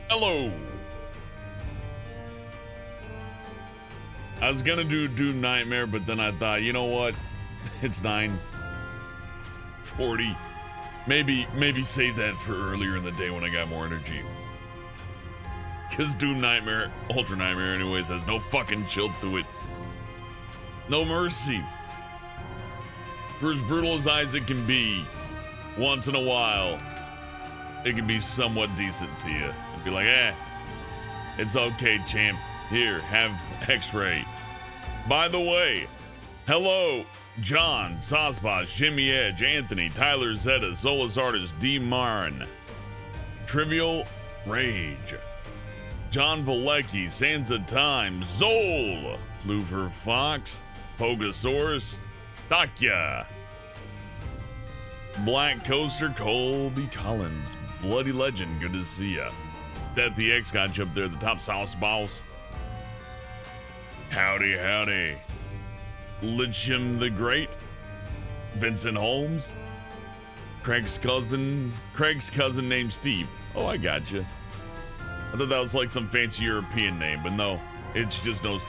Hello. I was gonna do Doom Nightmare, but then I thought, you know what? It's 9:40. Maybe save that for earlier in the day when I got more energy. Cause Doom Nightmare, Ultra Nightmare anyways, has no fucking chill to it. No mercy. For as brutal as Isaac can be, once in a while, it can be somewhat decent to you. And be like, it's okay, champ. Here, have X-Ray. By the way, hello, John, Sauceboss, Jimmy Edge, Anthony, Tyler Zeta, Zolas Artist, D. Marin, Trivial Rage, John Valecki, Sansa Time, Zol, Fluver Fox, Pogosaurus, Dakya, Black Coaster, Colby Collins, Bloody Legend, good to see ya. Death the X got you up there, the top sauce balls. Howdy, howdy. Litcham the Great, Vincent Holmes, Craig's cousin named Steve. Oh, I gotcha. I thought that was like some fancy European name, but no, it's just a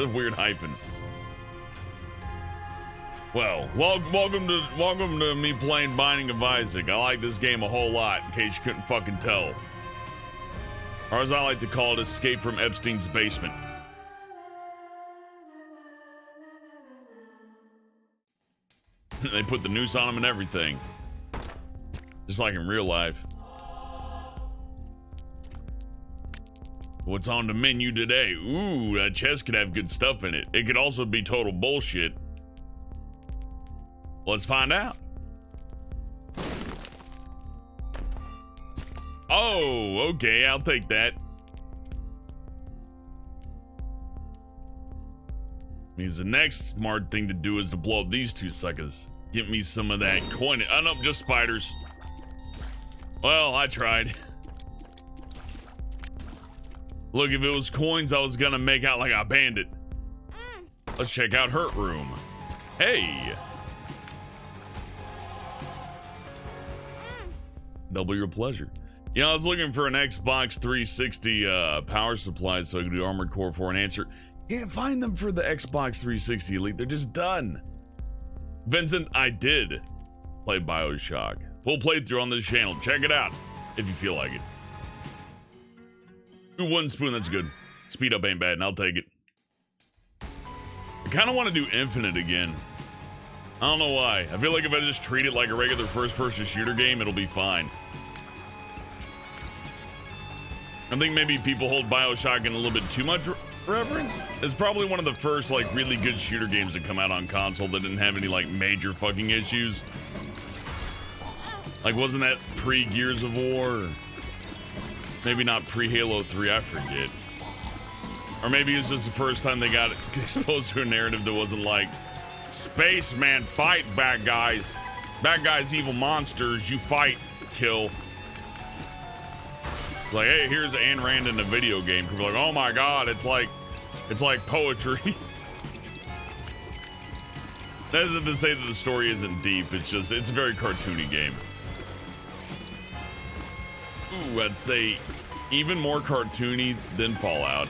weird hyphen. Well, welcome to me playing Binding of Isaac. I like this game a whole lot, in case you couldn't fucking tell. Or as I like to call it, Escape from Epstein's Basement. They put the noose on him and everything. Just like in real life. What's on the menu today? Ooh, that chest could have good stuff in it. It could also be total bullshit. Let's find out. Oh, okay, I'll take that. Means the next smart thing to do is to blow up these two suckers. Get me some of that coin. Oh no, just spiders. Well, I tried. Look, if it was coins, I was gonna make out like a bandit. Let's check out Hurt Room. Hey. Double your pleasure. You know, I was looking for an Xbox 360 power supply so I could do Armored Core 4 and answer. Can't find them for the Xbox 360 Elite. They're just done. Vincent, I did play BioShock. Full playthrough on this channel. Check it out if you feel like it. Ooh, one spoon, that's good. Speed up ain't bad, and I'll take it. I kind of want to do Infinite again. I don't know why. I feel like if I just treat it like a regular first-person shooter game, it'll be fine. I think maybe people hold BioShock in a little bit too much reverence. It's probably one of the first like really good shooter games that come out on console that didn't have any like major fucking issues. Like, wasn't that pre-Gears of War? Maybe not pre-Halo 3, I forget. Or maybe it was just the first time they got exposed to a narrative that wasn't like, spaceman, fight bad guys. Bad guys, evil monsters, you fight, kill. Like, hey, here's Ayn Rand in a video game. People are like, oh my god, it's like poetry. That isn't to say that the story isn't deep, it's a very cartoony game. Ooh, I'd say even more cartoony than Fallout.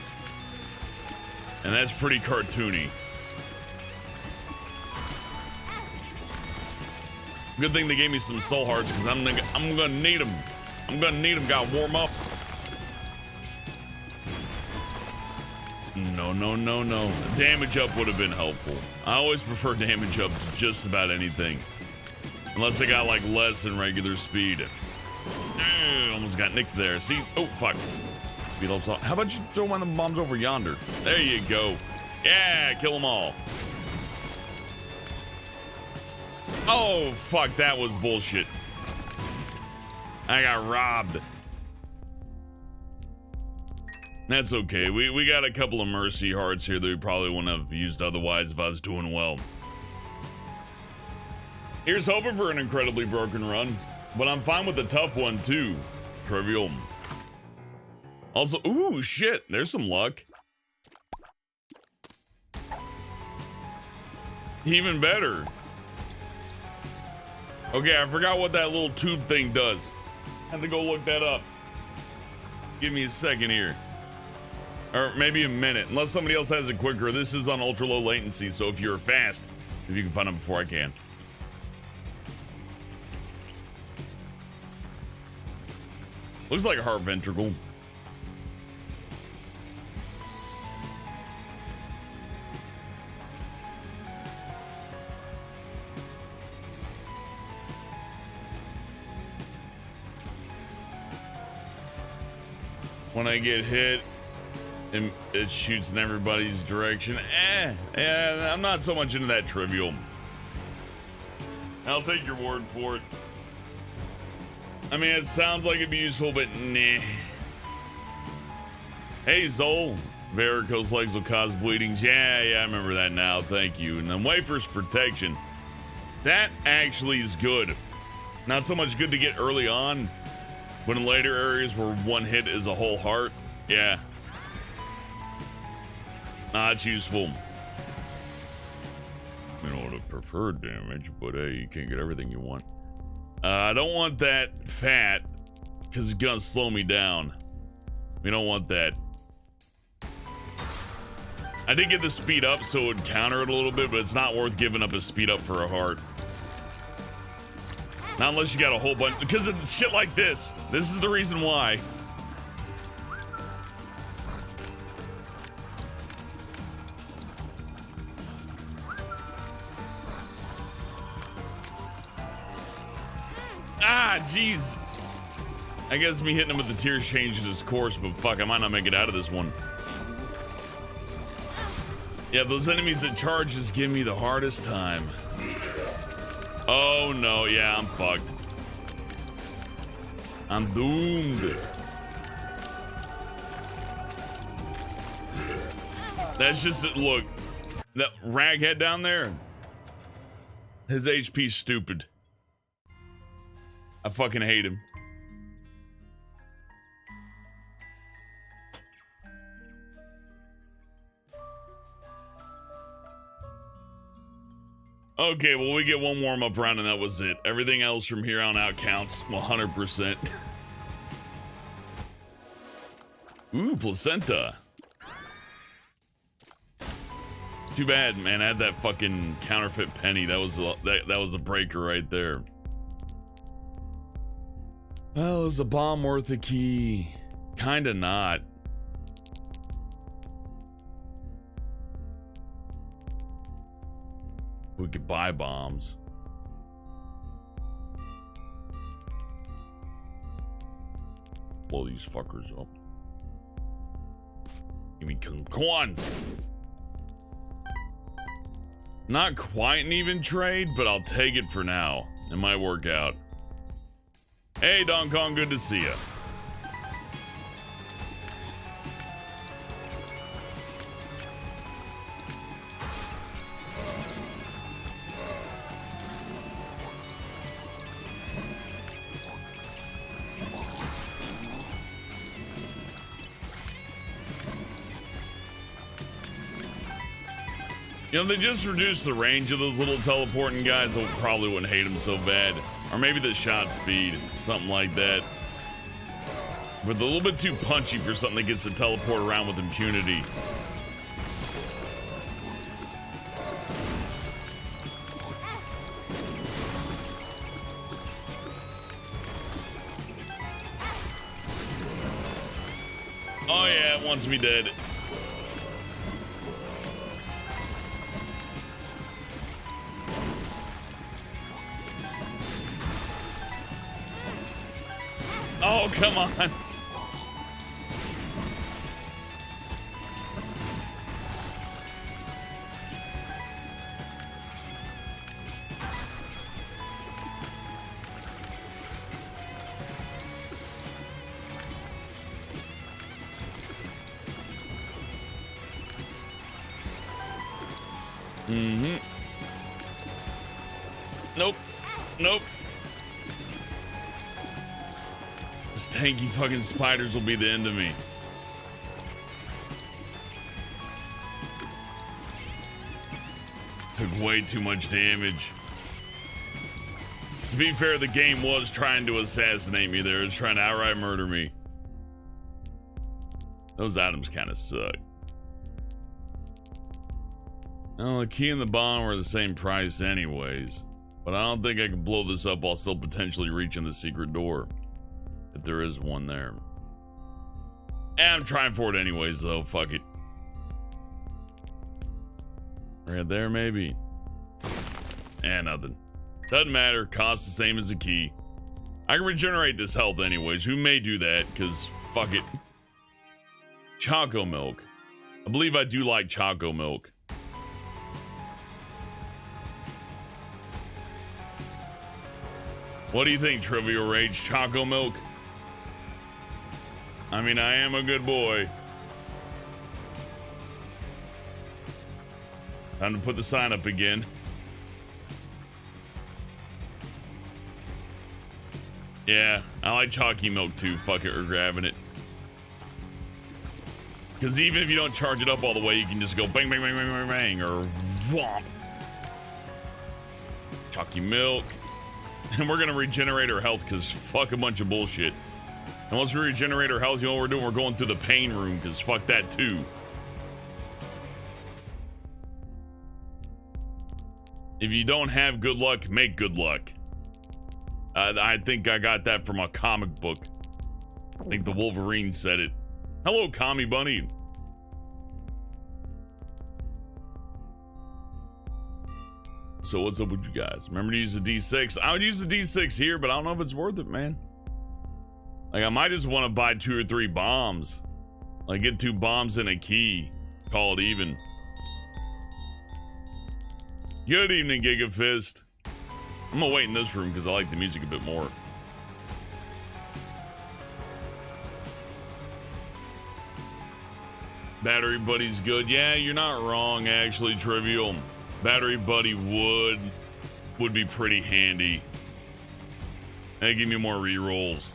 And that's pretty cartoony. Good thing they gave me some soul hearts, because I'm gonna need them. I'm gonna need them, gotta warm up. No. Damage up would have been helpful. I always prefer damage up to just about anything. Unless I got like less than regular speed. Almost got nicked there. See? Oh, fuck. Speed helps out. How about you throw one of the bombs over yonder? There you go. Yeah, kill them all. Oh, fuck, that was bullshit. I got robbed. That's okay. We got a couple of mercy hearts here that we probably wouldn't have used otherwise if I was doing well. Here's hoping for an incredibly broken run, but I'm fine with the tough one too. Trivial. Also, ooh, shit, there's some luck. Even better. Okay, I forgot what that little tube thing does. Had to go look that up. Give me a second here. Or maybe a minute, unless somebody else has it quicker. This is on ultra low latency, so if you're fast, if you can find them before I can. Looks like a heart ventricle. When I get hit, and it shoots in everybody's direction. I'm not so much into that trivial. I'll take your word for it. I mean, it sounds like it'd be useful, but nah. Hey, Zol. Varicose legs will cause bleedings. Yeah, I remember that now. Thank you. And then Wafer's protection. That actually is good. Not so much good to get early on, but in later areas where one hit is a whole heart. Yeah. Nah, it's useful. You know, the preferred damage, but hey, you can't get everything you want. I don't want that fat, because it's gonna slow me down. We don't want that. I did get the speed up, so it would counter it a little bit, but it's not worth giving up a speed up for a heart. Not unless you got a whole bunch, because of shit like this. This is the reason why. Ah, jeez. I guess me hitting him with the tears changes his course, but fuck, I might not make it out of this one. Yeah, those enemies that charge just give me the hardest time. Oh no, yeah, I'm fucked. I'm doomed. That's just it. Look, that raghead down there, his HP's stupid. I fucking hate him. Okay, well, we get one warm-up round and that was it. Everything else from here on out counts 100%. Ooh, placenta. Too bad, man. I had that fucking counterfeit penny. That was a breaker right there. Well, is the bomb worth a key? Kinda not. We could buy bombs. Blow these fuckers up. Give me coins. Not quite an even trade, but I'll take it for now. It might work out. Hey, Don Kong, good to see ya. You know, they just reduced the range of those little teleporting guys. I probably wouldn't hate them so bad. Or maybe the shot speed, something like that. But they're a little bit too punchy for something that gets to teleport around with impunity. Oh yeah, it wants me dead. Oh, come on. Mm-hmm. Nope. Nope. These tanky fucking spiders will be the end of me. Took way too much damage. To be fair, the game was trying to assassinate me there. It was trying to outright murder me. Those items kind of suck. Well, the key and the bomb are the same price anyways. But I don't think I can blow this up while still potentially reaching the secret door. If there is one there. I'm trying for it anyways, though. Fuck it. Right there, maybe. Nothing. Doesn't matter. Costs the same as the key. I can regenerate this health anyways. We may do that, because fuck it. Choco milk. I believe I do like choco milk. What do you think, Trivial Rage? Choco milk? I mean, I am a good boy. Time to put the sign up again. Yeah, I like chalky milk too. Fuck it, we're grabbing it. Because even if you don't charge it up all the way, you can just go bang, bang, bang, bang, bang, bang, or whomp. Chalky milk. And we're gonna regenerate our health because fuck a bunch of bullshit. And once we regenerate our health, you know what we're doing? We're going through the pain room because fuck that too. If you don't have good luck, make good luck. I think I got that from a comic book. I think the Wolverine said it. Hello, Commie Bunny. So what's up with you guys? Remember to use the D6? I would use the D6 here, but I don't know if it's worth it, man. Like, I might just want to buy 2 or 3 bombs. Like, get 2 bombs and a key. Call it even. Good evening, Gigafist. I'm gonna wait in this room because I like the music a bit more. Battery Buddy's good. Yeah, you're not wrong, actually, Trivial. Battery Buddy would be pretty handy. They give me more rerolls.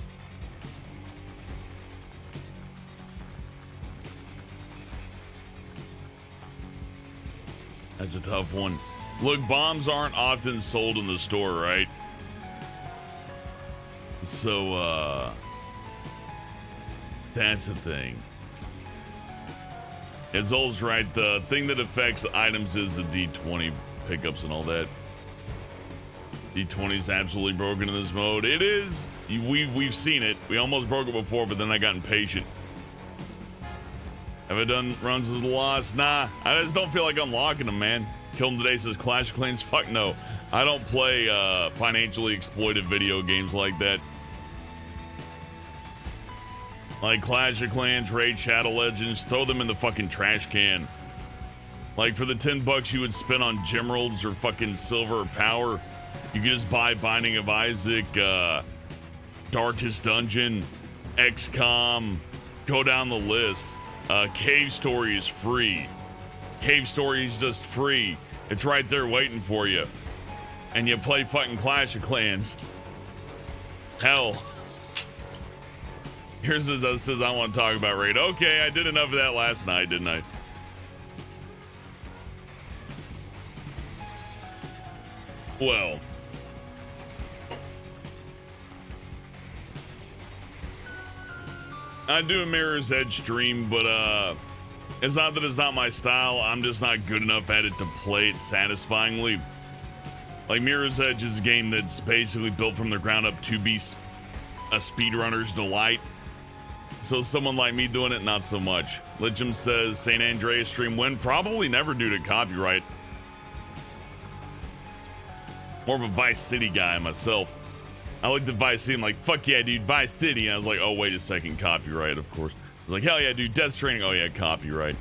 That's a tough one. Look, bombs aren't often sold in the store, right? So, that's a thing. Azul's right. The thing that affects items is the D20 pickups and all that. D20 is absolutely broken in this mode. It is. We've seen it. We almost broke it before, but then I got impatient. Have I done runs as lost? Nah, I just don't feel like unlocking them, man. Kill him today says Clash of Clans. Fuck no. I don't play financially exploited video games like that. Like Clash of Clans, Raid Shadow Legends, throw them in the fucking trash can. Like for the $10 you would spend on Gemeralds or fucking Silver or Power, you could just buy Binding of Isaac, Darkest Dungeon, XCOM, go down the list. Cave Story is free. Cave Story is just free. It's right there waiting for you. And you play fucking Clash of Clans. Hell. Here's what says I want to talk about Raid. Okay, I did enough of that last night, didn't I? Well. I do a Mirror's Edge stream, but it's not that it's not my style. I'm just not good enough at it to play it satisfyingly. Like Mirror's Edge is a game that's basically built from the ground up to be a speedrunner's delight. So someone like me doing it, not so much. Licham says St. Andreas stream win, probably never due to copyright. More of a Vice City guy myself. I looked at Vice City and like, fuck yeah, dude, Vice City. And I was like, oh, wait a second, copyright, of course. I was like, hell yeah, dude, Death Stranding. Oh yeah, copyright.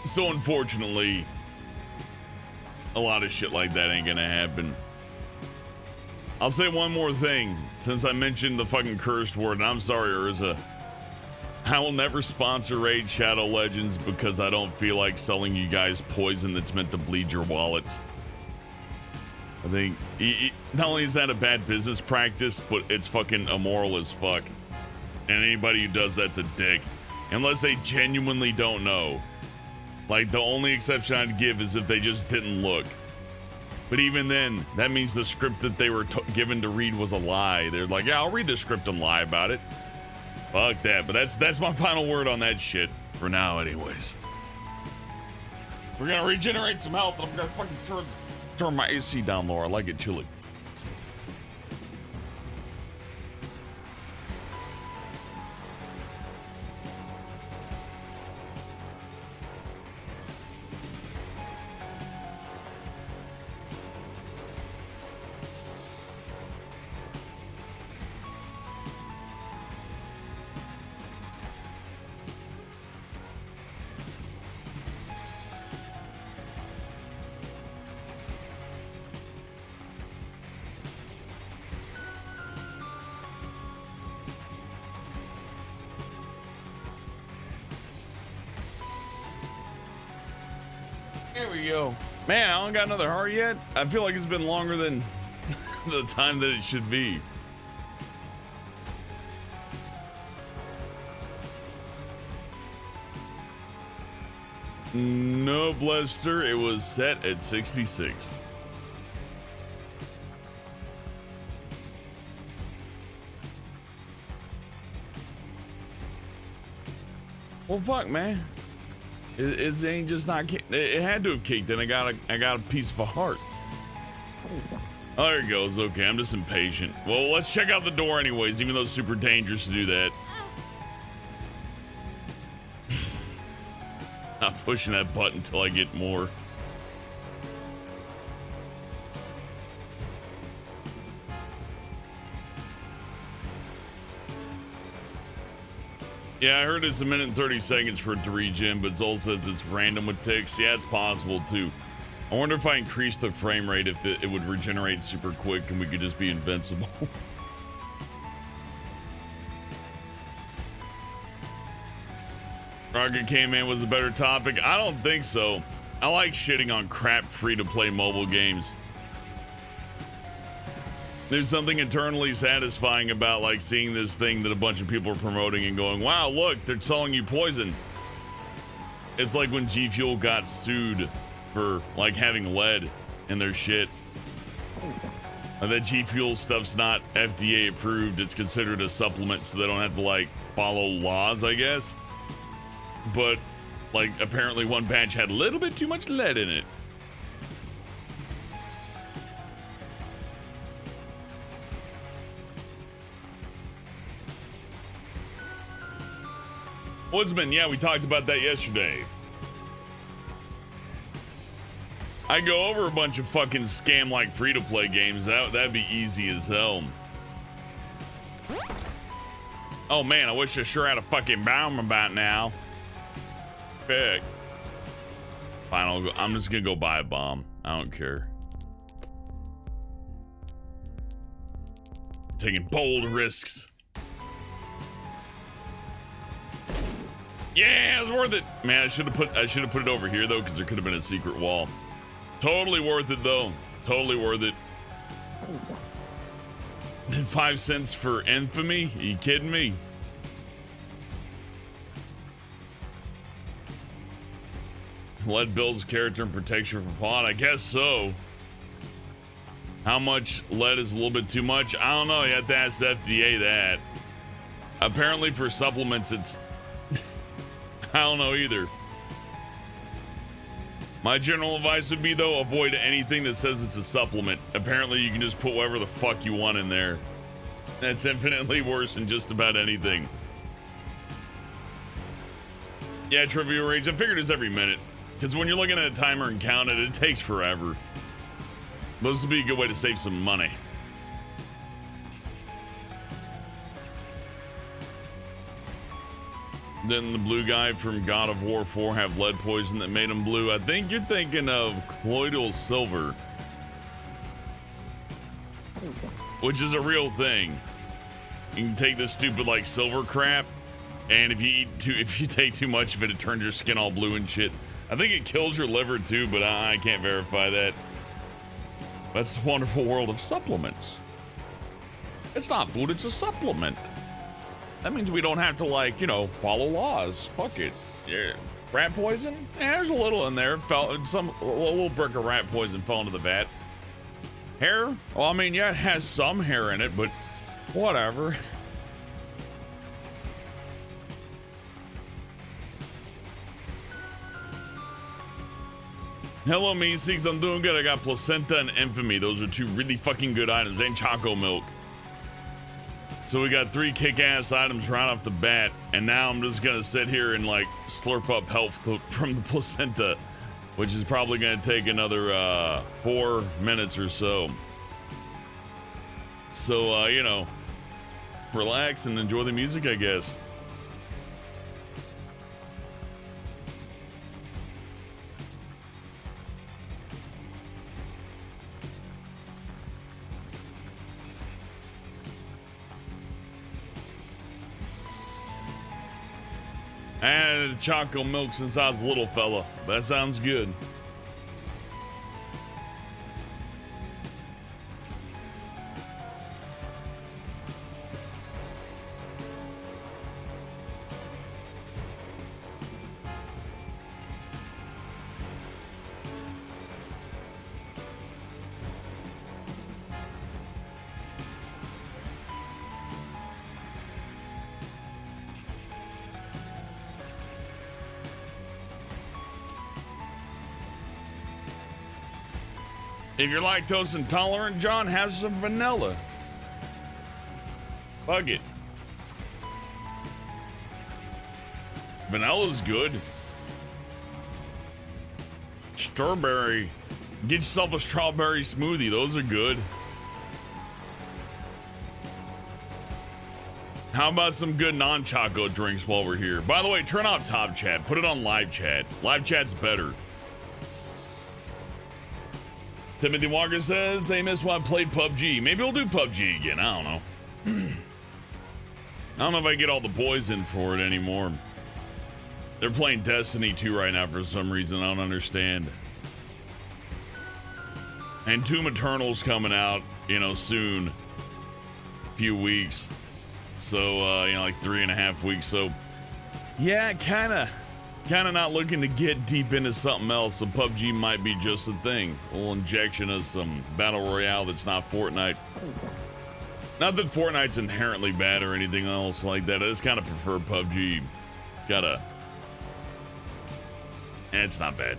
So unfortunately, a lot of shit like that ain't gonna happen. I'll say one more thing, since I mentioned the fucking cursed word, and I'm sorry, Urza. I will never sponsor Raid Shadow Legends because I don't feel like selling you guys poison that's meant to bleed your wallets. I think not only is that a bad business practice, but it's fucking immoral as fuck. And anybody who does that's a dick. Unless they genuinely don't know. Like, the only exception I'd give is if they just didn't look. But even then, that means the script that they were given to read was a lie. They're like, yeah, I'll read the script and lie about it. Fuck that. But that's my final word on that shit. For now, anyways. We're gonna regenerate some health. I'm gonna fucking turn my AC down lower. I like it chilly. There we go. Man, I don't got another heart yet. I feel like it's been longer than the time that it should be. No, Lester, it was set at 66. Well, fuck, man. It ain't just not. It had to have kicked, and I got a piece of a heart. Oh, there it goes. Okay, I'm just impatient. Well, let's check out the door, anyways. Even though it's super dangerous to do that. I'm pushing that button until I get more. Yeah, I heard it's 1 minute and 30 seconds for it to regen, but Zol says it's random with ticks. Yeah, it's possible too. I wonder if I increase the frame rate, if it would regenerate super quick and we could just be invincible. Rocket K-Man was a better topic. I don't think so. I like shitting on crap free-to-play mobile games. There's something internally satisfying about like seeing this thing that a bunch of people are promoting and going, wow, look, they're selling you poison. It's like when G Fuel got sued for like having lead in their shit. And that G Fuel stuff's not FDA approved. It's considered a supplement, so they don't have to like follow laws, I guess. But like apparently one batch had a little bit too much lead in it. Woodsman, yeah, we talked about that yesterday. I go over a bunch of fucking scam-like free-to-play games. That'd be easy as hell. Oh man, I wish I sure had a fucking bomb about now. Heck. Fine, I'm just gonna go buy a bomb. I don't care. Taking bold risks. Yeah, it was worth it. Man, I should have put it over here though, because there could have been a secret wall. Totally worth it though. Totally worth it. 5 cents for infamy? Are you kidding me? Lead builds character and protection from fallout. I guess so. How much lead is a little bit too much? I don't know. You have to ask the FDA that. Apparently for supplements, it's I don't know either. My general advice would be, though, avoid anything that says it's a supplement. Apparently, you can just put whatever the fuck you want in there. That's infinitely worse than just about anything. Yeah, Trivia Rage. I figured it's every minute. Because when you're looking at a timer and count it, it takes forever. This would be a good way to save some money. Didn't the blue guy from God of War 4 have lead poison that made him blue? I think you're thinking of colloidal silver, which is a real thing. You can take this stupid like silver crap, and if you take too much of it, it turns your skin all blue and shit. I think it kills your liver too, but I can't verify that. That's the wonderful world of supplements. It's not food, it's a supplement. That means we don't have to, like, you know, follow laws. Fuck it. Yeah. Rat poison? Yeah, there's a little in there. A little brick of rat poison fell into the vat. Hair? Well, I mean, yeah, it has some hair in it, but whatever. Hello, Meeseeks. I'm doing good. I got placenta and infamy. Those are two really fucking good items. And choco milk. So we got 3 kick-ass items right off the bat. And now I'm just going to sit here and, like, slurp up health from the placenta, which is probably going to take another 4 minutes or so. So, you know, relax and enjoy the music, I guess. I had chocolate milk since I was a little fella. That sounds good. If you're lactose intolerant, John, have some vanilla. Fuck it. Vanilla's good. Strawberry. Get yourself a strawberry smoothie. Those are good. How about some good non-choco drinks while we're here? By the way, turn off top chat. Put it on live chat. Live chat's better. Timothy Walker says, hey, miss why I played PUBG. Maybe we'll do PUBG again. I don't know. I don't know if I get all the boys in for it anymore. They're playing Destiny 2 right now for some reason. I don't understand. And Doom Eternal's coming out, you know, soon. A few weeks. So, you know, like 3.5 weeks. So, yeah, kind of not looking to get deep into something else, so PUBG might be just a thing. A little injection of some battle royale that's not Fortnite. Not that Fortnite's inherently bad or anything else like that. I just kind of prefer PUBG. It's got a... And it's not bad.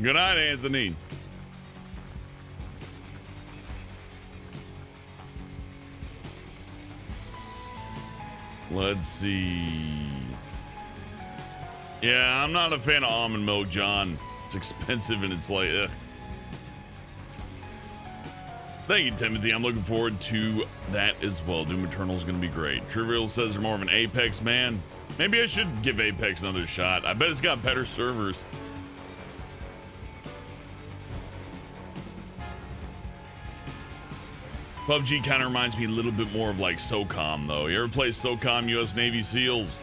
Good night, Anthony. Let's see. Yeah, I'm not a fan of almond milk, John. It's expensive and it's like, ugh. Thank you, Timothy. I'm looking forward to that as well. Doom Eternal is going to be great. Trivial says they're more of an Apex man. Maybe I should give Apex another shot. I bet it's got better servers. PUBG kind of reminds me a little bit more of like SOCOM, though. You ever play SOCOM US Navy SEALs?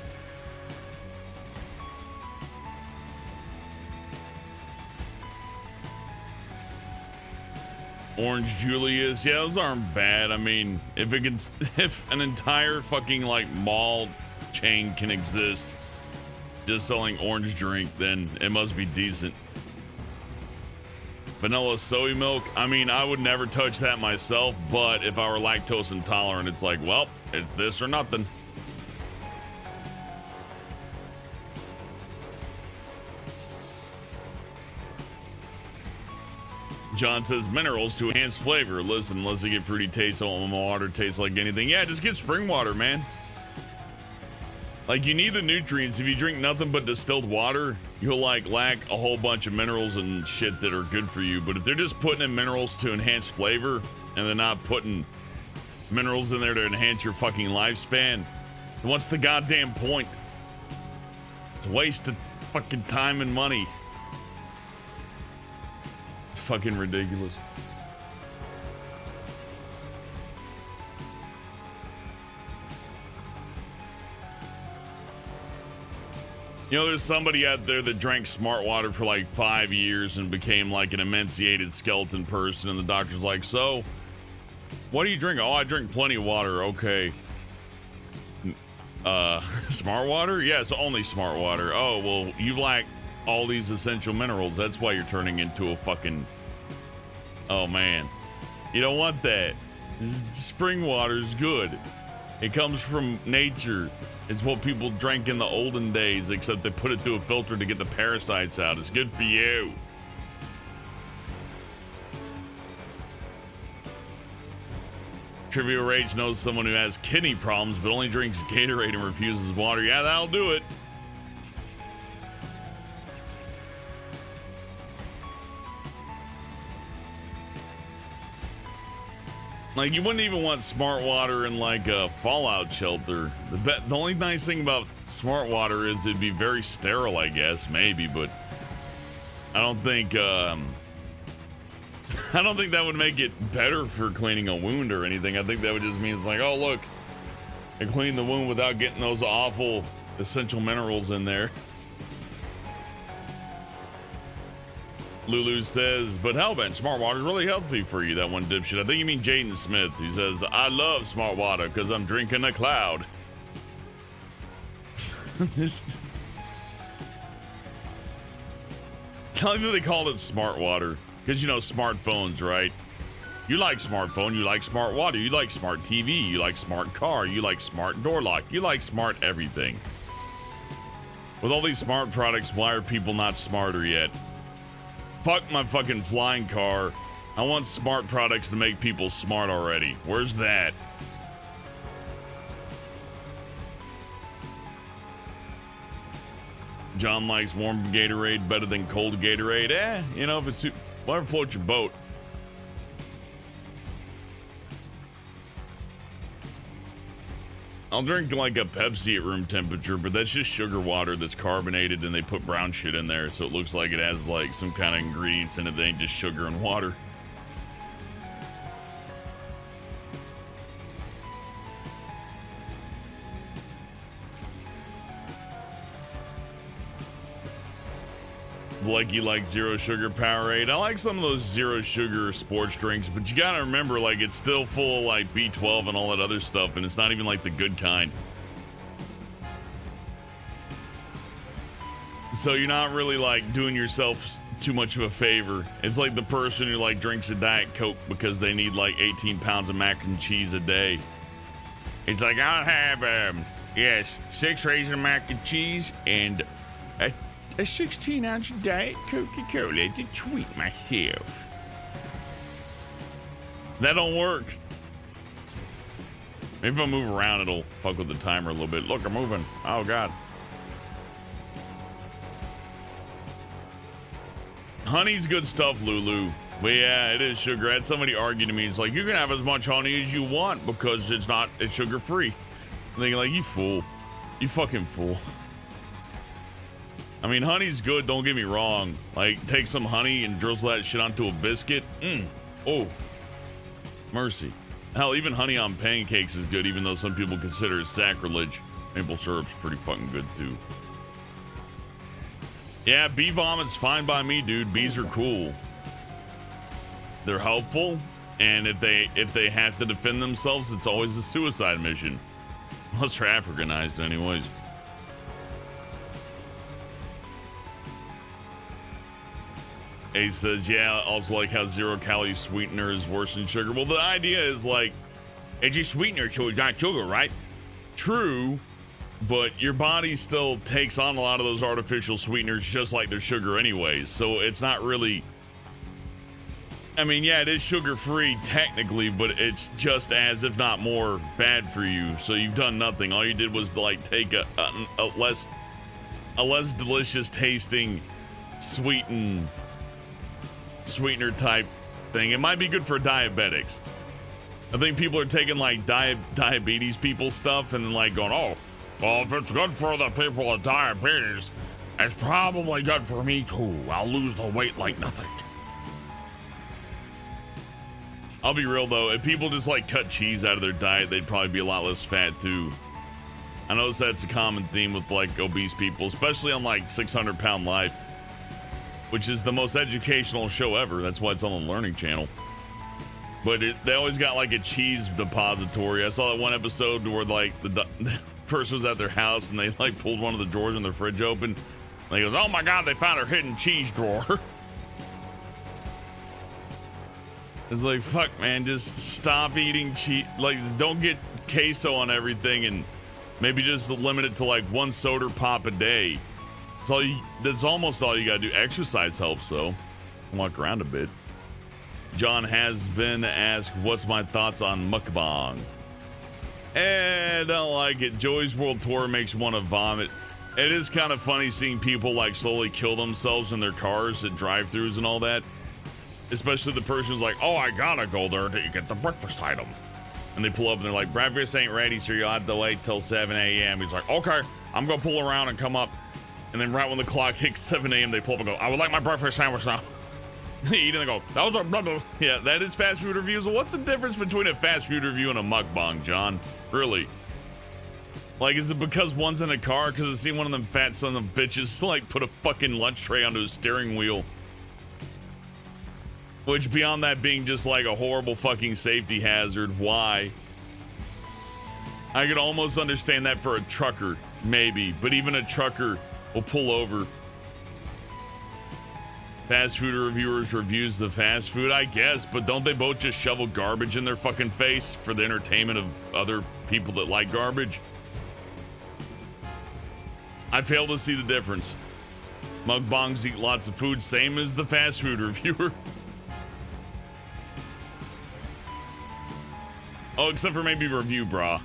Orange Julius. Yeah, those aren't bad. I mean, if an entire fucking like mall chain can exist just selling orange drink, then it must be decent. Vanilla soy milk. I mean, I would never touch that myself, but if I were lactose intolerant, it's like, well, it's this or nothing. John says minerals to enhance flavor. Listen, unless they get fruity taste, I don't want my water tastes like anything. Yeah, just get spring water, man. Like, you need the nutrients. If you drink nothing but distilled water, you'll like lack a whole bunch of minerals and shit that are good for you. But if they're just putting in minerals to enhance flavor and they're not putting minerals in there to enhance your fucking lifespan, what's the goddamn point? It's a waste of fucking time and money. It's fucking ridiculous. You know, there's somebody out there that drank smart water for like 5 years and became like an emaciated skeleton person, and the doctor's like, so, what do you drink? Oh, I drink plenty of water. Okay. Smart water? Yes, only smart water. Oh, well, you lack all these essential minerals. That's why you're turning into a fucking... Oh, man. You don't want that. Spring water is good. It comes from nature. It's what people drank in the olden days, except they put it through a filter to get the parasites out. It's good for you. Trivia Rage knows someone who has kidney problems but only drinks Gatorade and refuses water. Yeah, that'll do it. Like, you wouldn't even want smart water in like a fallout shelter. The only nice thing about smart water is it'd be very sterile, I guess, maybe, but I don't think I don't think that would make it better for cleaning a wound or anything. I think that would just mean it's like, oh look, I cleaned the wound without getting those awful essential minerals in there. Lulu says, but Hellbent, smart water is really healthy for you, that one dipshit. I think you mean Jaden Smith, who says, I love smart water because I'm drinking a cloud. Just... I like that they called it smart water. Because, you know, smartphones, right? You like smartphone, you like smart water, you like smart TV, you like smart car, you like smart door lock, you like smart everything. With all these smart products, why are people not smarter yet? Fuck my fucking flying car. I want smart products to make people smart already. Where's that? John likes warm Gatorade better than cold Gatorade. You know, if it's whatever floats your boat. I'll drink like a Pepsi at room temperature, but that's just sugar water that's carbonated and they put brown shit in there, so it looks like it has like some kind of ingredients in it that ain't just sugar and water. Like, you like zero sugar Powerade. I like some of those zero sugar sports drinks, but you gotta remember, like, it's still full of like B12 and all that other stuff, and it's not even like the good kind. So you're not really like doing yourself too much of a favor. It's like the person who like drinks a Diet Coke because they need like 18 pounds of mac and cheese a day. It's like, I'll have 6 raisin mac and cheese and a 16-ounce Diet Coca-Cola to treat myself. That don't work. Maybe if I move around, it'll fuck with the timer a little bit. Look, I'm moving. Oh, God. Honey's good stuff, Lulu. But yeah, it is sugar. I had somebody argue to me. It's like, you can have as much honey as you want because it's sugar-free. I'm thinking like, you fool. You fucking fool. I mean, honey's good, don't get me wrong. Like, take some honey and drizzle that shit onto a biscuit. Oh, mercy. Hell, even honey on pancakes is good, even though some people consider it sacrilege. Maple syrup's pretty fucking good, too. Yeah, bee vomit's fine by me, dude. Bees are cool. They're helpful, and if they have to defend themselves, it's always a suicide mission. Unless they're Africanized, anyways. Ace says, yeah, also like how zero-calorie sweetener is worse than sugar. Well, the idea is like, it's just sweetener, so it's not sugar, right? True, but your body still takes on a lot of those artificial sweeteners just like their sugar anyways. So it's not really... I mean, yeah, it is sugar-free technically, but it's just as, if not more, bad for you. So you've done nothing. All you did was like take a less delicious tasting sweetener type thing. It might be good for diabetics. I think people are taking like diabetes people stuff and then like going, oh, well, if it's good for the people with diabetes, it's probably good for me too. I'll lose the weight like nothing. I'll be real though, if people just like cut cheese out of their diet, they'd probably be a lot less fat too. I notice that's a common theme with like obese people, especially on like 600 Pound Life, which is the most educational show ever. That's why it's on the Learning Channel. But they always got like a cheese depository. I saw that one episode where like the person was at their house and they like pulled one of the drawers in their fridge open And he goes, oh my God, they found her hidden cheese drawer. It's like, fuck, man, just stop eating cheese. Like, don't get queso on everything and maybe just limit it to like one soda pop a day. That's almost all you gotta do. Exercise helps, though. Walk around a bit. John has been asked, what's my thoughts on mukbang? I don't like it. Joey's World Tour makes me want to vomit. It is kind of funny seeing people like slowly kill themselves in their cars at drive-thrus and all that. Especially the person who's like, oh, I gotta go there to get the breakfast item. And they pull up and they're like, breakfast ain't ready, so you'll have to wait till 7 a.m. He's like, okay, I'm gonna pull around and come up. And then right when the clock hits 7 a.m., they pull up and go, I would like my breakfast sandwich now. They eat and they go, that was a blah, blah. Yeah, that is fast food reviews. What's the difference between a fast food review and a mukbang, John? Really? Like, is it because one's in a car? Because I see one of them fat son of bitches like put a fucking lunch tray onto his steering wheel. Which, beyond that being just like a horrible fucking safety hazard, why? I could almost understand that for a trucker, maybe. But even a trucker will pull over. Fast food reviewers reviews the fast food, I guess. But don't they both just shovel garbage in their fucking face for the entertainment of other people that like garbage? I fail to see the difference. Mukbangs eat lots of food, same as the fast food reviewer. Oh, except for maybe review, brah.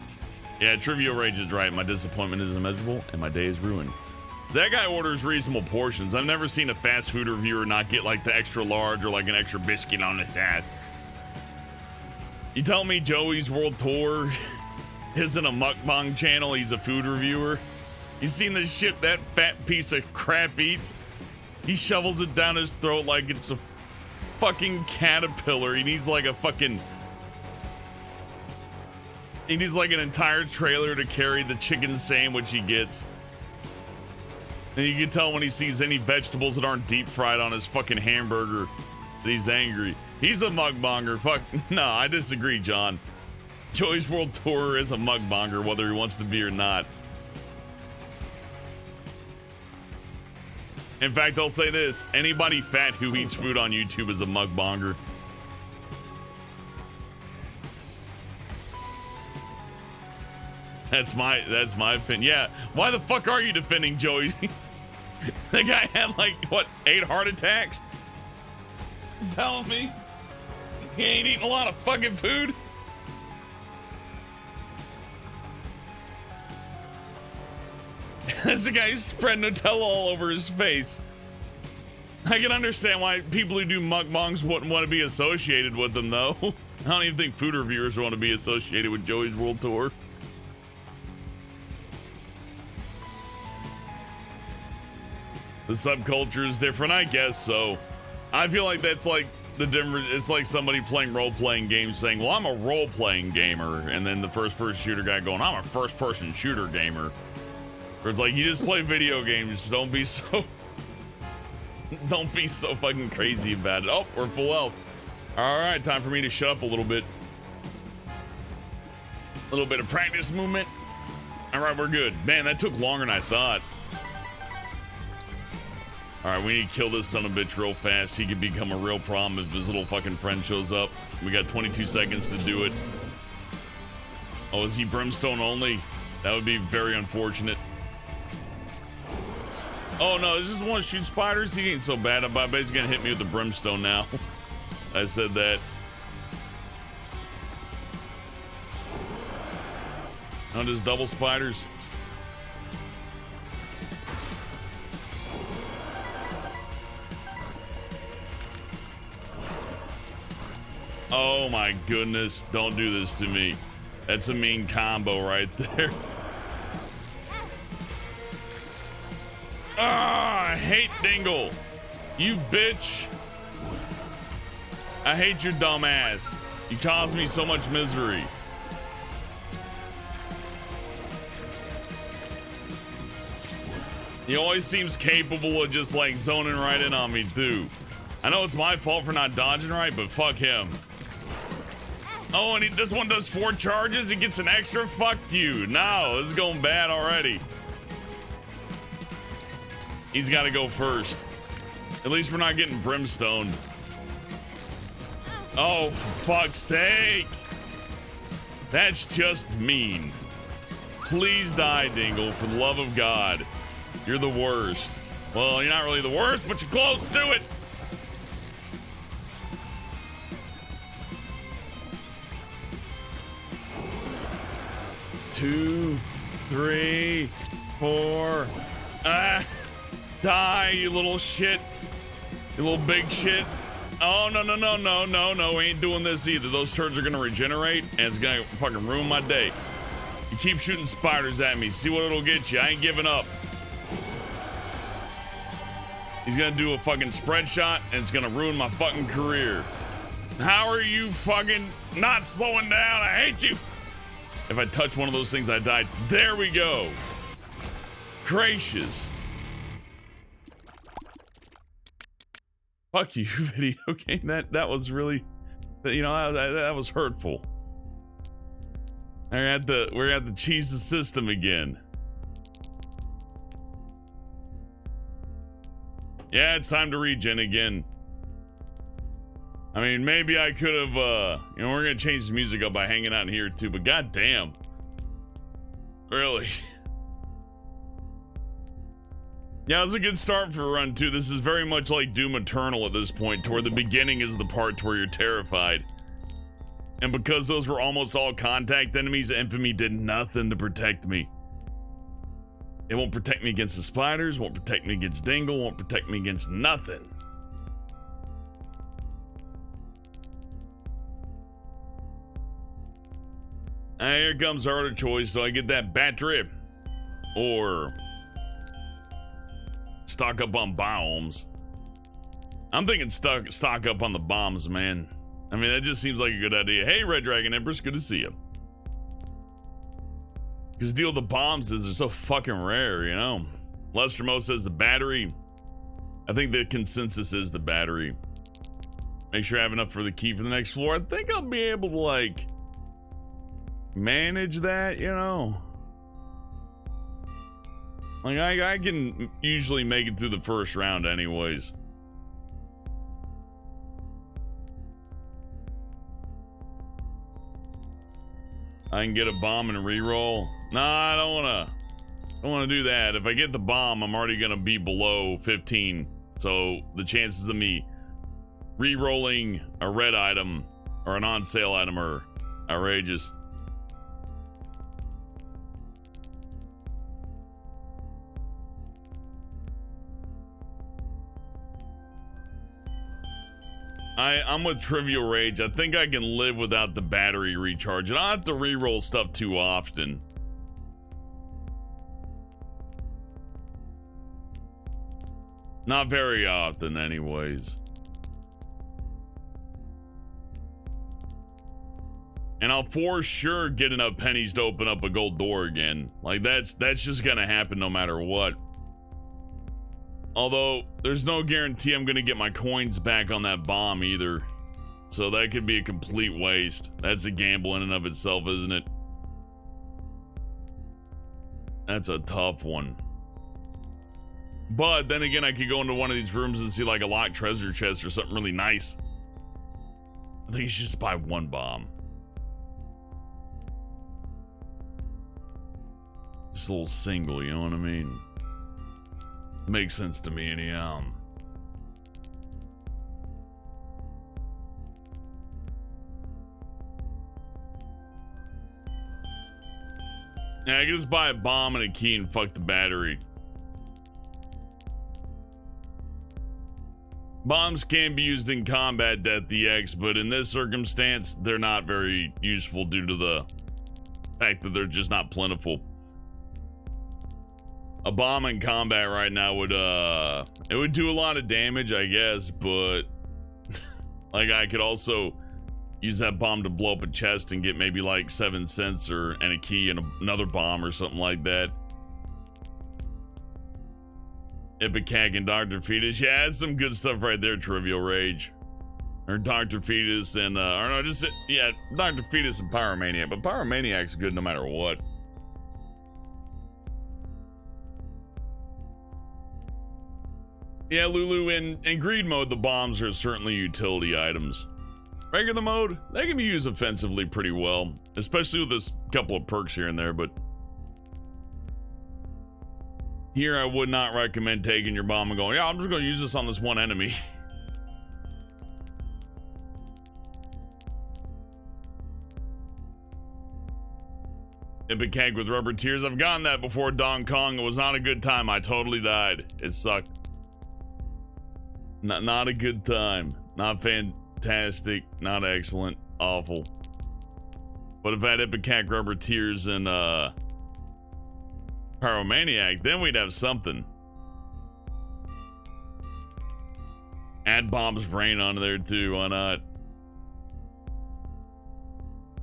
Yeah, Trivia Rage is right. My disappointment is immeasurable, and my day is ruined. That guy orders reasonable portions. I've never seen a fast food reviewer not get like the extra large or like an extra biscuit on the side. You tell me Joey's World Tour isn't a mukbang channel, he's a food reviewer? You seen the shit that fat piece of crap eats? He shovels it down his throat like it's a fucking caterpillar. He needs like a fucking... He needs like an entire trailer to carry the chicken sandwich he gets. And you can tell when he sees any vegetables that aren't deep fried on his fucking hamburger that he's angry. He's a mukbanger. Fuck. No, I disagree, John. Joey's World Tour is a mukbanger, whether he wants to be or not. In fact, I'll say this. Anybody fat who eats food on YouTube is a mukbanger. That's my opinion. Yeah, why the fuck are you defending Joey? The guy had like, what, 8 heart attacks? You telling me he ain't eating a lot of fucking food? That's the guy who's spreading Nutella all over his face. I can understand why people who do mukbangs wouldn't want to be associated with them, though. I don't even think food reviewers want to be associated with Joey's World Tour. The subculture is different, I guess so. I feel like that's like the difference. It's like somebody playing role-playing games saying, well, I'm a role-playing gamer. And then the first-person shooter guy going, I'm a first-person shooter gamer. Or it's like, you just play video games. Don't be so fucking crazy about it. Oh, we're full health. All right, time for me to shut up a little bit. A little bit of practice movement. All right, we're good. Man, that took longer than I thought. All right, we need to kill this son of a bitch real fast. He could become a real problem if his little fucking friend shows up. We got 22 seconds to do it. Oh, is he brimstone only? That would be very unfortunate. Oh no, this just want to shoot spiders? He ain't so bad. I bet he's gonna hit me with the brimstone now. I said that. No, just double spiders. Oh my goodness, don't do this to me. That's a mean combo right there. Ah, I hate Dingle. You bitch. I hate your dumb ass. You cause me so much misery. He always seems capable of just like zoning right in on me too. I know it's my fault for not dodging right, but fuck him. Oh, and this one does 4 charges. He gets an extra. Fuck you. No, this is going bad already. He's got to go first. At least we're not getting brimstoned. Oh, for fuck's sake. That's just mean. Please die, Dingle, for the love of God. You're the worst. Well, you're not really the worst, but you're close to it. Two, three, four. Die, you little shit. You little big shit. Oh, no. We ain't doing this either. Those turds are gonna regenerate, and it's gonna fucking ruin my day. You keep shooting spiders at me. See what it'll get you. I ain't giving up. He's gonna do a fucking spread shot, and it's gonna ruin my fucking career. How are you fucking not slowing down? I hate you. If I touch one of those things, I die. There we go. Gracious. Fuck you, video game. That was really, you know, that was hurtful. We're at the cheese the system again. Yeah, it's time to regen again. I mean, maybe I could have, you know, we're gonna change the music up by hanging out in here too, but goddamn. Really? Yeah, it was a good start for run 2. This is very much like Doom Eternal at this point, to where the beginning is the part where you're terrified. And because those were almost all contact enemies, Infamy did nothing to protect me. It won't protect me against the spiders, won't protect me against Dingle, won't protect me against nothing. Here comes the harder choice. Do I get that bat drip? Or stock up on biomes? I'm thinking stock up on the bombs, man. I mean, that just seems like a good idea. Hey, Red Dragon Empress, good to see you. Because the deal with the bombs is they're so fucking rare, you know? Lestermo says the battery. I think the consensus is the battery. Make sure I have enough for the key for the next floor. I think I'll be able to, like, manage that, you know? Like, I can usually make it through the first round anyways. I can get a bomb and reroll. Nah, I don't wanna do that. If I get the bomb, I'm already gonna be below 15. So the chances of me re-rolling a red item or an on-sale item are outrageous. I'm with Trivial Rage. I think I can live without the battery recharge. And I don't have to re-roll stuff too often. Not very often, anyways. And I'll for sure get enough pennies to open up a gold door again. Like, that's just gonna happen no matter what. Although, there's no guarantee I'm gonna get my coins back on that bomb either. So that could be a complete waste. That's a gamble in and of itself, isn't it? That's a tough one. But then again, I could go into one of these rooms and see like a locked treasure chest or something really nice. I think you should just buy one bomb. Just a little single, you know what I mean? Makes sense to me anyhow. Yeah, I can just buy a bomb and a key and fuck the battery. Bombs can be used in combat, Death EX, but in this circumstance, they're not very useful due to the fact that they're just not plentiful. A bomb in combat right now would, it would do a lot of damage, I guess, but like I could also use that bomb to blow up a chest and get maybe like 7 cents and a key and another bomb or something like that. Ipecac and Dr. Fetus. Yeah, that's some good stuff right there, Trivial Rage. Or Dr. Fetus and, or no, just, yeah, Dr. Fetus and Pyromaniac. But Pyromaniac's good no matter what. Yeah, Lulu, in greed mode, the bombs are certainly utility items. Regular mode, they can be used offensively pretty well, especially with this couple of perks here and there, but here I would not recommend taking your bomb and going, yeah, I'm just going to use this on this one enemy. Epic cake with rubber tears. I've gotten that before Donkey Kong. It was not a good time. I totally died. It sucked. Not a good time. Not fantastic. Not excellent. Awful. But if I had Epic cake, rubber tears, and Pyromaniac, then we'd have something. Add Bomb's brain onto there too. Why not?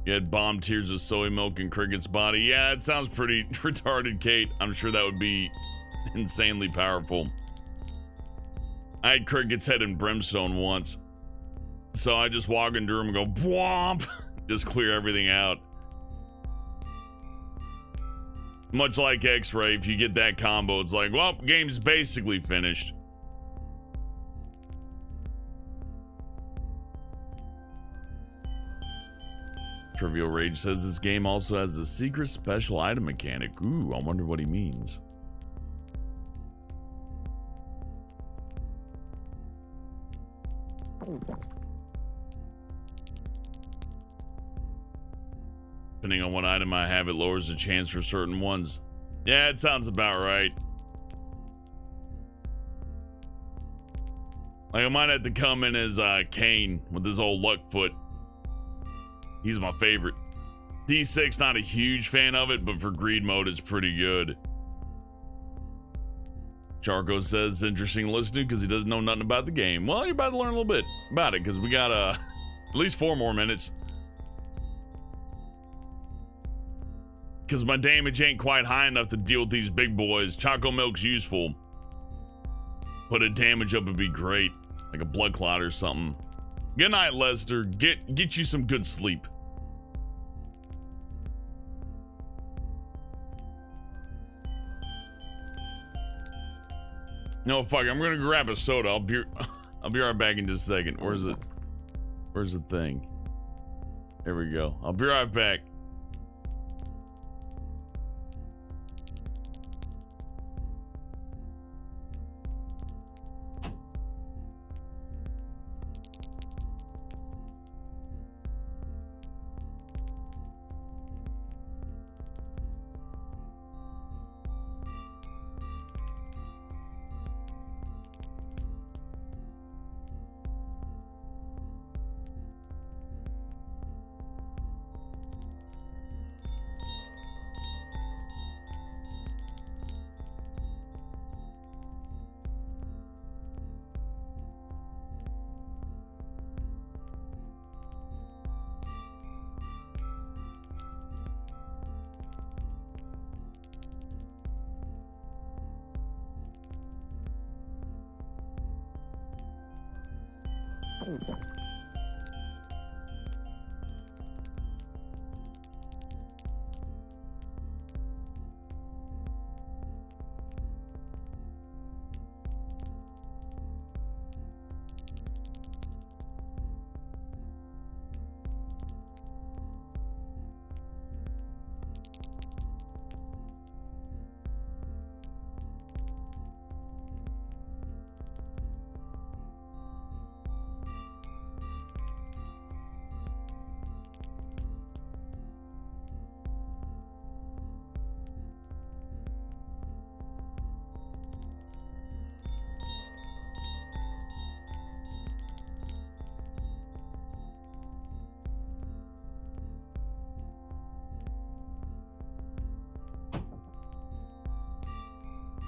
You had bomb tears with soy milk and Cricket's body. Yeah, it sounds pretty retarded, Kate. I'm sure that would be insanely powerful. I had Cricket's head in brimstone once. So I just walk into a room and go, whomp! Just clear everything out. Much like X-Ray, if you get that combo, it's like, well, game's basically finished. Trivial Rage says this game also has a secret special item mechanic. Ooh, I wonder what he means. Depending on what item I have, it lowers the chance for certain ones. Yeah, it sounds about right. Like, I might have to come in as Kane with his old luck foot. He's my favorite. D6, not a huge fan of it, but for greed mode, it's pretty good. Charco says, interesting to listen to because he doesn't know nothing about the game. Well, you're about to learn a little bit about it because we got at least 4 more minutes. Because my damage ain't quite high enough to deal with these big boys. Choco Milk's useful. Put a damage up would be great. Like a blood clot or something. Good night, Lester. Get you some good sleep. No, fuck it. I'm gonna grab a soda. I'll be right back in just a second. Where's it? Where's the thing? There we go. I'll be right back.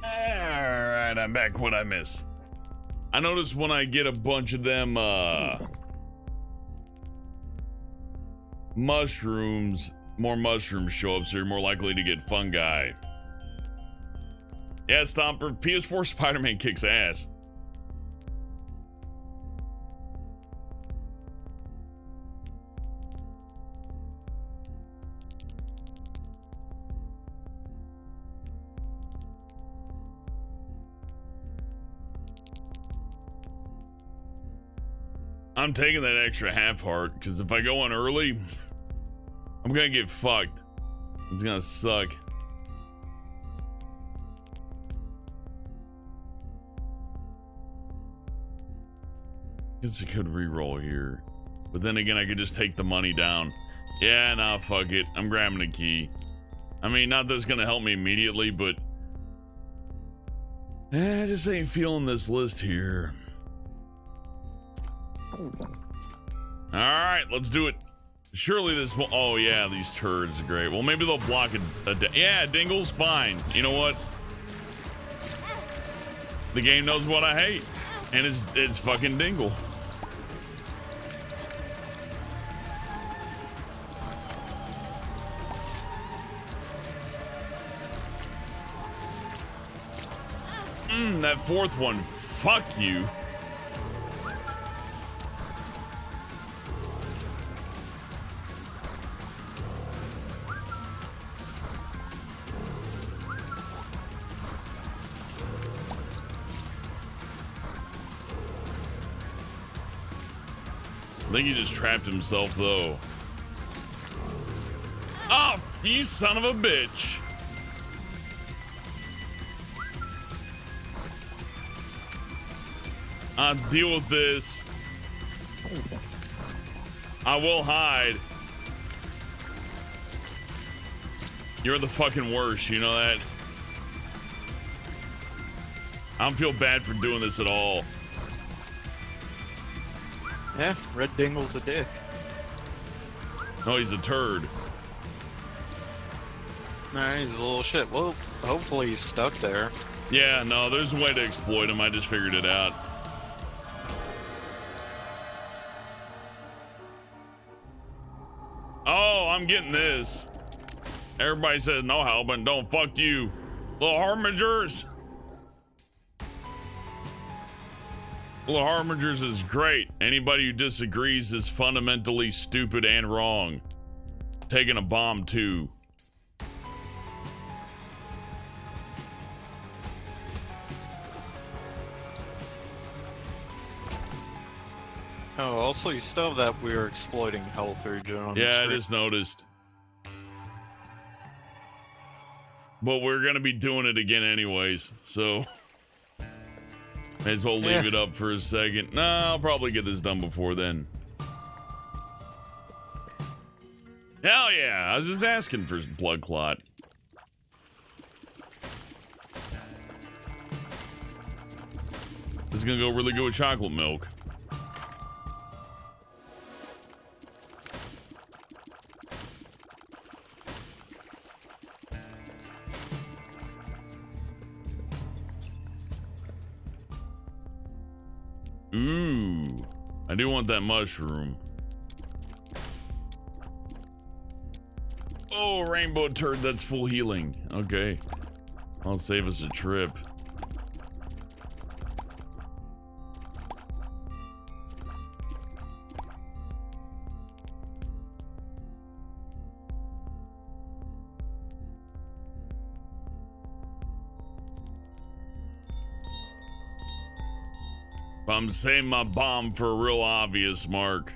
Alright, I'm back. What'd I miss? I noticed when I get a bunch of them, mushrooms, more mushrooms show up, so you're more likely to get fungi. Yeah, Stomper, PS4 Spider-Man kicks ass. I'm taking that extra half heart, because if I go on early, I'm gonna get fucked. It's gonna suck. Guess I could re-roll here. But then again, I could just take the money down. Yeah, nah, fuck it. I'm grabbing a key. I mean, not that it's gonna help me immediately, but... I just ain't feeling this list here. Alright, let's do it. Surely this will... Oh, yeah, these turds are great. Well, maybe they'll block yeah, Dingle's fine. You know what? The game knows what I hate. And it's fucking Dingle. That fourth one, fuck you. I think he just trapped himself, though. Oh, you son of a bitch. I'll deal with this. I will hide. You're the fucking worst, you know that? I don't feel bad for doing this at all. Yeah, Red Dingle's a dick. No, he's a turd. Nah, he's a little shit. Well, hopefully he's stuck there. Yeah, no, there's a way to exploit him. I just figured it out. Oh, I'm getting this. Everybody says no help and don't fuck you. Little Harbingers. Little Harbingers is great. Anybody who disagrees is fundamentally stupid and wrong. Taking a bomb too. Oh, also you still have that weird exploiting health regen on the Yeah, I screen. just noticed. But we're gonna be doing it again anyways, so may as well leave it up for a second. Nah, I'll probably get this done before then. Hell yeah, I was just asking for blood clot. This is gonna go really good with chocolate milk. Ooh, I do want that mushroom. Oh, rainbow turd, that's full healing. Okay, I'll save us a trip. I'm saving my bomb for a real obvious mark.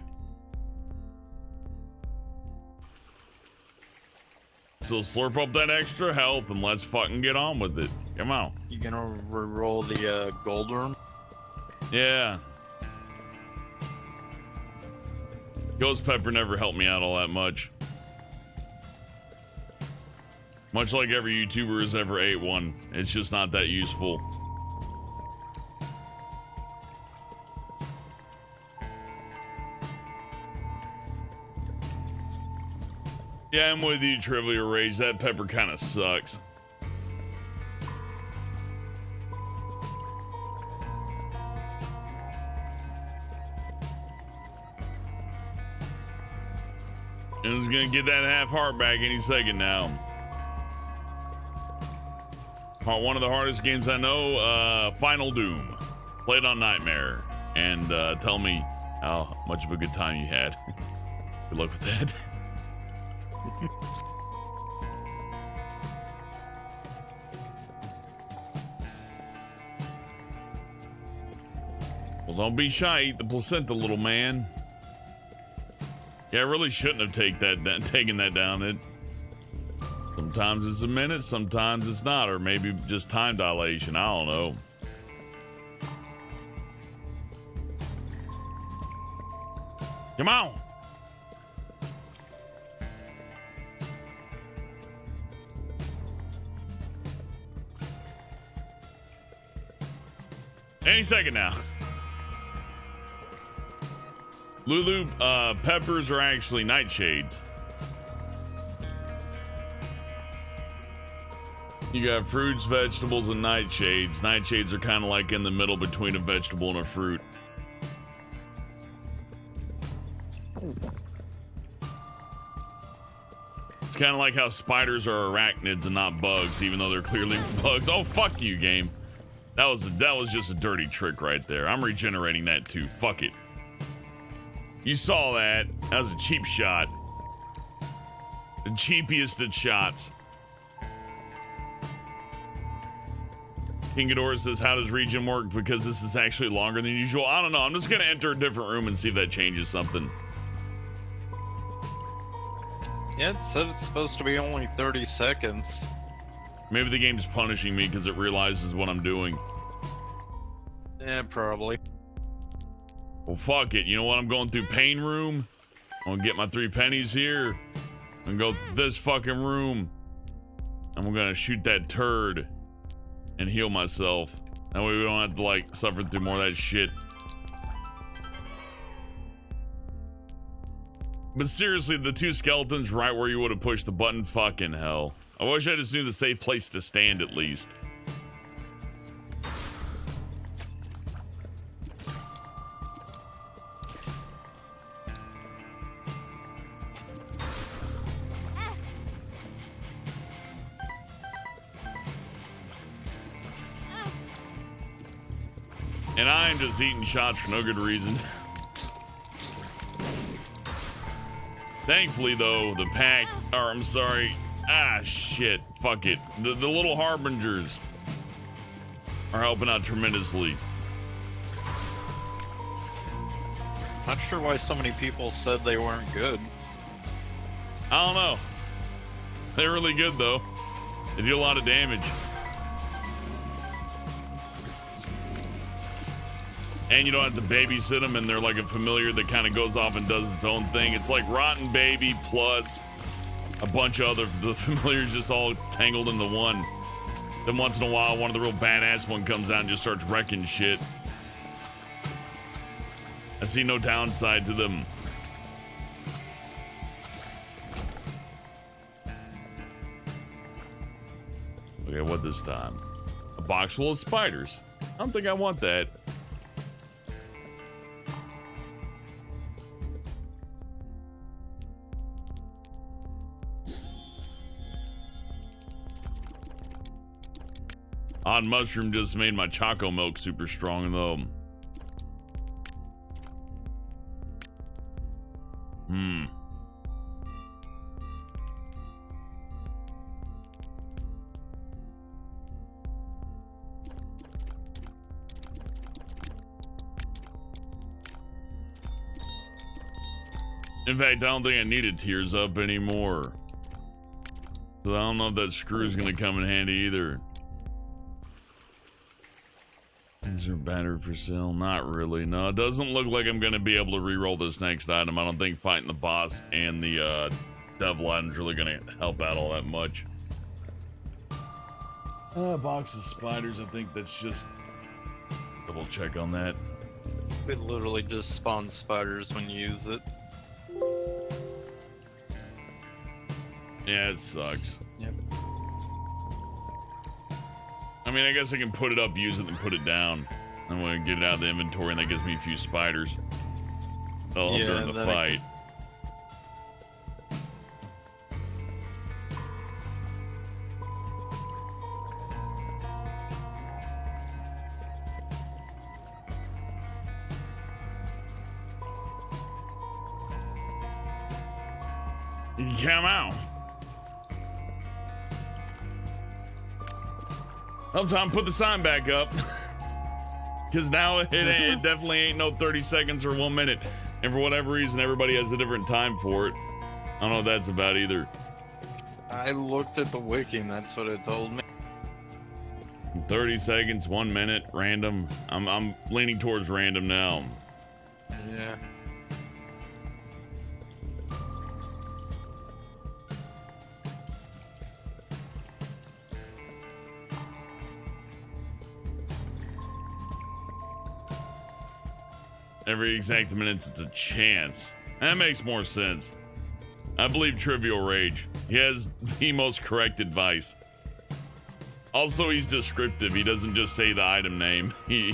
So slurp up that extra health and let's fucking get on with it. Come on. You gonna re-roll the gold room? Yeah. Ghost Pepper never helped me out all that much. Much like every YouTuber has ever ate one. It's just not that useful. Yeah, I'm with you, Trivia Rage. That pepper kind of sucks. And he's gonna get that half heart back any second now. One of the hardest games I know, Final Doom. Played on Nightmare. And tell me how much of a good time you had. Good luck with that. Well, don't be shy. Eat the placenta, little man. Yeah, I really shouldn't have taken that down. Sometimes it's a minute, sometimes it's not, or maybe just time dilation. I don't know. Come on. Any second now. Lulu, peppers are actually nightshades. You got fruits, vegetables, and nightshades. Nightshades are kind of like in the middle between a vegetable and a fruit. It's kind of like how spiders are arachnids and not bugs, even though they're clearly bugs. Oh, fuck you, game. That was just a dirty trick right there. I'm regenerating that too. Fuck it. You saw that. That was a cheap shot. The cheapiest of shots. King Ghidorah says, how does regen work? Because this is actually longer than usual. I don't know. I'm just going to enter a different room and see if that changes something. Yeah, it said it's supposed to be only 30 seconds. Maybe the game's punishing me because it realizes what I'm doing. Yeah, probably. Well, fuck it. You know what? I'm going through pain room. I'm gonna get my 3 pennies here. I'm gonna go this fucking room. I'm gonna shoot that turd and heal myself. That way we don't have to, like, suffer through more of that shit. But seriously, the 2 skeletons right where you would have pushed the button, fucking hell. I wish I just knew the safe place to stand at least. And I'm just eating shots for no good reason. Thankfully, though, the pack, or I'm sorry, shit, fuck it. The little harbingers are helping out tremendously. Not sure why so many people said they weren't good. I don't know. They're really good, though. They do a lot of damage. And you don't have to babysit them, and they're like a familiar that kind of goes off and does its own thing. It's like Rotten Baby plus a bunch of other the familiars just all tangled into one. Then once in a while, one of the real badass one comes out and just starts wrecking shit. I see no downside to them. Okay, what this time? A box full of spiders. I don't think I want that. Odd mushroom just made my choco milk super strong, though. In fact, I don't think I needed Tears Up anymore. So I don't know if that screw is going to come in handy either. These are battered for sale. Not really. No, it doesn't look like I'm going to be able to re-roll this next item. I don't think fighting the boss and the devil item's really going to help out all that much. Box of spiders. I think that's just... Double check on that. It literally just spawns spiders when you use it. Yeah, it sucks. Yep. I mean, I guess I can put it up, use it, and put it down. I'm going to get it out of the inventory, and that gives me a few spiders. That'll help during the fight. Come out. Help Tom put the sign back up. Because now it definitely ain't no 30 seconds or 1 minute. And for whatever reason, everybody has a different time for it. I don't know what that's about either. I looked at the wiki and that's what it told me. 30 seconds, 1 minute, random. I'm leaning towards random now. Yeah. Every exact minute, it's a chance. That makes more sense. I believe Trivial Rage. He has the most correct advice. Also, he's descriptive. He doesn't just say the item name. He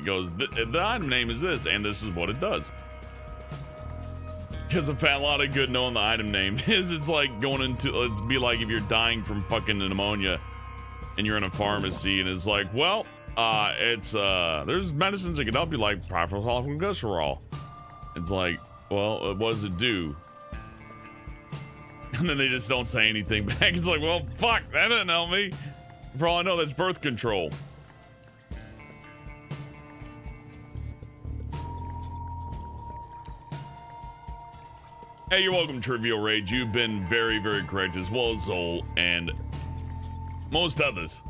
goes, the item name is this, and this is what it does. Because a fat lot of good knowing the item name is. It's like going into, it'd be like if you're dying from fucking pneumonia and you're in a pharmacy and it's like, well, there's medicines that can help you, like propylglycerol. It's like, well, what does it do? And then they just don't say anything back. It's like, well, fuck, that didn't help me. For all I know, that's birth control. Hey, you're welcome, Trivial Rage. You've been very, very correct, as well as Zol and most others.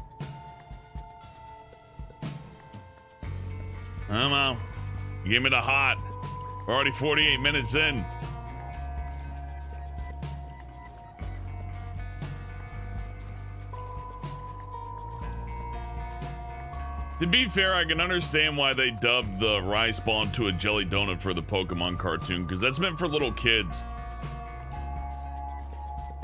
Come on. Give me the hot. We're already 48 minutes in. To be fair, I can understand why they dubbed the rice ball into a jelly donut for the Pokemon cartoon, because that's meant for little kids.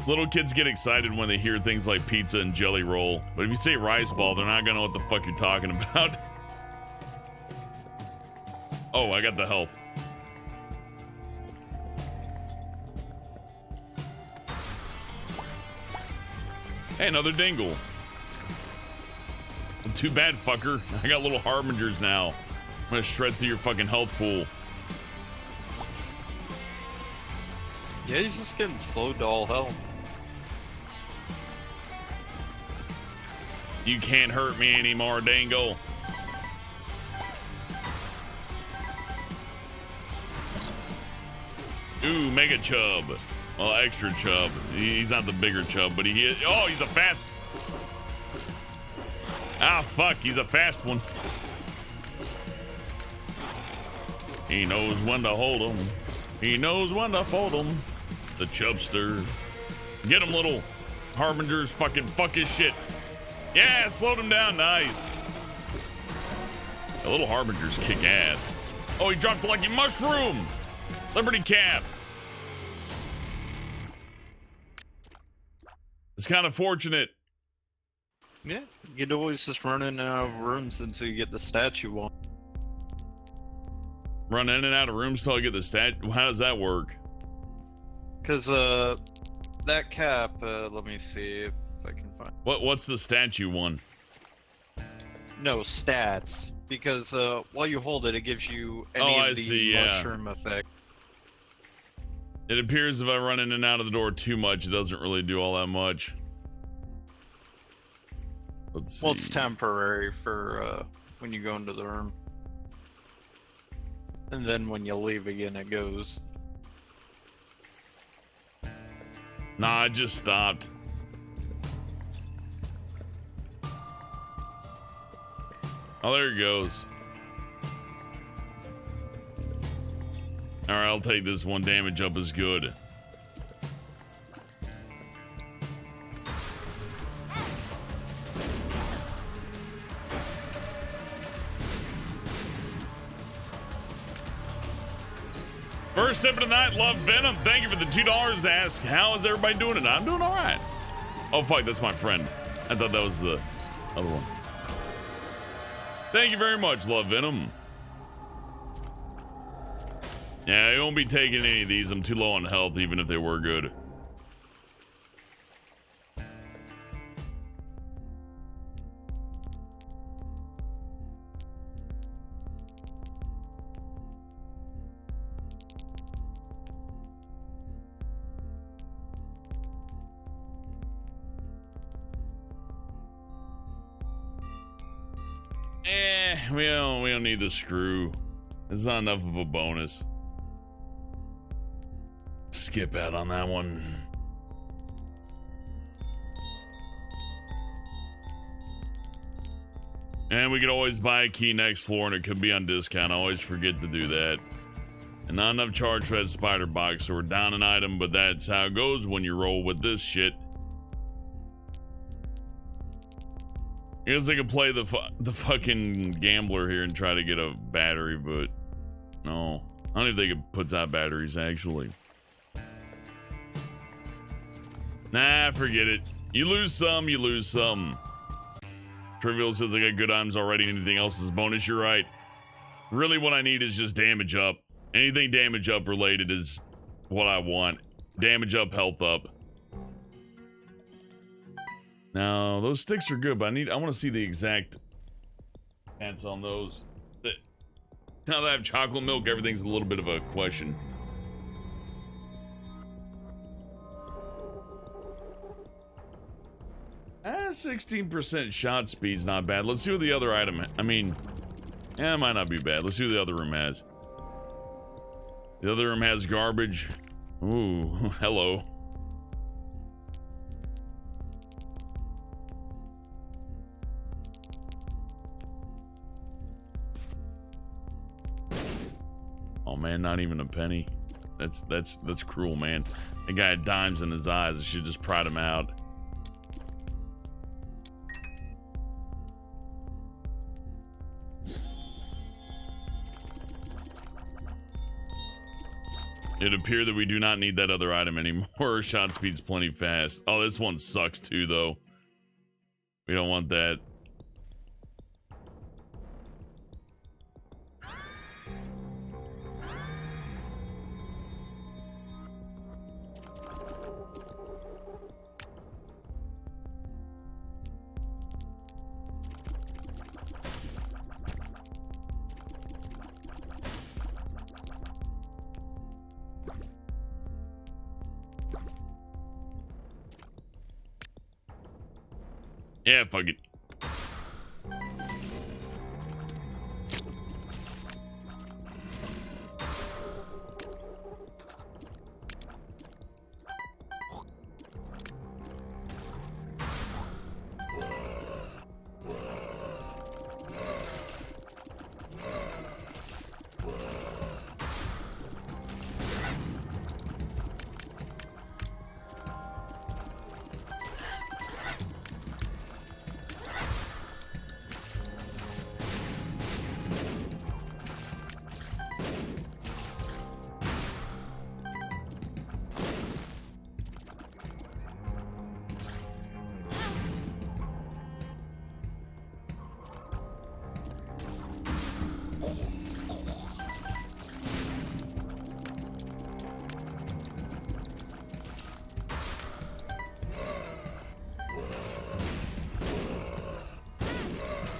Little kids get excited when they hear things like pizza and jelly roll, but if you say rice ball, they're not gonna know what the fuck you're talking about. Oh, I got the health. Hey, another dingle. Too bad, fucker. I got little harbingers now. I'm gonna shred through your fucking health pool. Yeah, he's just getting slowed to all hell. You can't hurt me anymore, Dangle. Ooh, Mega Chub. Well, extra Chub. He's not the bigger Chub, but he is. Oh, he's a fast. Ah, fuck, he's a fast one. He knows when to hold him. He knows when to fold him. The Chubster. Get him, little harbingers. Fucking fuck his shit. Yeah, slowed him down. Nice. The little harbingers kick ass. Oh, he dropped a lucky mushroom. Liberty Cap. It's kind of fortunate. Yeah, you could always just run in and out of rooms until you get the stat you want. Run in and out of rooms till I get the stat. How does that work? Because that cap, let me see if I can find. What's the stat you won? No, stats. Because while you hold it, it gives you any of the mushroom effect. It appears if I run in and out of the door too much, it doesn't really do all that much. Let's see. Well, it's temporary for when you go into the room. And then when you leave again, it goes. Nah, it just stopped. Oh, there it goes. Alright, I'll take this. One damage up is good. First sip of the night, Love Venom. Thank you for the $2. Ask, how is everybody doing tonight? I'm doing all right. Oh, fuck, that's my friend. I thought that was the other one. Thank you very much, Love Venom. Yeah, I won't be taking any of these. I'm too low on health, even if they were good. we don't need the screw. It's not enough of a bonus. Skip out on that one. And we could always buy a key next floor and it could be on discount. I always forget to do that. And not enough charge for that spider box, so we're down an item, but that's how it goes when you roll with this shit. I guess I could play the fucking gambler here and try to get a battery, but no. I don't even think it puts out batteries, actually. Nah, forget it. You lose some, you lose some. Trivial says I got good items already. Anything else is bonus. You're right. Really what I need is just damage up. Anything damage up related is what I want. Damage up, health up. Now, those sticks are good, but I want to see the exact stats on those. Now that I have chocolate milk, everything's a little bit of a question. Ah, 16% shot speed's not bad. Let's see what the other item, it might not be bad. Let's see what the other room has. The other room has garbage. Ooh, hello. Oh man, not even a penny. That's cruel, man. The guy had dimes in his eyes. I should just pry him out. It appears that we do not need that other item anymore. Shot speed's plenty fast. Oh, this one sucks too, though. We don't want that. Yeah, fuck it.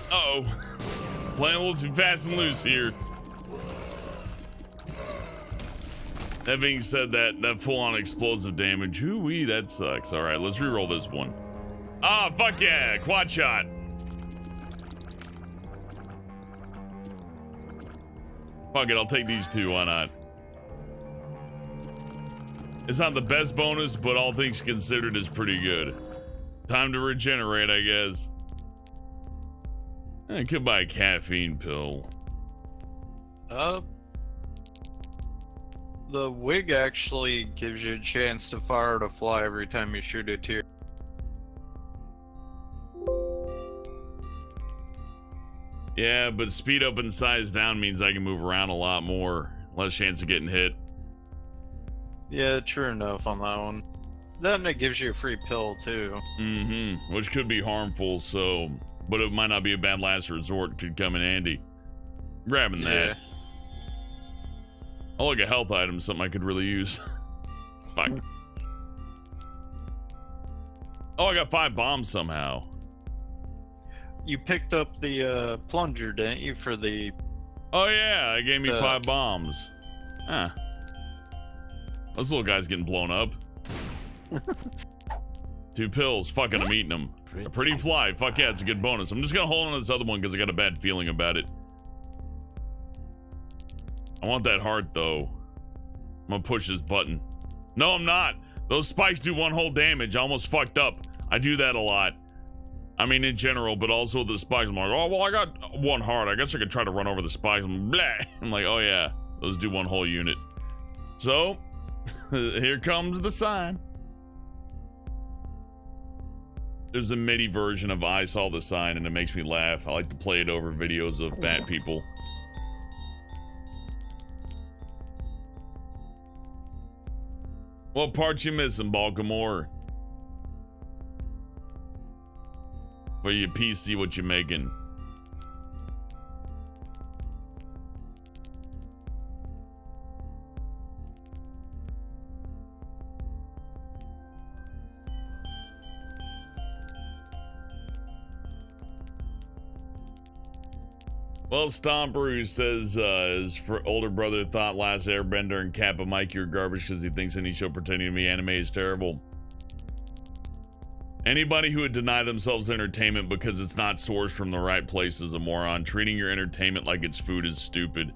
Uh-oh. Playing a little too fast and loose here. That being said, that full-on explosive damage, ooh-wee, that sucks. All right, let's re-roll this one. Ah, fuck yeah, quad shot. Fuck it, I'll take these two, why not? It's not the best bonus, but all things considered is pretty good. Time to regenerate, I guess. I could buy a caffeine pill. The wig actually gives you a chance to fire to fly every time you shoot a tear. Yeah, but speed up and size down means I can move around a lot more. Less chance of getting hit. Yeah, true enough on that one. Then it gives you a free pill too. Mm-hmm. Which could be harmful, so... But it might not be a bad last resort. Could come in handy. Grabbing that. Yeah. Oh, like a health item, something I could really use. Fuck. Oh, I got 5 bombs somehow. You picked up the plunger, didn't you, for the... Oh yeah, it gave me 5 bombs. Huh. Those little guys getting blown up. 2 pills. Fucking, I'm eating them. A pretty fly. Fuck yeah, it's a good bonus. I'm just gonna hold on to this other one because I got a bad feeling about it. I want that heart, though. I'm gonna push this button. No, I'm not. Those spikes do 1 whole damage. I almost fucked up. I do that a lot. I mean, in general, but also the spikes. I'm like, oh, well, I got 1 heart. I guess I could try to run over the spikes. I'm like, oh yeah, those do 1 whole unit. So, here comes the sign. There's a MIDI version of I Saw the Sign, and it makes me laugh. I like to play it over videos of fat people. What part you missing, Baltimore? For your PC, what you making? Well, Stomper, who says his older brother thought Last Airbender and Kappa Mike are garbage because he thinks any show pretending to be anime is terrible. Anybody who would deny themselves entertainment because it's not sourced from the right place is a moron. Treating your entertainment like it's food is stupid.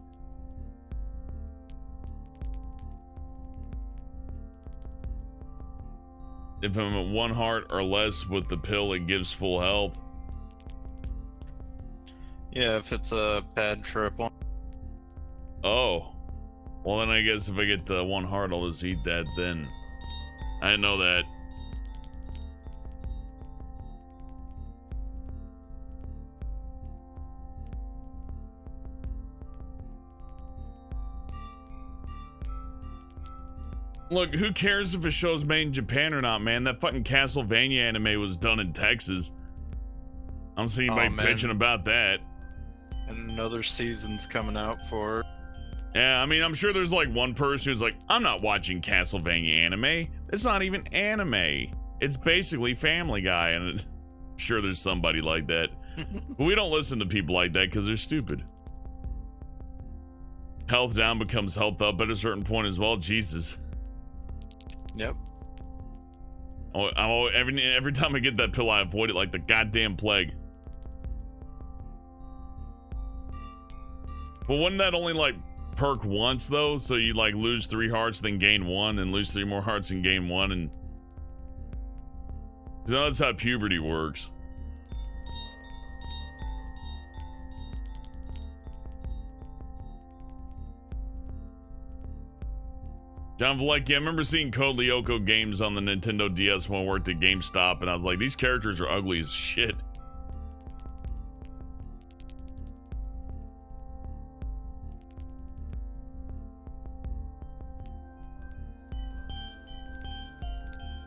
If I'm at 1 heart or less with the pill, it gives full health. Yeah, if it's a bad triple. Oh. Well, then I guess if I get the 1 heart, I'll just eat that then. I didn't know that. Look, who cares if a show's made in Japan or not, man? That fucking Castlevania anime was done in Texas. I don't see anybody bitching about that. And another season's coming out for. Yeah, I mean, I'm sure there's like 1 person who's like, I'm not watching Castlevania anime. It's not even anime. It's basically Family Guy, and I'm sure there's somebody like that. But we don't listen to people like that because they're stupid. Health down becomes health up at a certain point as well. Jesus. Yep. Every time I get that pill, I avoid it like the goddamn plague. But wouldn't that only like perk once though? So you like lose 3 hearts, then gain 1, and lose 3 more hearts and gain 1, and that's how puberty works. John Vlecki, I remember seeing Code Lyoko games on the Nintendo DS when I worked at GameStop, and I was like, these characters are ugly as shit.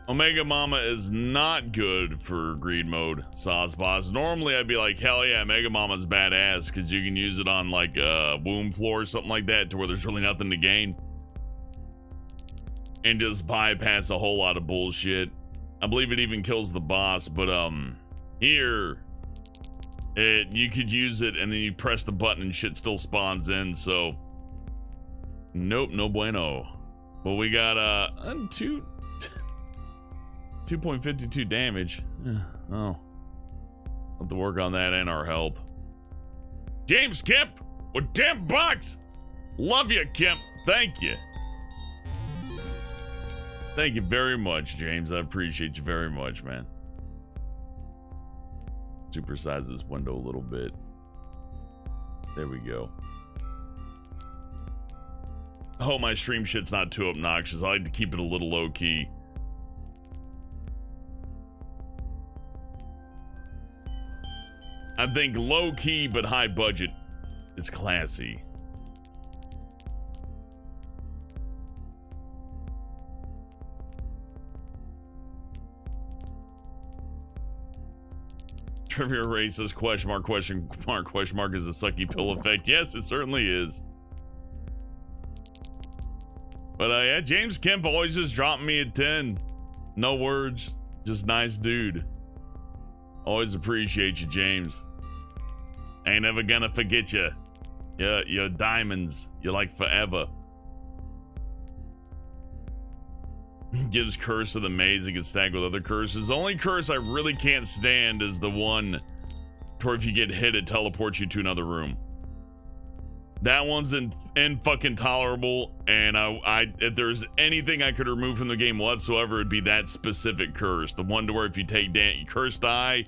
Omega Mama is not good for greed mode, Sauce Boss. Normally I'd be like, hell yeah, Mega Mama's badass, because you can use it on like a womb floor or something like that to where there's really nothing to gain. And just bypass a whole lot of bullshit. I believe it even kills the boss, but here you could use it and then you press the button and shit still spawns in, so nope, no bueno. But we got 2.52 damage. Oh, I'll have to work on that and our health. James Kemp with $10. Love you, Kemp. Thank you. Thank you very much, James. I appreciate you very much, man. Supersize this window a little bit. There we go. I hope my stream shit's not too obnoxious. I like to keep it a little low key. I think low key but high budget is classy. Trivia Ray says question mark is a sucky pill effect. Yes, it certainly is. But yeah, James Kemp always just dropped me a 10. No words, just nice dude. Always appreciate you, James. Ain't never gonna forget you. You're diamonds. You're like forever. Gives curse to the maze and gets stacked with other curses. The only curse I really can't stand is the one where if you get hit, it teleports you to another room. That one's fucking tolerable, and if there's anything I could remove from the game whatsoever, it'd be that specific curse. The one to where if you take curse die,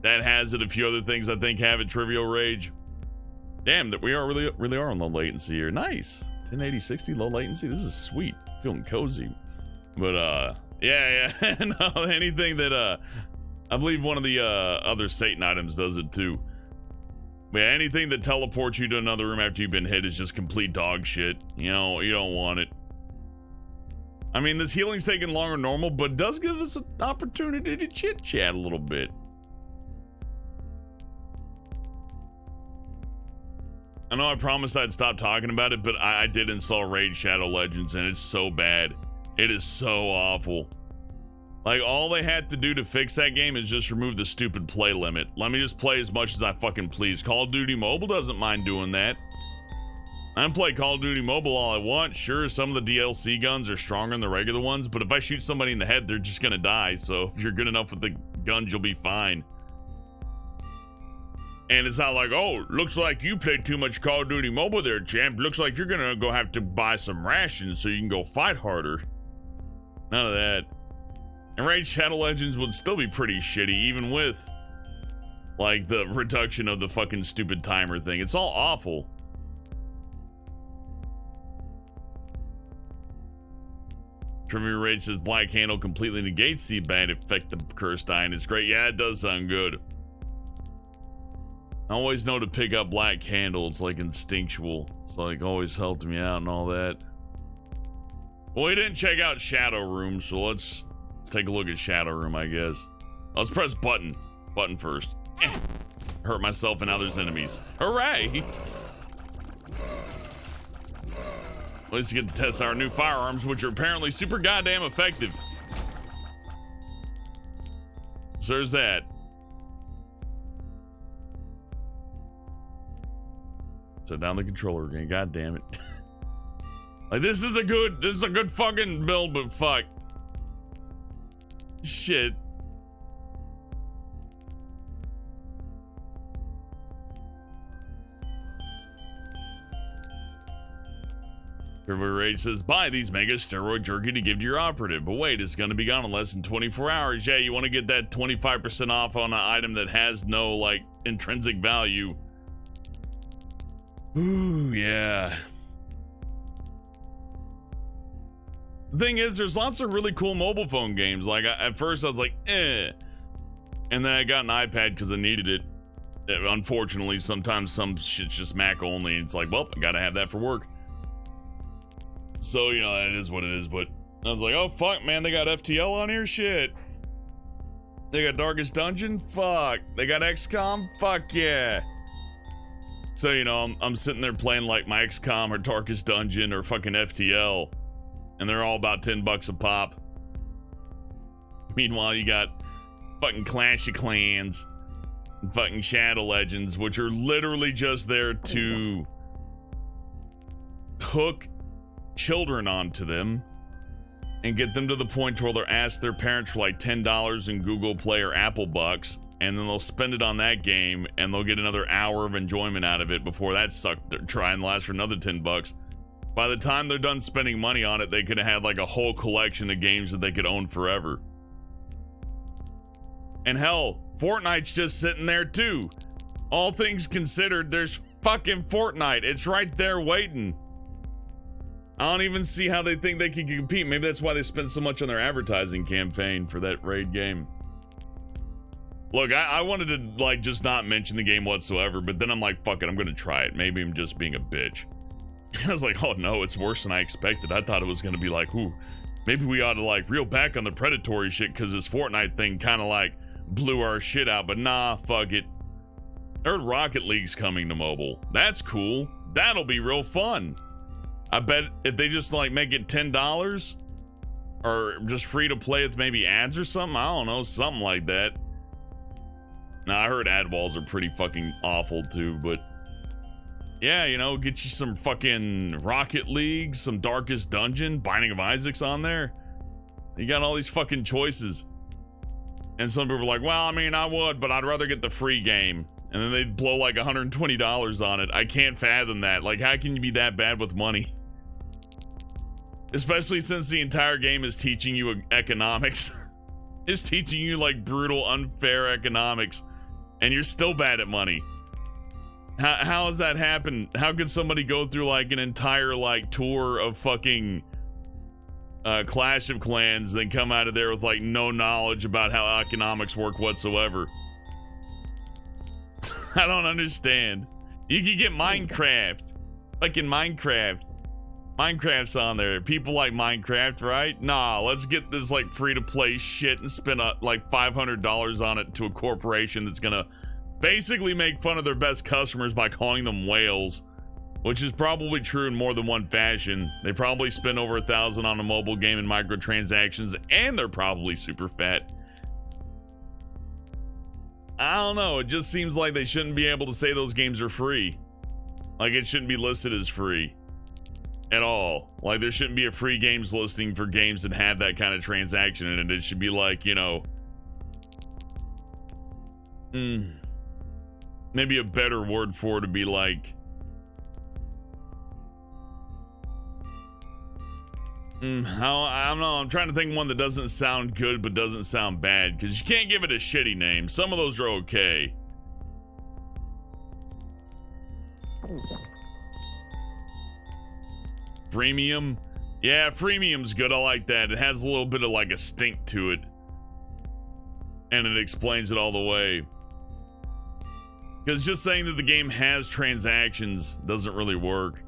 that has it. A few other things I think have it. Trivial Rage. Damn, that we are really are on low latency here. Nice. 1080 60 low latency. This is sweet. Feeling cozy. But yeah. No, anything that I believe one of the other Satan items does it too. But yeah, anything that teleports you to another room after you've been hit is just complete dog shit. You know, you don't want it. I mean, this healing's taking longer than normal, but does give us an opportunity to chit chat a little bit. I know I promised I'd stop talking about it, but I did install Raid Shadow Legends, and it's so bad. It is so awful. Like, all they had to do to fix that game is just remove the stupid play limit. Let me just play as much as I fucking please. Call of Duty Mobile doesn't mind doing that. I can play Call of Duty Mobile all I want. Sure, some of the DLC guns are stronger than the regular ones, but if I shoot somebody in the head, they're just gonna die. So if you're good enough with the guns, you'll be fine. And it's not like, oh, looks like you played too much Call of Duty Mobile there, champ. Looks like you're gonna go have to buy some rations so you can go fight harder. None of that. And Raid Shadow Legends would still be pretty shitty, even with, like, the reduction of the fucking stupid timer thing. It's all awful. Trivia Raid says Black Handle completely negates the bad effect of curse dying. It's great. Yeah, it does sound good. I always know to pick up Black Candle. It's like instinctual. It's like always helped me out and all that. Well, we didn't check out Shadow Room, so let's take a look at Shadow Room, I guess. Let's press button. Button first. Hurt myself and now there's enemies. Hooray! At least you get to test our new firearms, which are apparently super goddamn effective. So there's that. Set down the controller again. God damn it. Like, this is a good fucking build, but fuck. Shit. Everybody Rage says, buy these mega steroid jerky to give to your operative. But wait, it's gonna be gone in less than 24 hours. Yeah, you want to get that 25% off on an item that has no, like, intrinsic value. Ooh, yeah. The thing is, there's lots of really cool mobile phone games. Like, at first I was like, eh. And then I got an iPad because I needed it. Unfortunately, sometimes some shit's just Mac only. It's like, well, I gotta have that for work. So, you know, that is what it is. But I was like, oh, fuck, man, they got FTL on here? Shit. They got Darkest Dungeon? Fuck. They got XCOM? Fuck yeah. So, you know, I'm sitting there playing like my XCOM or Darkest Dungeon or fucking FTL. And they're all about $10 a pop. Meanwhile, you got fucking Clash of Clans and fucking Shadow Legends, which are literally just there to hook children onto them and get them to the point where they'll ask their parents for like $10 in Google Play or Apple Bucks, and then they'll spend it on that game and they'll get another hour of enjoyment out of it before that try and last for another $10. By the time they're done spending money on it, they could have had like a whole collection of games that they could own forever. And hell, Fortnite's just sitting there too. All things considered, there's fucking Fortnite. It's right there waiting. I don't even see how they think they can compete. Maybe that's why they spent so much on their advertising campaign for that raid game. Look, I wanted to like just not mention the game whatsoever, but then I'm like, fuck it, I'm gonna try it. Maybe I'm just being a bitch. I was like, oh no, it's worse than I expected. I thought it was gonna be like, ooh, maybe we ought to like reel back on the predatory shit because this Fortnite thing kind of like blew our shit out, but nah, fuck it. I heard Rocket League's coming to mobile. That's cool. That'll be real fun. I bet if they just like make it $10 or just free to play with maybe ads or something, I don't know, something like that. Now I heard ad walls are pretty fucking awful too, but yeah, you know, get you some fucking Rocket League, some Darkest Dungeon, Binding of Isaac's on there. You got all these fucking choices. And some people are like, well, I mean, I would, but I'd rather get the free game. And then they'd blow like $120 on it. I can't fathom that. Like, how can you be that bad with money? Especially since the entire game is teaching you economics. It's teaching you like brutal, unfair economics. And you're still bad at money. How has that happened? How could somebody go through like an entire like tour of fucking Clash of Clans, then come out of there with like no knowledge about how economics work whatsoever? I don't understand. You could get Minecraft. Like in Minecraft. Minecraft's on there. People like Minecraft, right? Nah, let's get this like free-to-play shit and spend like $500 on it to a corporation that's gonna basically make fun of their best customers by calling them whales, which is probably true in more than one fashion. They probably spend over $1,000 on a mobile game and microtransactions, and they're probably super fat. I don't know. It just seems like they shouldn't be able to say those games are free. Like, it shouldn't be listed as free at all. Like, there shouldn't be a free games listing for games that have that kind of transaction in it. It should be like, you know, maybe a better word for it to be like, I don't know. I'm trying to think of one that doesn't sound good but doesn't sound bad, because you can't give it a shitty name. Some of those are okay. Freemium? Yeah, freemium's good. I like that. It has a little bit of like a stink to it. And it explains it all the way. Because just saying that the game has transactions doesn't really work.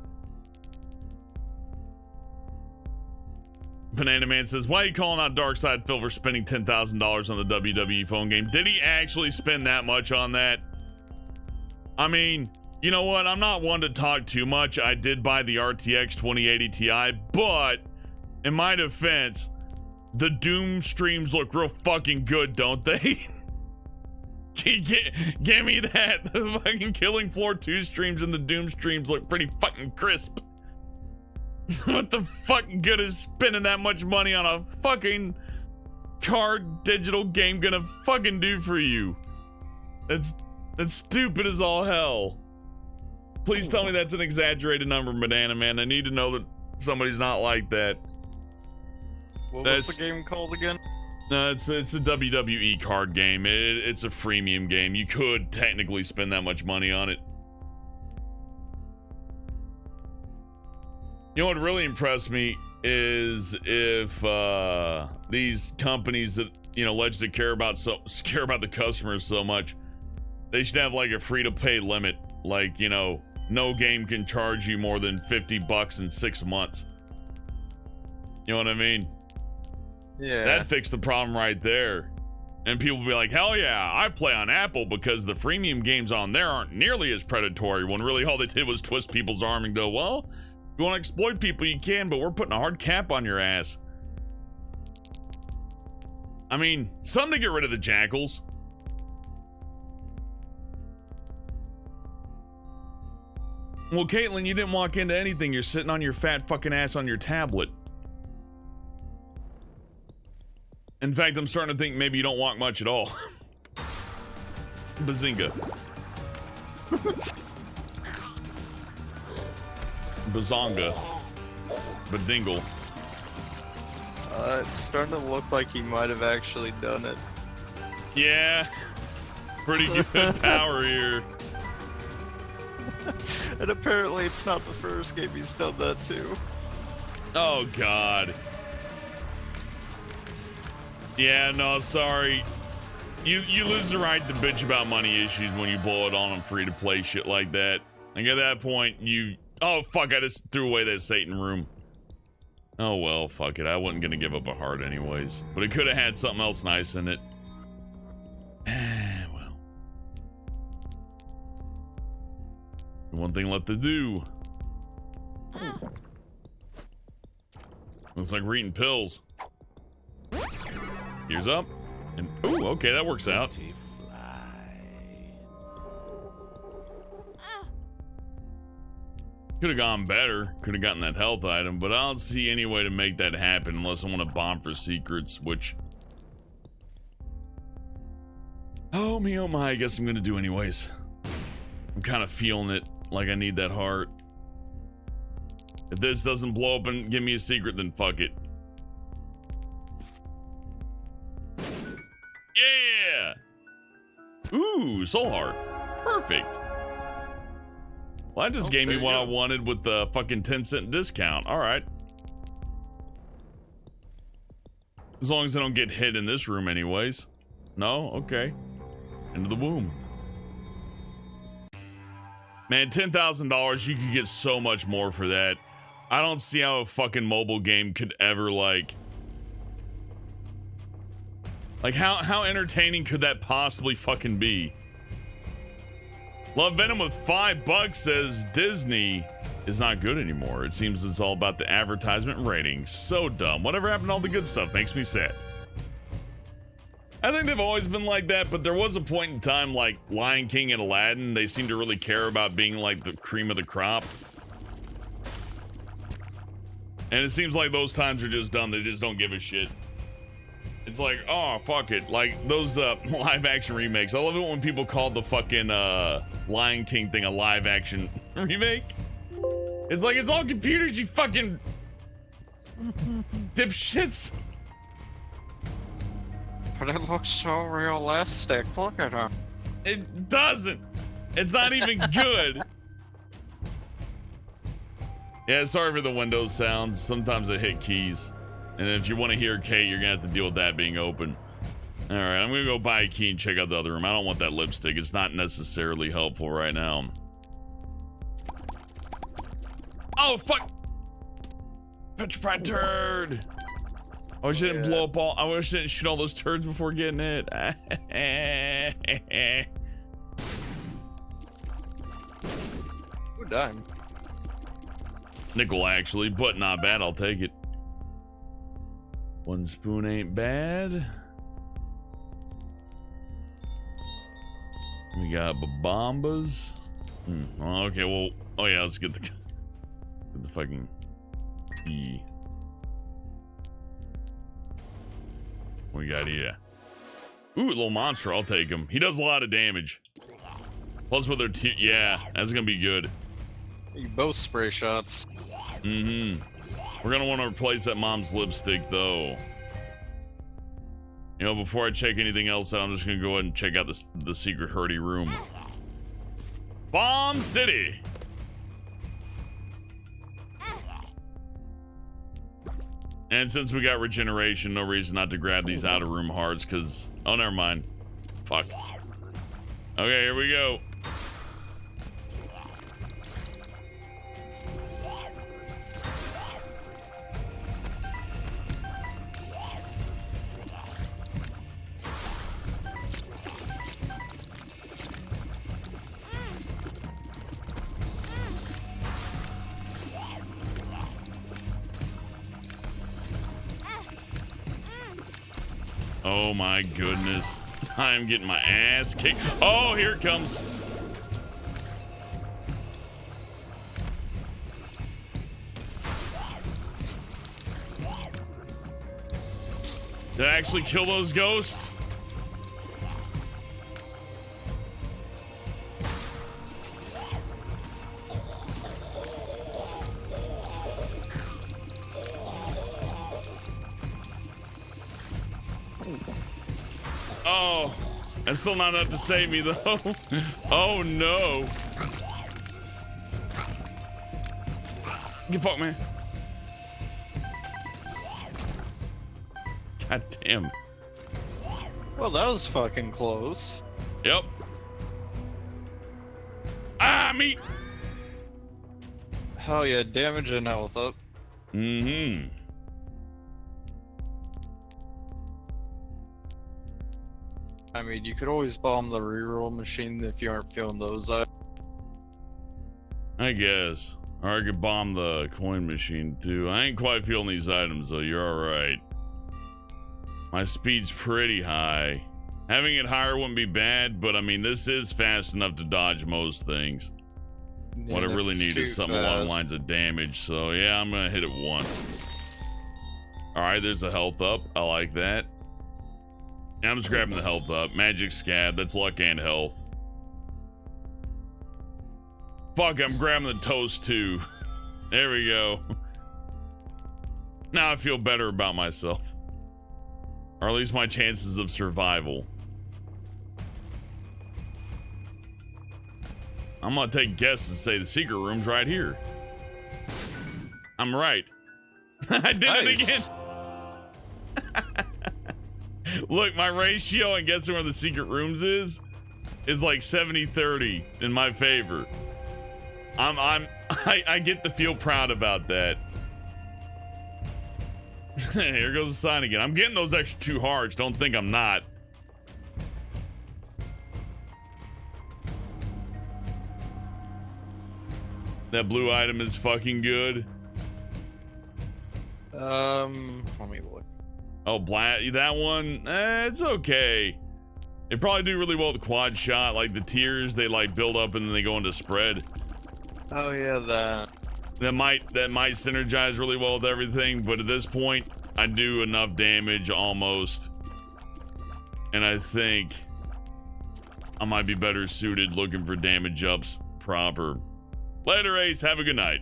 Banana Man says, why are you calling out Darkside Phil for spending $10,000 on the WWE phone game? Did he actually spend that much on that? I mean, you know what? I'm not one to talk too much. I did buy the RTX 2080 Ti, but in my defense, the Doom streams look real fucking good, don't they? Give me that. The fucking Killing Floor 2 streams and the Doom streams look pretty fucking crisp. What the fuck good is spending that much money on a fucking card digital game gonna fucking do for you? That's stupid as all hell. Please tell me that's an exaggerated number, Banana Man. I need to know that somebody's not like that. What was the game called again? It's a WWE card game. It's a freemium game. You could technically spend that much money on it. You know what really impressed me is if these companies that, you know, allegedly care about the customers so much, they should have like a free-to-pay limit. Like, you know, no game can charge you more than $50 in 6 months. You know what I mean? Yeah. That fixed the problem right there. And people will be like, hell yeah, I play on Apple because the freemium games on there aren't nearly as predatory, when really all they did was twist people's arm and go, well, if you want to exploit people, you can, but we're putting a hard cap on your ass. I mean, some to get rid of the jackals. Well, Caitlin, you didn't walk into anything. You're sitting on your fat fucking ass on your tablet. In fact, I'm starting to think maybe you don't walk much at all. Bazinga. Bazonga. Badingle. It's starting to look like he might have actually done it. Yeah. Pretty good power here. And apparently it's not the first game he's done that too. Oh, God. Yeah, no, sorry. You lose the right to bitch about money issues when you blow it on free-to-play shit like that. Like, at that point, oh, fuck, I just threw away that Satan room. Oh, well, fuck it. I wasn't gonna give up a heart anyways. But it could have had something else nice in it. Well. One thing left to do. Looks like we're eating pills. Here's up. And ooh, okay, that works out. Could have gone better. Could have gotten that health item, but I don't see any way to make that happen unless I want to bomb for secrets, which... Oh me, oh my, I guess I'm gonna do anyways. I'm kind of feeling it, like I need that heart. If this doesn't blow up and give me a secret, then fuck it. Yeah! Ooh, soul heart. Perfect. Well, that just gave me what I wanted with the fucking 10-cent discount. All right. As long as I don't get hit in this room anyways. No? Okay. Into the womb. Man, $10,000, you could get so much more for that. I don't see how a fucking mobile game could ever, like how entertaining could that possibly fucking be? Love Venom with $5 says Disney is not good anymore. It seems it's all about the advertisement ratings. So dumb. Whatever happened to all the good stuff makes me sad. I think they've always been like that, but there was a point in time like Lion King and Aladdin, they seem to really care about being like the cream of the crop. And it seems like those times are just done. They just don't give a shit. It's like, oh, fuck it. Like those live action remakes. I love it when people call the fucking Lion King thing a live action remake. It's like, it's all computers, you fucking dipshits. But it looks so realistic. Look at her. It doesn't. It's not even good. Yeah, sorry for the Windows sounds. Sometimes I hit keys. And if you want to hear Kate, you're going to have to deal with that being open. All right, I'm going to go buy a key and check out the other room. I don't want that lipstick. It's not necessarily helpful right now. Oh, fuck. Petrified turd. I wish I didn't blow up all... I wish I didn't shoot all those turds before getting it. Ooh, dime. Nickel, actually, but not bad. I'll take it. One spoon ain't bad. We got Bombas. Okay, well, oh yeah, let's get the fucking key. We got here. Ooh, a little monster. I'll take him. He does a lot of damage. Plus with their yeah, that's gonna be good. You both spray shots. Mm-hmm. We're gonna want to replace that mom's lipstick, though. You know, before I check anything else out, I'm just gonna go ahead and check out the secret hurdy room. Bomb City! And since we got regeneration, no reason not to grab these outer room hearts, because... Oh, never mind. Fuck. Okay, here we go. Oh my goodness. I'm getting my ass kicked. Oh, here it comes. Did I actually kill those ghosts? Oh, that's still not enough to save me, though. Oh, no. Get fucked, man. God damn. Well, that was fucking close. Yep. Ah, meat. Hell yeah, damage and health up. Mm-hmm. I mean, you could always bomb the reroll machine if you aren't feeling those up. I guess. Or I could bomb the coin machine, too. I ain't quite feeling these items, though. You're alright. My speed's pretty high. Having it higher wouldn't be bad, but I mean, this is fast enough to dodge most things. Yeah, What I if really it's need too is something along the fast. lines of damage. So yeah, I'm gonna hit it once. All right, there's a health up. I like that. Yeah, I'm just grabbing the health up. Magic scab. That's luck and health. Fuck, I'm grabbing the toast too. There we go. Now I feel better about myself. Or at least my chances of survival. I'm gonna take a guess and say the secret room's right here. I'm right. I did it again. Look, my ratio and guessing where the secret rooms is like 70-30 in my favor. I get to feel proud about that. Here goes the sign again. I'm getting those extra 2 hearts. Don't think I'm not. That blue item is fucking good. Let me look. Oh, that one, it's okay. They probably do really well with the quad shot. Like the tiers, they like build up and then they go into spread. Oh yeah, That might synergize really well with everything, but at this point, I do enough damage almost. And I think I might be better suited looking for damage ups proper. Later, Ace. Have a good night.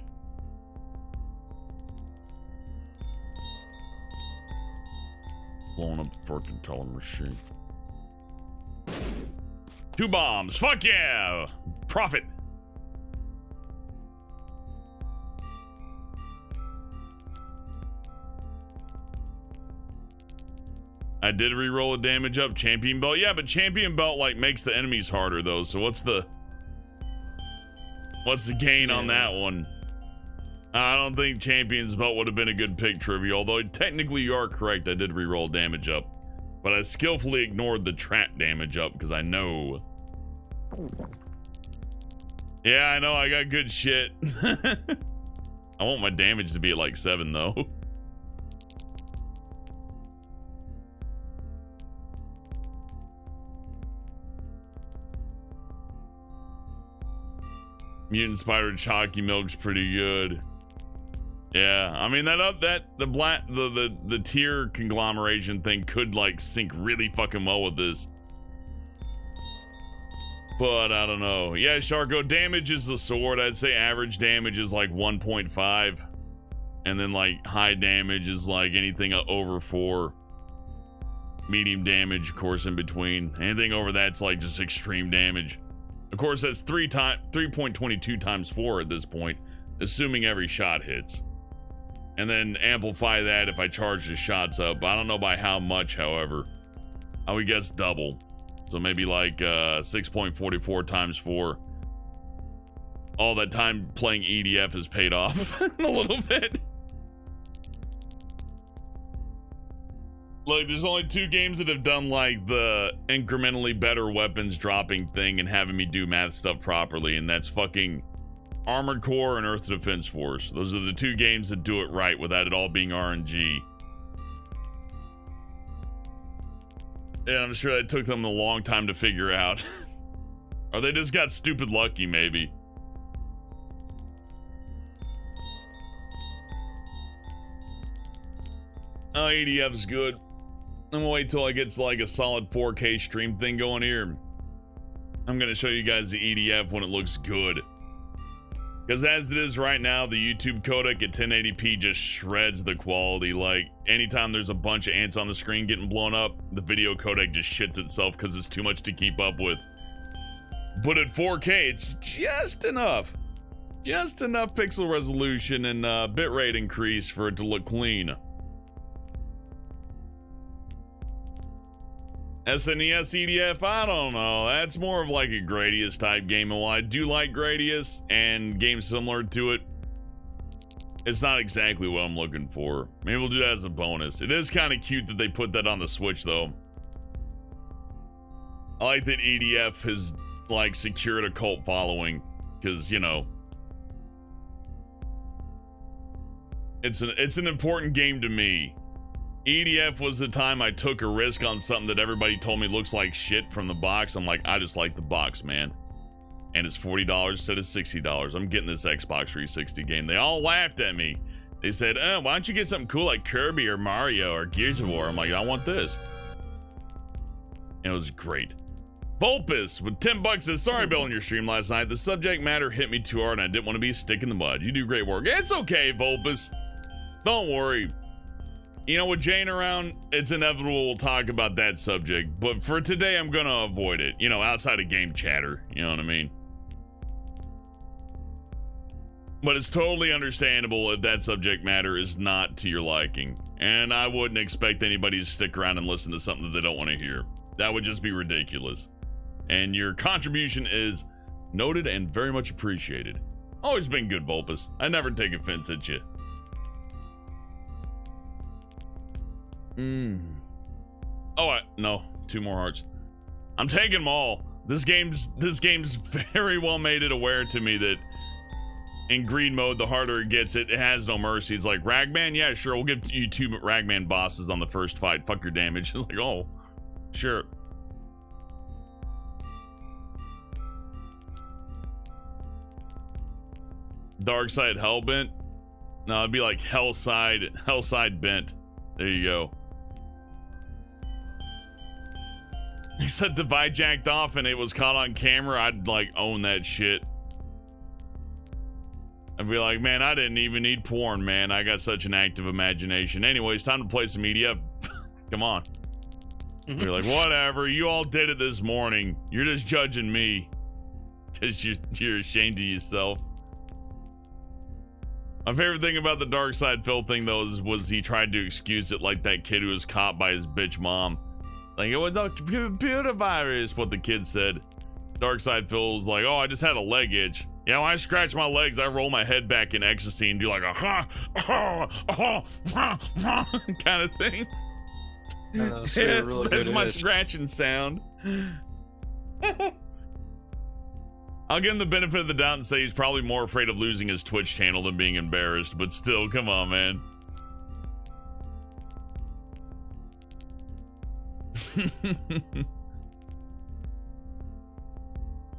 Blowing up the fortune telling machine. 2 bombs. Fuck yeah. Profit. I did re-roll a damage up. Champion belt. Yeah, but champion belt like makes the enemies harder though. So what's the gain on that one? I don't think champion's belt would have been a good pick, Trivia. Although technically you are correct. I did re-roll damage up, but I skillfully ignored the trap damage up because I know. Yeah, I know. I got good shit. I want my damage to be at like 7 though. Mutant Spider Chalky Milk's pretty good. Yeah, I mean the tier conglomeration thing could like sync really fucking well with this. But I don't know. Yeah, Sharko, damage is the sword. I'd say average damage is like 1.5. And then like high damage is like anything over 4. Medium damage, of course, in between. Anything over that's like just extreme damage. Of course, that's 3.22 times 4 at this point, assuming every shot hits. And then amplify that if I charge the shots up. I don't know by how much, however. I would guess double. So maybe like 6.44 times 4. All that time playing EDF has paid off a little bit. Look, there's only 2 games that have done like the incrementally better weapons dropping thing and having me do math stuff properly, and that's fucking Armored Core and Earth Defense Force. Those are the 2 games that do it right without it all being RNG. Yeah, I'm sure that took them a long time to figure out. Or they just got stupid lucky, maybe. Oh, EDF's good. I'm gonna wait till I get to like a solid 4K stream thing going here. I'm gonna show you guys the EDF when it looks good. Because as it is right now, the YouTube codec at 1080p just shreds the quality. Like, anytime there's a bunch of ants on the screen getting blown up, the video codec just shits itself because it's too much to keep up with. But at 4K, it's just enough. Just enough pixel resolution and bitrate increase for it to look clean. SNES EDF, I don't know. That's more of like a Gradius type game. And while I do like Gradius and games similar to it, it's not exactly what I'm looking for. Maybe we'll do that as a bonus. It is kind of cute that they put that on the Switch, though. I like that EDF has like secured a cult following because, you know, it's an important game to me. EDF was the time I took a risk on something that everybody told me looks like shit from the box. I'm like, I just like the box, man. and it's $40 instead of $60. I'm getting this Xbox 360 game. They all laughed at me. They said, why don't you get something cool like Kirby or Mario or Gears of War? I'm like, I want this. And it was great. Vulpus with 10 bucks says, sorry building your stream last night. The subject matter hit me too hard and I didn't want to be a stick in the mud. You do great work. It's okay, Vulpus. Don't worry. You know, with Jane around, it's inevitable we'll talk about that subject. But for today, I'm going to avoid it. You know, outside of game chatter. You know what I mean? But it's totally understandable if that subject matter is not to your liking. And I wouldn't expect anybody to stick around and listen to something that they don't want to hear. That would just be ridiculous. And your contribution is noted and very much appreciated. Always been good, Vulpus. I never take offense at you. Oh, no. 2 more hearts. I'm taking them all. This game's very well made it aware to me that in greed mode, the harder it gets, it has no mercy. It's like, Ragman? Yeah, sure. We'll give you 2 Ragman bosses on the first fight. Fuck your damage. It's like, oh, sure. Dark side Hellbent? No, it'd be like Hellside Bent. There you go. He said Divide jacked off and it was caught on camera. I'd like own that shit. I'd be like, man, I didn't even need porn, man. I got such an active imagination. Anyways, time to play some media. Come on. You're like, whatever. You all did it this morning. You're just judging me because you're ashamed of yourself. My favorite thing about the Dark Side Phil thing, though, was he tried to excuse it like that kid who was caught by his bitch mom. Like, it was a computer virus, what the kid said. Dark Side Phil was like, oh, I just had a leg itch. Yeah, when I scratch my legs, I roll my head back in ecstasy and do like a kind of thing. That's my scratching sound. I'll give him the benefit of the doubt and say he's probably more afraid of losing his Twitch channel than being embarrassed, but still, come on, man.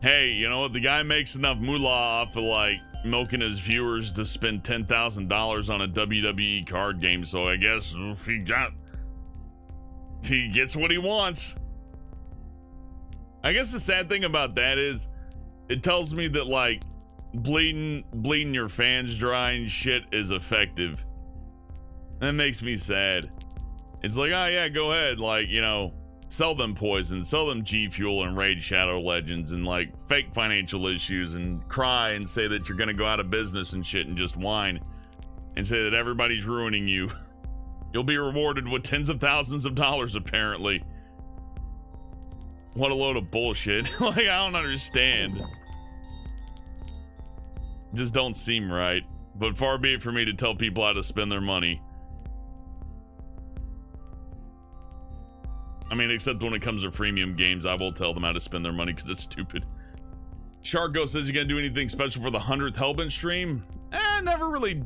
Hey, you know what? The guy makes enough moolah off of like milking his viewers to spend $10,000 on a WWE card game, so I guess he gets what he wants. I guess the sad thing about that is it tells me that like bleeding your fans dry and shit is effective. That makes me sad. It's like, oh yeah, go ahead, like, you know, sell them poison, sell them G Fuel and Raid Shadow Legends and like fake financial issues and cry and say that you're gonna go out of business and shit and just whine and say that everybody's ruining you. You'll be rewarded with tens of thousands of dollars apparently. What a load of bullshit. Like, I don't understand. Just don't seem right. But far be it for me to tell people how to spend their money. I mean, except when it comes to freemium games, I will tell them how to spend their money because it's stupid. Sharko says, you gonna do anything special for the 100th Hellbent stream? Never really.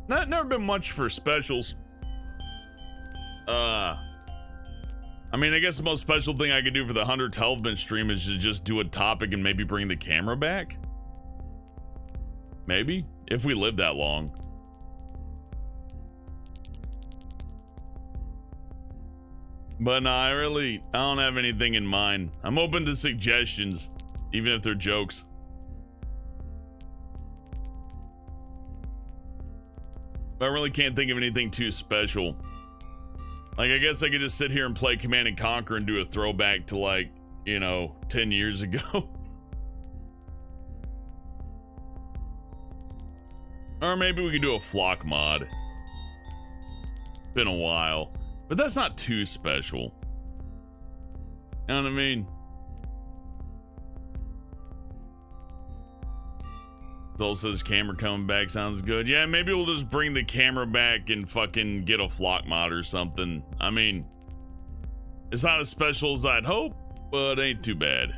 Never been much for specials. I mean, I guess the most special thing I could do for the 100th Hellbent stream is to just do a topic and maybe bring the camera back. Maybe, if we live that long. But no, I don't have anything in mind. I'm open to suggestions, even if they're jokes. But I really can't think of anything too special. Like, I guess I could just sit here and play Command and Conquer and do a throwback to, like, you know, 10 years ago. Or maybe we could do a flock mod. Been a while. But that's not too special. You know what I mean? Zol says camera coming back sounds good. Yeah, maybe we'll just bring the camera back and fucking get a flock mod or something. I mean, it's not as special as I'd hope, but ain't too bad.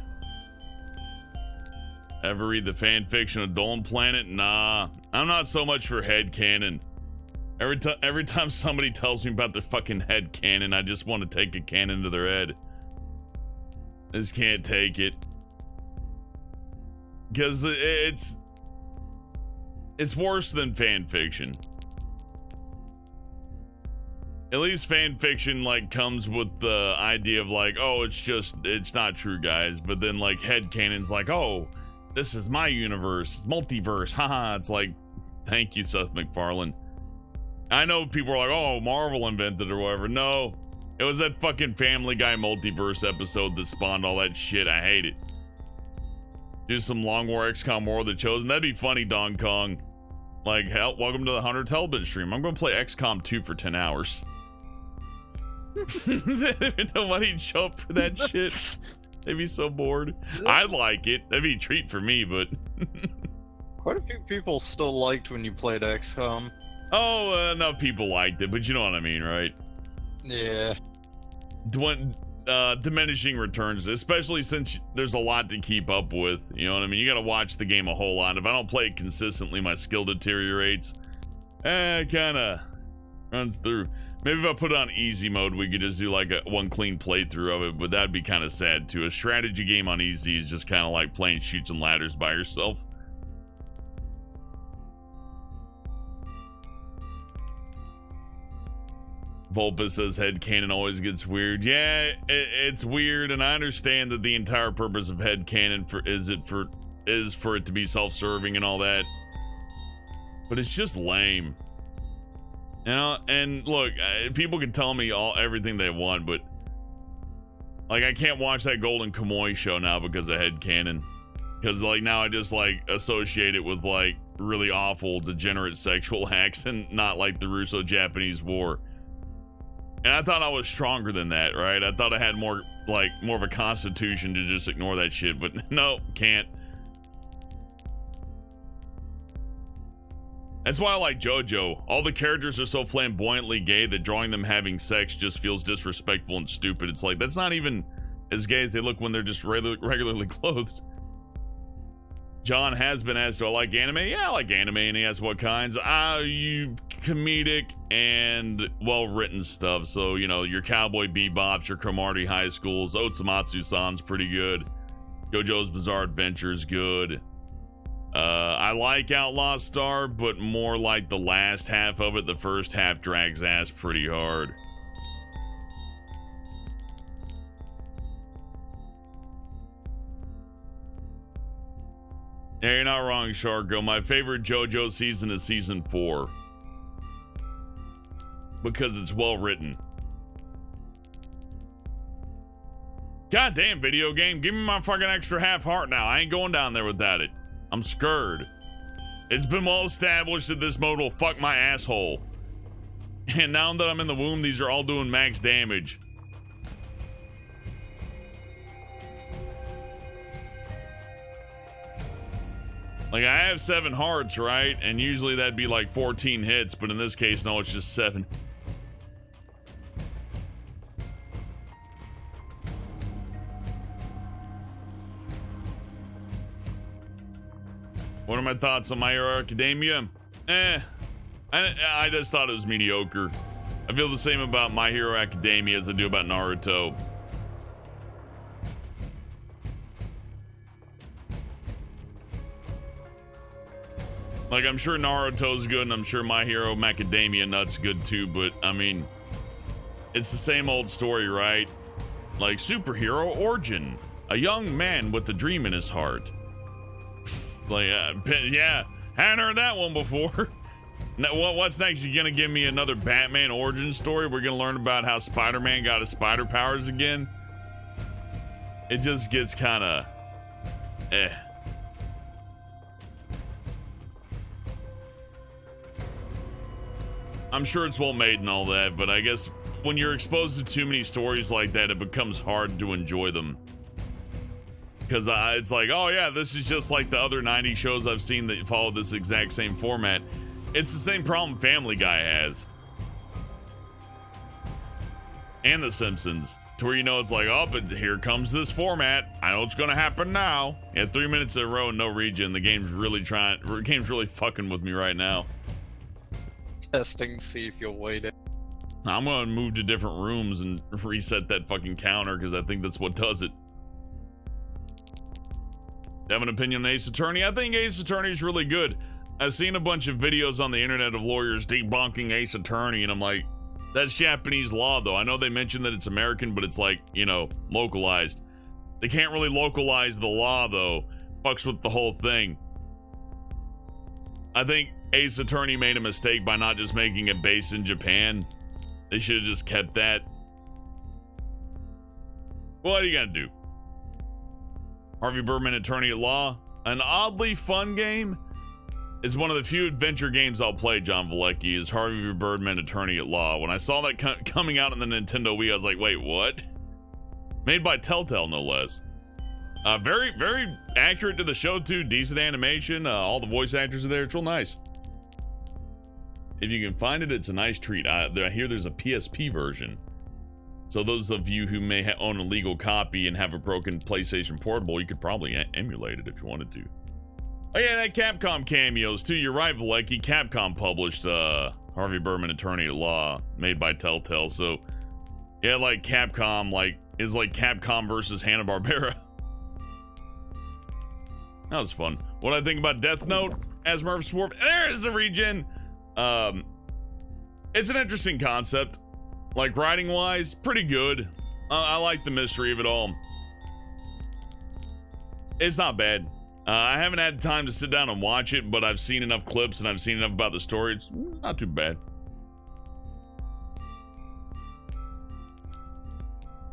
Ever read the fan fiction of Dolan Planet? Nah, I'm not so much for headcanon. Every time somebody tells me about their fucking headcanon, I just want to take a cannon to their head. I just can't take it. Because it's worse than fan fiction. At least fan fiction like comes with the idea of like, oh, it's not true, guys. But then like headcanon's like, oh, this is my universe, multiverse, haha. It's like, thank you, Seth MacFarlane. I know people are like, oh, Marvel invented or whatever. No, it was that fucking Family Guy multiverse episode that spawned all that shit. I hate it. Do some Long War XCOM War of the Chosen. That'd be funny, Don Kong. Like, hell, welcome to the Hunter Television stream. I'm gonna play XCOM 2 for 10 hours. Nobody'd show up for that shit. They'd be so bored. I'd like it. That'd be a treat for me, but quite a few people still liked when you played XCOM. Oh, enough people liked it, but you know what I mean, right? Yeah. Diminishing returns, especially since there's a lot to keep up with. You know what I mean? You gotta watch the game a whole lot. If I don't play it consistently, my skill deteriorates. Kinda runs through. Maybe if I put it on easy mode, we could just do like one clean playthrough of it, but that'd be kind of sad too. A strategy game on easy is just kind of like playing Chutes and Ladders by yourself. Vulpus says headcanon always gets weird. Yeah, it's weird, and I understand that the entire purpose of headcanon is for it to be self-serving and all that. But it's just lame. You know, and look, people can tell me everything they want, but like I can't watch that Golden Kamuy show now because of headcanon. Because like now I just like associate it with like really awful, degenerate sexual acts and not like the Russo-Japanese War. And I thought I was stronger than that, right? I thought I had more of a constitution to just ignore that shit, but no, can't. That's why I like JoJo. All the characters are so flamboyantly gay that drawing them having sex just feels disrespectful and stupid. It's like, that's not even as gay as they look when they're just regularly clothed. John has been asked, do I like anime? Yeah, I like anime, and he asks what kinds. You comedic and well-written stuff. So, you know, your Cowboy Bebops, your Cromartie High Schools, Otsumatsu-san's pretty good. JoJo's Bizarre Adventure is good. I like Outlaw Star, but more like the last half of it. The first half drags ass pretty hard. Yeah, you're not wrong, Sharko. My favorite JoJo season is season 4. Because it's well written. Goddamn video game, give me my fucking extra half heart now. I ain't going down there without it. I'm scared. It's been well established that this mode will fuck my asshole. And now that I'm in the womb, these are all doing max damage. Like, I have 7 hearts, right? And usually that'd be like 14 hits, but in this case, no, it's just 7. What are my thoughts on My Hero Academia? I just thought it was mediocre. I feel the same about My Hero Academia as I do about Naruto. Like, I'm sure Naruto's good, and I'm sure My Hero Macadamia Nut's good too, but, I mean, it's the same old story, right? Like, superhero origin. A young man with a dream in his heart. Like, yeah, hadn't heard that one before. Now, what's next? You gonna give me another Batman origin story? We're gonna learn about how Spider-Man got his spider powers again? It just gets kind of, I'm sure it's well made and all that, but I guess when you're exposed to too many stories like that, it becomes hard to enjoy them. Because it's like, oh yeah, this is just like the other 90 shows I've seen that follow this exact same format. It's the same problem Family Guy has. And The Simpsons. To where you know it's like, oh, but here comes this format. I know what's gonna happen now. Yeah, 3 minutes in a row and no regen. The game's really fucking with me right now. Testing, see if you'll wait it. I'm gonna move to different rooms and reset that fucking counter because I think that's what does it. Have an opinion on Ace Attorney? I think Ace Attorney is really good. I've seen a bunch of videos on the internet of lawyers debunking Ace Attorney, and I'm like, that's Japanese law, though. I know they mentioned that it's American, but it's like, you know, localized. They can't really localize the law, though. Fucks with the whole thing. I think Ace Attorney made a mistake by not just making it based in Japan. They should have just kept that. What are you gonna do? Harvey Birdman, Attorney at Law. An oddly fun game. It's one of the few adventure games I'll play, John Valecki, is Harvey Birdman, Attorney at Law. When I saw that coming out on the Nintendo Wii, I was like, wait, what? Made by Telltale, no less. Very, very accurate to the show, too. Decent animation. All the voice actors are there. It's real nice. If you can find it, it's a nice treat. I hear there's a PSP version. So those of you who may own a legal copy and have a broken PlayStation Portable, you could probably emulate it if you wanted to. Oh yeah, that Capcom cameos too. You're right, Valecki. Capcom published Harvey Birdman, Attorney at Law, made by Telltale. So yeah, like Capcom, is like Capcom versus Hanna-Barbera. That was fun. What I think about Death Note, as Murph Swarp. There's the region. It's an interesting concept. Like, writing-wise, pretty good. I like the mystery of it all. It's not bad. I haven't had time to sit down and watch it, but I've seen enough clips and I've seen enough about the story. It's not too bad.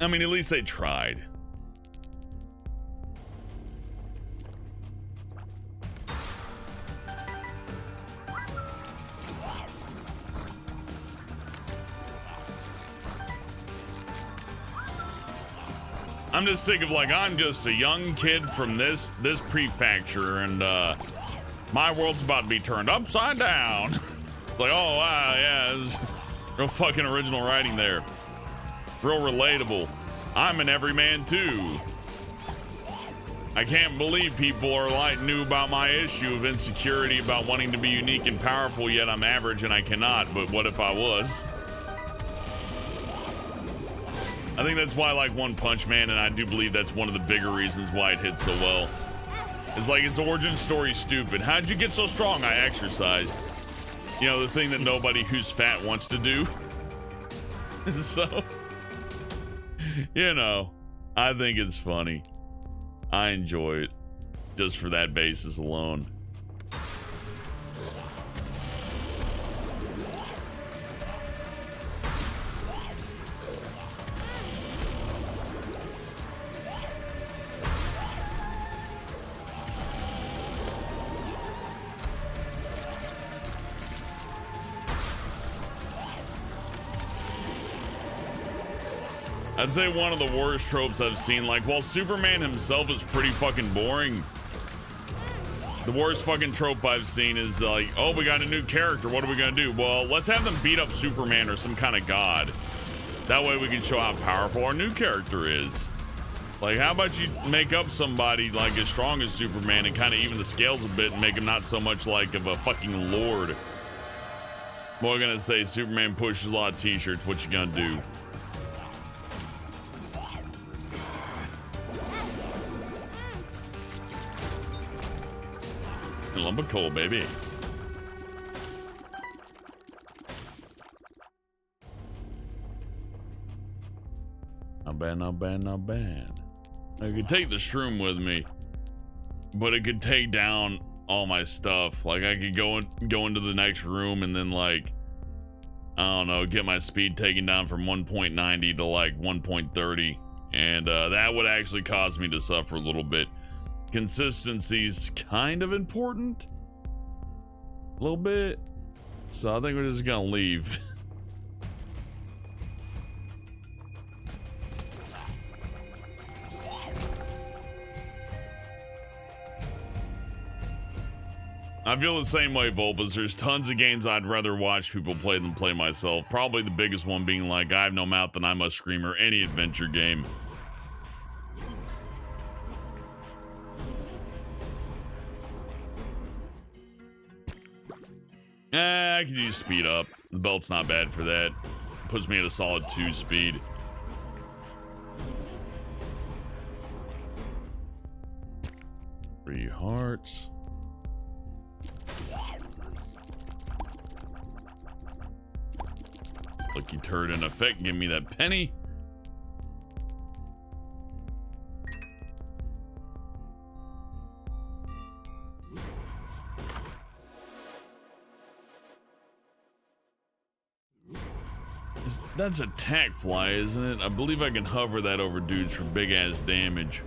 I mean, at least they tried. I'm just sick of, like, I'm just a young kid from this prefecture, and my world's about to be turned upside down. It's like, oh wow, yeah, this is real fucking original writing there. Real relatable. I'm an everyman too. I can't believe people are like new about my issue of insecurity about wanting to be unique and powerful, yet I'm average and I cannot, but what if I was? I think that's why I like One Punch Man, and I do believe that's one of the bigger reasons why it hits so well. It's like, its origin story's stupid. How'd you get so strong? I exercised. You know, the thing that nobody who's fat wants to do. So, you know, I think it's funny. I enjoy it just for that basis alone. I'd say one of the worst tropes I've seen, like, while Superman himself is pretty fucking boring, the worst fucking trope I've seen is like, oh, we got a new character, what are we gonna do? Well, let's have them beat up Superman or some kind of god. That way we can show how powerful our new character is. Like, how about you make up somebody like as strong as Superman and kind of even the scales a bit and make him not so much like of a fucking lord. What am I gonna say? Superman pushes a lot of t-shirts, what you gonna do? A lump of coal, baby. Not bad, not bad, not bad. I could take the shroom with me, but it could take down all my stuff. Like, I could go into the next room and then, like, I don't know, get my speed taken down from 1.90 to like 1.30, and that would actually cause me to suffer a little bit. Consistency's kind of important, a little bit, so I think we're just gonna leave. I feel the same way, Volpus. There's tons of games I'd rather watch people play than play myself. Probably the biggest one being like I Have No Mouth and I Must Scream, or any adventure game. I could use speed up. The belt's not bad for that. Puts me at a solid 2 speed. 3 hearts. Lucky turd in effect. Give me that penny. That's a tack fly, isn't it? I believe I can hover that over dudes for big ass damage.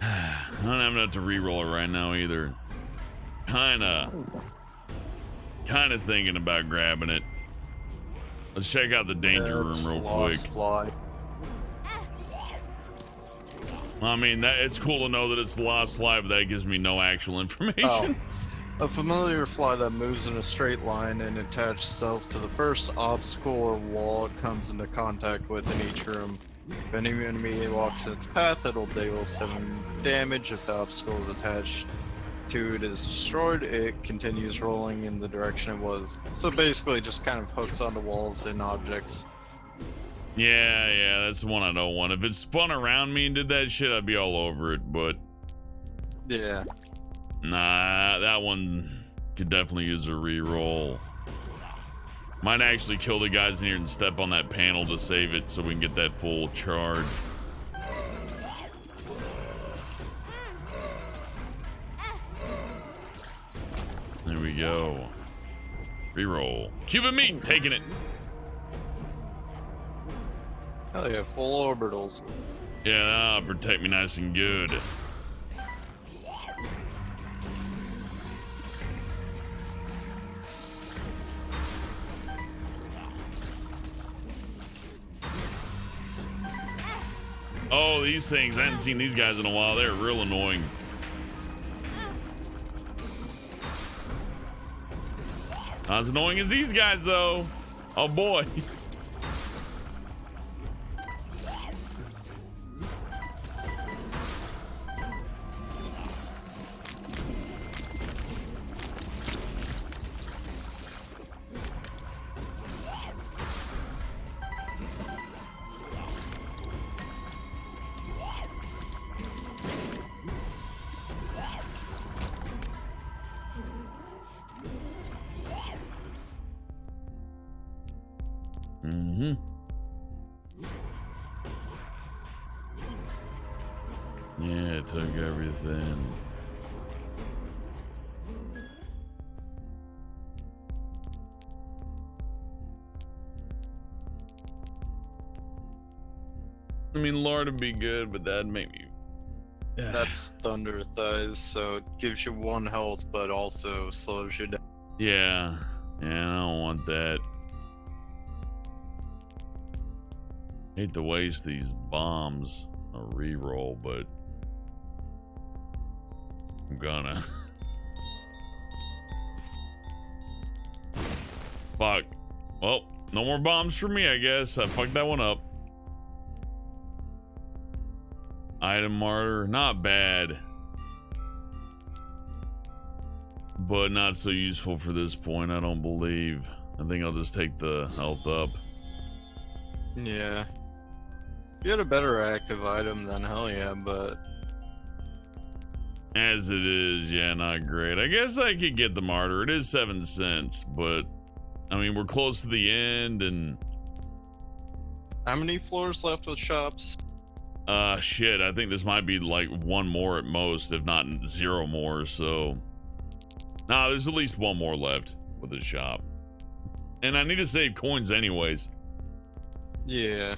I don't have enough to reroll it right now either. Kinda thinking about grabbing it. Let's check out the danger room real quick. Fly. I mean, it's cool to know that it's the lost fly, but that gives me no actual information. A familiar fly that moves in a straight line and attaches itself to the first obstacle or wall it comes into contact with in each room. If any enemy walks in its path, it'll deal 7 damage. If the obstacle is attached to it is destroyed, it continues rolling in the direction it was. So basically just kind of hooks onto walls and objects. Yeah, that's the one I don't want. If it spun around me and did that shit, I'd be all over it, but... Yeah. Nah, that one could definitely use a reroll. Might actually kill the guys in here and step on that panel to save it so we can get that full charge. There we go. Reroll. Cuban meat, taking it. Hell yeah, full orbitals. Yeah, that'll protect me nice and good. Oh, these things. I hadn't seen these guys in a while. They're real annoying. Not as annoying as these guys, though. Oh, boy. Yeah, it took everything. I mean, lard would be good, but that'd make me... That's Thunder Thighs, so it gives you 1 health, but also slows you down. Yeah, I don't want that. Hate to waste these bombs. A reroll, but I'm gonna. Fuck. Well, no more bombs for me, I guess. I fucked that one up. Item martyr, not bad, but not so useful for this point, I don't believe. I think I'll just take the health up. Yeah. If you had a better active item, then hell yeah, but... As it is, yeah, not great. I guess I could get the martyr. It is 7 cents, but... I mean, we're close to the end, and... How many floors left with shops? Shit, I think this might be like 1 more at most, if not 0 more, so... Nah, there's at least 1 more left with the shop. And I need to save coins anyways. Yeah.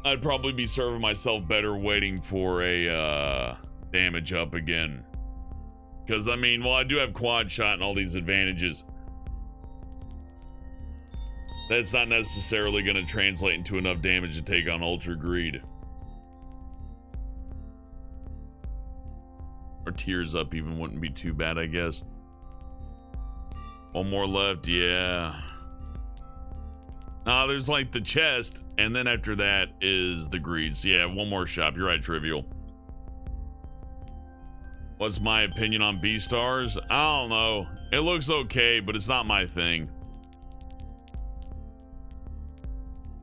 I'd probably be serving myself better waiting for a, damage up again. Because, I mean, well, I do have quad shot and all these advantages. That's not necessarily going to translate into enough damage to take on Ultra Greed. Or Tears Up even wouldn't be too bad, I guess. 1 more left, yeah. There's like the chest, and then after that is the greeds. Yeah, 1 more shop. You're right, Trivial. What's my opinion on B-Stars? I don't know. It looks okay, but it's not my thing.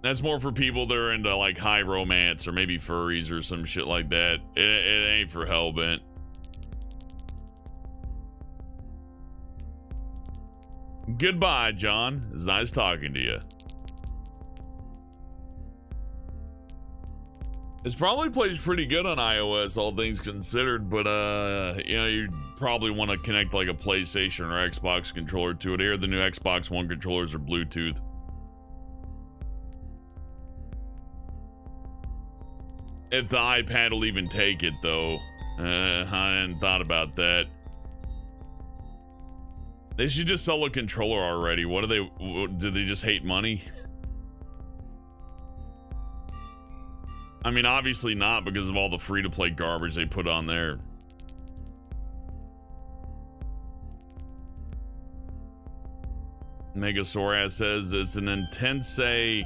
That's more for people that are into like high romance or maybe furries or some shit like that. It ain't for Hellbent. Goodbye, John. It's nice talking to you. This probably plays pretty good on iOS, all things considered, but you know, you probably want to connect like a PlayStation or Xbox controller to it. Here, the new Xbox One controllers are Bluetooth. If the iPad will even take it, though. I hadn't thought about that. They should just sell a controller already. What do they just hate money? I mean, obviously not, because of all the free-to-play garbage they put on there. Megasaurus says it's an intense a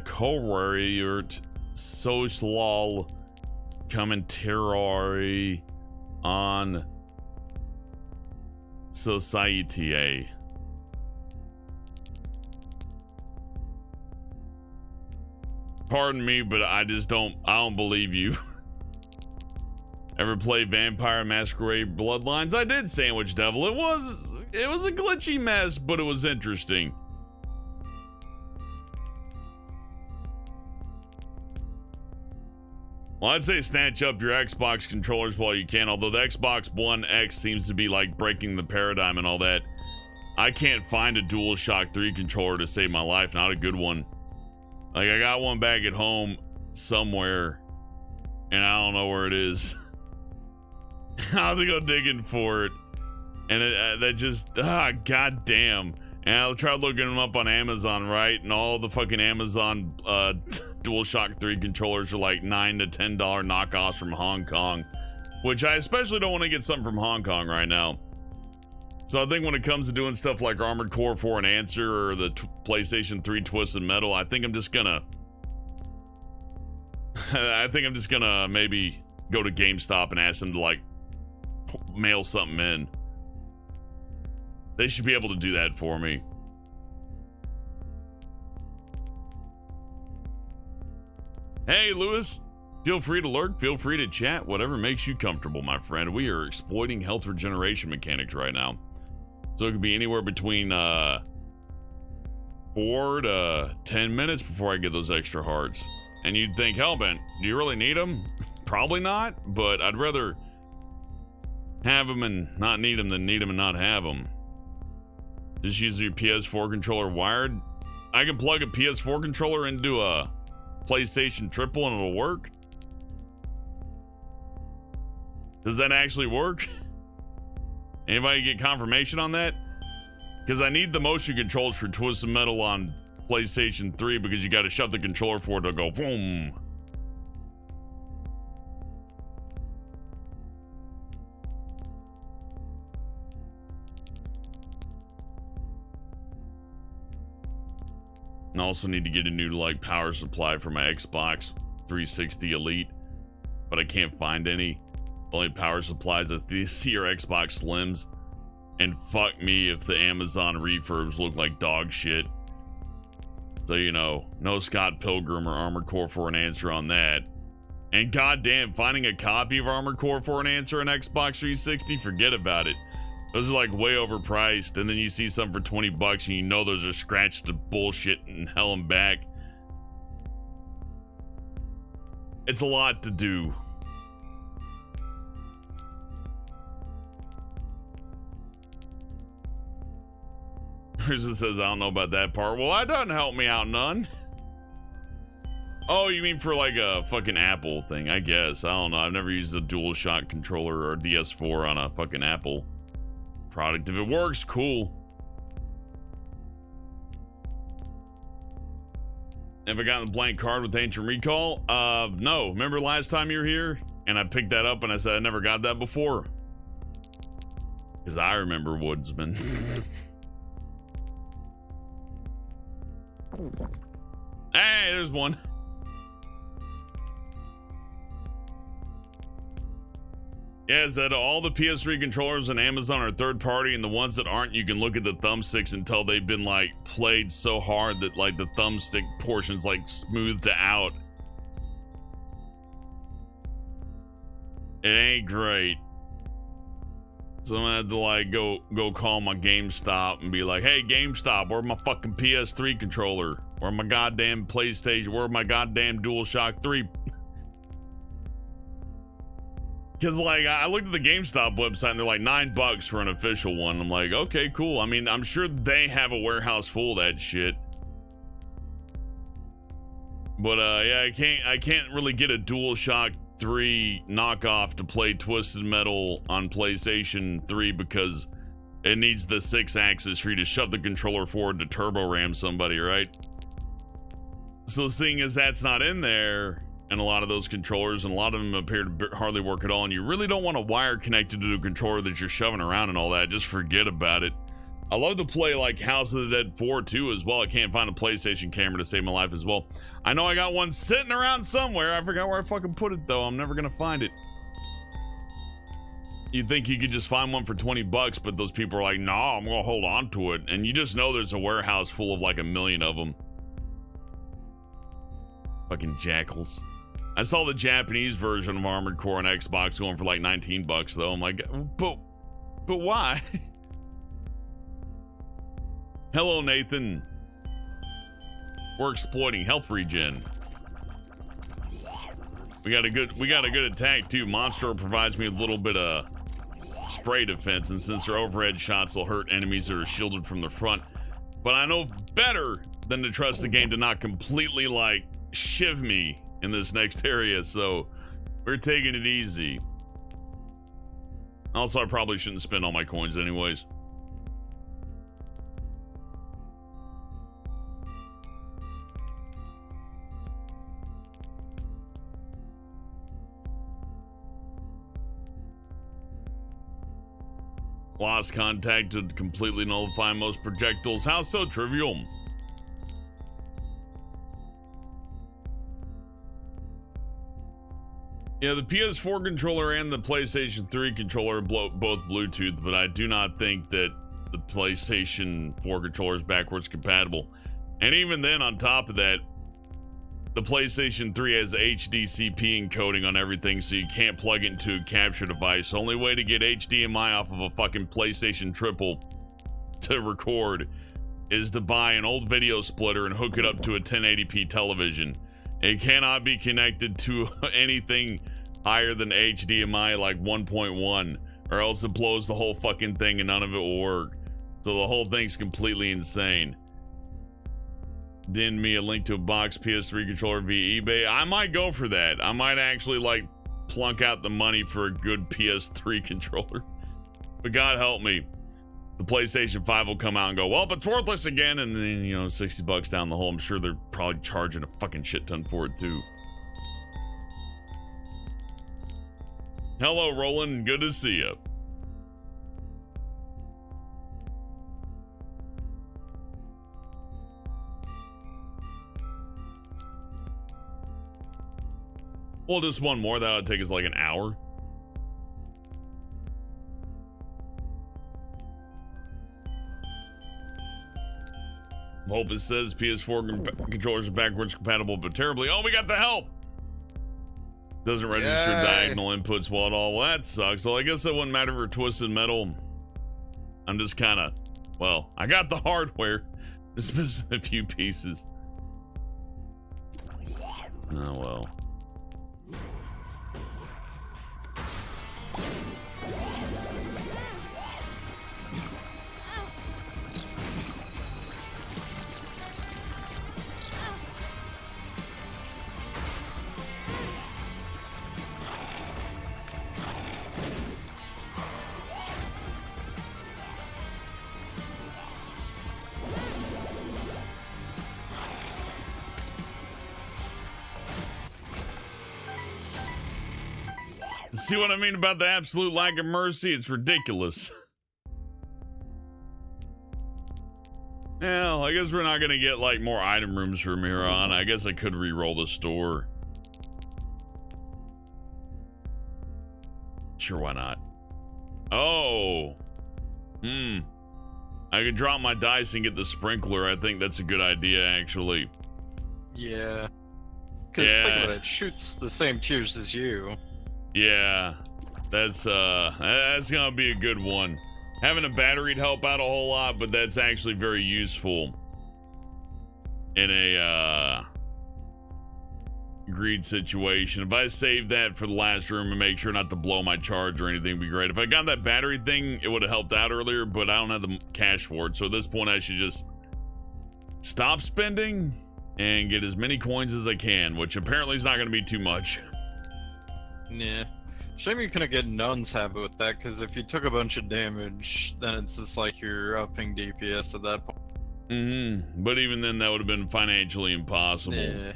co-warrior social commentary on society. Pardon me, but I don't believe you. Ever play Vampire Masquerade Bloodlines? I did, Sandwich Devil. It was a glitchy mess, but it was interesting. Well, I'd say snatch up your Xbox controllers while you can, although the Xbox One X seems to be like breaking the paradigm and all that. I can't find a DualShock 3 controller to save my life, not a good one. Like, I got one back at home somewhere, and I don't know where it is. I'll have to go digging for it. And that just, goddamn. And I'll try looking them up on Amazon, right? And all the fucking Amazon DualShock 3 controllers are like $9 to $10 knockoffs from Hong Kong, which I especially don't want to get something from Hong Kong right now. So I think when it comes to doing stuff like Armored Core 4 and Answer or the PlayStation 3 Twisted Metal, I think I'm just gonna maybe go to GameStop and ask them to like mail something in. They should be able to do that for me. Hey, Lewis. Feel free to lurk, feel free to chat, whatever makes you comfortable, my friend. We are exploiting health regeneration mechanics right now. So it could be anywhere between 4 to 10 minutes before I get those extra hearts. And you'd think, Hellbent, do you really need them? Probably not, but I'd rather have them and not need them than need them and not have them. Just use your PS4 controller wired. I can plug a PS4 controller into a PlayStation Triple and it'll work. Does that actually work? Anybody get confirmation on that? Because I need the motion controls for Twisted Metal on PlayStation 3 because you got to shove the controller for it to go boom. I also need to get a new like power supply for my Xbox 360 Elite, but I can't find any. Only power supplies I see are Xbox Slims, and fuck me if the Amazon refurbs look like dog shit. So you know, no Scott Pilgrim or Armored Core 4 and Answer on that. And goddamn, finding a copy of Armored Core 4 and Answer on Xbox 360, forget about it. Those are like way overpriced, and then you see something for 20 bucks and you know those are scratched to bullshit and hell and back. It's a lot to do. Urza says, I don't know about that part. Well, that doesn't help me out none. Oh, you mean for like a fucking Apple thing, I guess. I don't know. I've never used a DualShock controller or DS4 on a fucking Apple product. If it works, cool. Have I gotten a blank card with Ancient Recall? No. Remember last time you were here? And I picked that up and I said I never got that before. Because I remember Woodsman. Hey, there's one. Yeah, is that all the PS3 controllers on Amazon are third party, and the ones that aren't, you can look at the thumbsticks and tell they've been like played so hard that like the thumbstick portion's like smoothed out. It ain't great. So I'm gonna have to like go call my GameStop and be like, hey GameStop, where's my fucking PS3 controller? Where my goddamn PlayStation? Where my goddamn DualShock 3? Because like I looked at the GameStop website and they're like $9 for an official one. I'm like, okay, cool. I mean, I'm sure they have a warehouse full of that shit. But yeah, I can't really get a DualShock 3 knockoff to play Twisted Metal on PlayStation 3 because it needs the 6-axis for you to shove the controller forward to turbo ram somebody, right? So seeing as that's not in there, and a lot of those controllers, and a lot of them appear to hardly work at all, and you really don't want a wire connected to a controller that you're shoving around and all that, just forget about it. I love to play like House of the Dead 4 too as well. I can't find a PlayStation camera to save my life as well. I know I got one sitting around somewhere. I forgot where I fucking put it though. I'm never gonna find it. You'd think you could just find one for $20, but those people are like, nah, I'm gonna hold on to it. And you just know there's a warehouse full of like 1 million of them. Fucking jackals. I saw the Japanese version of Armored Core on Xbox going for like $19 though. I'm like, but why? Hello, Nathan. We're exploiting health regen. We got a good attack too. Monster provides me a little bit of spray defense, and since their overhead shots will hurt enemies that are shielded from the front. But I know better than to trust the game to not completely like shiv me in this next area, so we're taking it easy. Also, I probably shouldn't spend all my coins anyways. Lost contact to completely nullify most projectiles. How so trivial? Yeah, the PS4 controller and the PlayStation 3 controller are both Bluetooth, but I do not think that the PlayStation 4 controller is backwards compatible. And even then, on top of that, the PlayStation 3 has HDCP encoding on everything, so you can't plug it into a capture device. The only way to get HDMI off of a fucking PlayStation Triple to record is to buy an old video splitter and hook it up to a 1080p television. It cannot be connected to anything higher than HDMI like 1.1, or else it blows the whole fucking thing and none of it will work. So the whole thing's completely insane. Didn't me a link to a box PS3 controller via eBay. I might go for that. I might actually like plunk out the money for a good PS3 controller. But God help me, the PlayStation 5 will come out and go, well, but it's worthless again, and then, you know, $60 down the hole. I'm sure they're probably charging a fucking shit ton for it too. Hello, Roland. Good to see you. Well, just one more. That would take us like an hour. Hope it says PS4 controllers are backwards compatible, but terribly. Oh, we got the health. Doesn't register diagonal inputs well at all. Well, that sucks. Well, I guess that wouldn't matter for Twisted Metal. I'm just kind of, well, I got the hardware. Just missing a few pieces. Oh, well. See what I mean about the absolute lack of mercy? It's ridiculous. Well, I guess we're not gonna get like more item rooms from here on. I guess I could re-roll the store. Sure, why not? Oh. I could drop my dice and get the sprinkler. I think that's a good idea, actually. Yeah. Because think of it, it shoots the same tiers as you. Yeah. That's gonna be a good one. Having a battery'd help out a whole lot, but that's actually very useful in a greed situation. If I save that for the last room and make sure not to blow my charge or anything, would be great. If I got that battery thing, it would have helped out earlier, but I don't have the cash for it. So at this point, I should just stop spending and get as many coins as I can, which apparently is not going to be too much. Yeah. Shame you couldn't get Nun's habit with that, because if you took a bunch of damage, then it's just like you're upping DPS at that point. But even then, that would have been financially impossible. Yeah.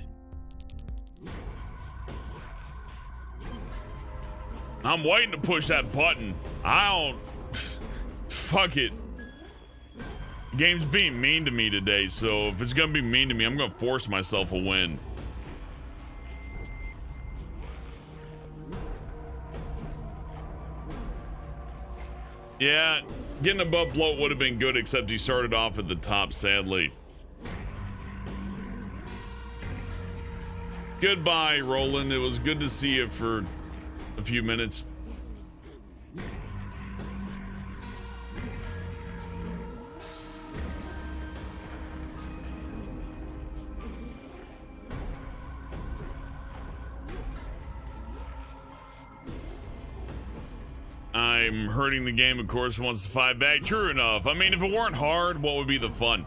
I'm waiting to push that button. I don't... Fuck it. Game's being mean to me today, so if it's gonna be mean to me, I'm gonna force myself a win. Yeah, getting above bloat would have been good, except he started off at the top, sadly. Goodbye, Roland. It was good to see you for a few minutes. I'm hurting the game, of course, wants to fight back. True enough. I mean, if it weren't hard, what would be the fun?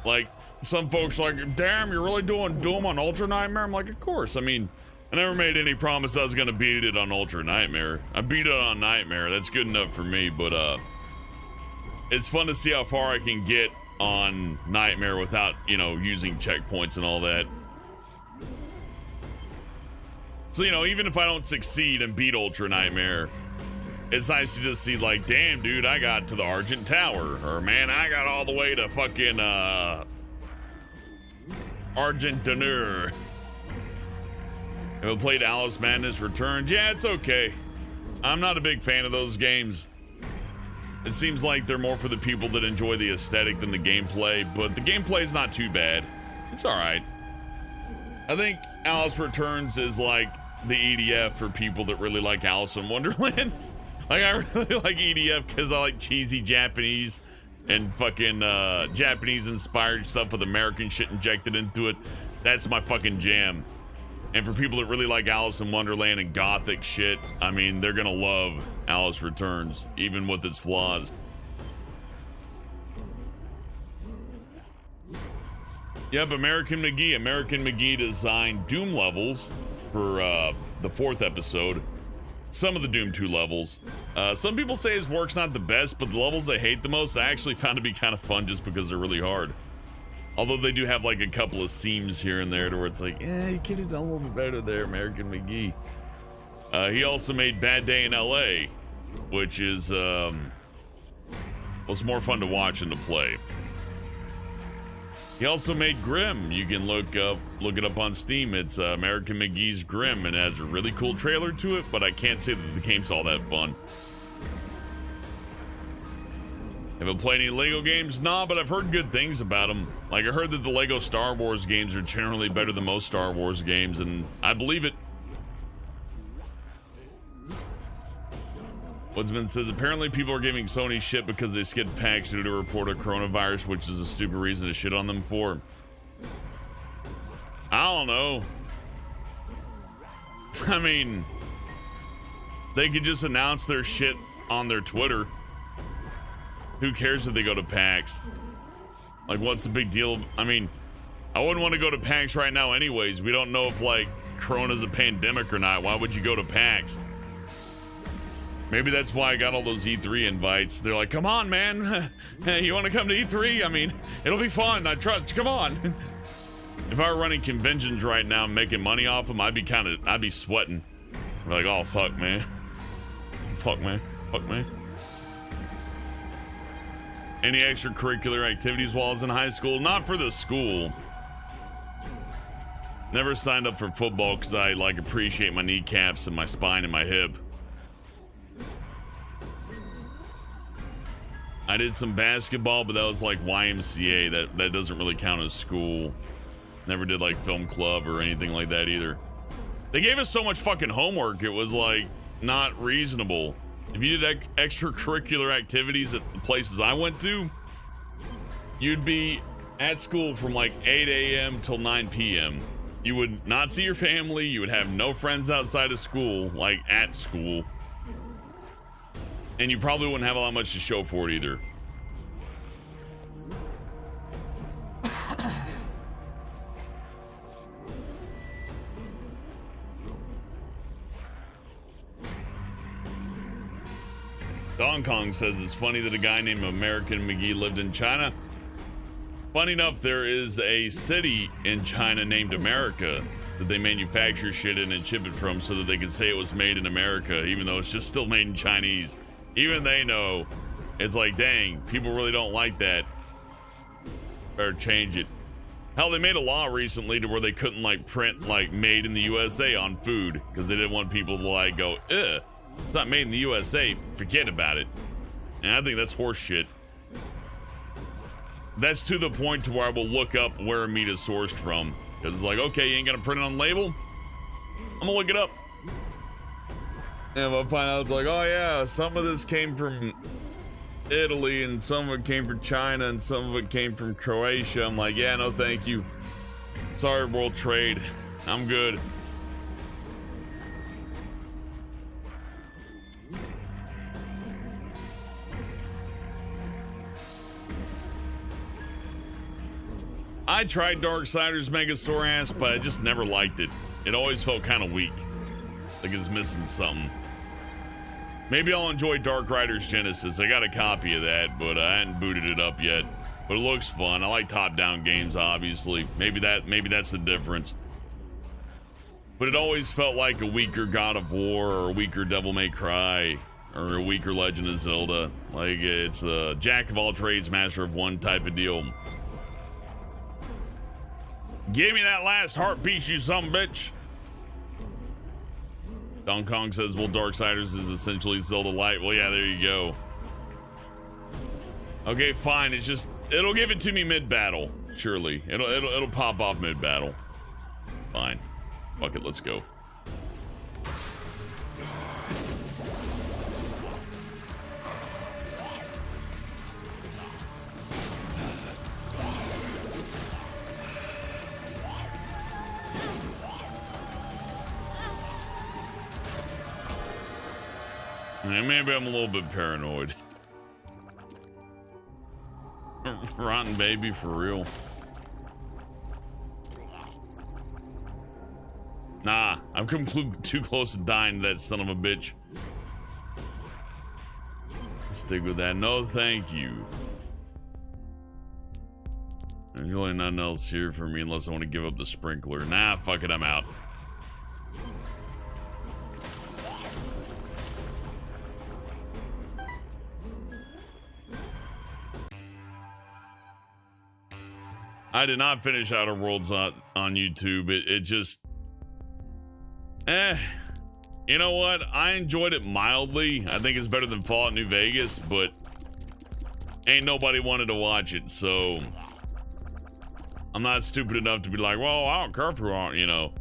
Like, some folks are like, damn, you're really doing Doom on Ultra Nightmare? I'm like, of course. I mean, I never made any promise I was going to beat it on Ultra Nightmare. I beat it on Nightmare. That's good enough for me, but, it's fun to see how far I can get on Nightmare without, you know, using checkpoints and all that. So, you know, even if I don't succeed and beat Ultra Nightmare, it's nice to just see, like, damn, dude, I got to the Argent Tower. Or, man, I got all the way to fucking, Argent Deneur. Have I played Alice Madness Returns? Yeah, it's okay. I'm not a big fan of those games. It seems like they're more for the people that enjoy the aesthetic than the gameplay, but the gameplay is not too bad. It's alright. I think Alice Returns is like the EDF for people that really like Alice in Wonderland. Like, I really like EDF because I like cheesy Japanese and fucking Japanese inspired stuff with American shit injected into it. That's my fucking jam. And for people that really like Alice in Wonderland and gothic shit, I mean, they're gonna love Alice Returns, even with its flaws. Yep, American McGee designed Doom levels for the 4th episode. Some of the Doom 2 levels. Some people say his work's not the best, but the levels they hate the most, I actually found to be kind of fun just because they're really hard. Although they do have like a couple of seams here and there to where it's like, you could have done a little bit better there, American McGee. He also made Bad Day in LA, which is, was more fun to watch and to play. He also made Grimm. You can look it up on Steam. It's American McGee's Grimm, and it has a really cool trailer to it, but I can't say that the game's all that fun. Haven't played any Lego games? Nah, but I've heard good things about them. Like, I heard that the Lego Star Wars games are generally better than most Star Wars games, and I believe it. Woodsman says, apparently people are giving Sony shit because they skipped PAX due to a report of coronavirus, which is a stupid reason to shit on them for. I don't know. I mean, they could just announce their shit on their Twitter. Who cares if they go to PAX? Like, what's the big deal? I mean, I wouldn't want to go to PAX right now anyways. We don't know if, like, Corona's a pandemic or not. Why would you go to PAX? Maybe that's why I got all those E3 invites. They're like, come on, man. You want to come to E3? I mean, it'll be fun. I trust. Come on. If I were running conventions right now and making money off them, I'd be sweating. I'd be like, oh, fuck, man. Fuck, man. Fuck, man. Any extracurricular activities while I was in high school? Not for the school. Never signed up for football because I, like, appreciate my kneecaps and my spine and my hip. I did some basketball, but that was like YMCA. That doesn't really count as school. Never did like film club or anything like that either. They gave us so much fucking homework, it was like not reasonable. If you did extracurricular activities at the places I went to, you'd be at school from like 8 a.m. till 9 p.m. You would not see your family. You would have no friends outside of school, like at school. And you probably wouldn't have a lot much to show for it either. Dong Kong says it's funny that a guy named American McGee lived in China. Funny enough, there is a city in China named America that they manufacture shit in and ship it from so that they can say it was made in America, even though it's just still made in Chinese. Even they know. It's like, dang, people really don't like that. Better change it. Hell, they made a law recently to where they couldn't like print like made in the USA on food because they didn't want people to like go, ugh, it's not made in the USA, forget about it. And I think that's horse shit. That's to the point to where I will look up where meat is sourced from. Because it's like, okay, you ain't gonna print it on the label? I'm gonna look it up. And if I find out it's like, oh yeah, some of this came from Italy and some of it came from China and some of it came from Croatia, I'm like, yeah, no thank you. Sorry, world trade. I'm good. I tried Darksiders Megasaurus, but I just never liked it. It always felt kind of weak. Like it's missing something. Maybe I'll enjoy Darkriders Genesis. I got a copy of that, but I hadn't booted it up yet. But it looks fun. I like top-down games, obviously. Maybe that's the difference. But it always felt like a weaker God of War or a weaker Devil May Cry or a weaker Legend of Zelda. Like it's a jack of all trades, master of one type of deal. Give me that last heart piece, you son of a bitch. Dong Kong says, well, Darksiders is essentially Zelda Light. Well, yeah, there you go. Okay, fine. It's just, it'll give it to me mid-battle. Surely. It'll pop off mid-battle. Fine. Fuck it, let's go. Maybe I'm a little bit paranoid. Rotten baby, for real. Nah, I've come too close to dying to that son of a bitch. Stick with that. No, thank you. There's really nothing else here for me unless I want to give up the sprinkler. Nah, fuck it, I'm out. I did not finish Outer Worlds on YouTube. It just... You know what? I enjoyed it mildly. I think it's better than Fallout New Vegas, but... ain't nobody wanted to watch it, so... I'm not stupid enough to be like, well, I don't care if you want, you know.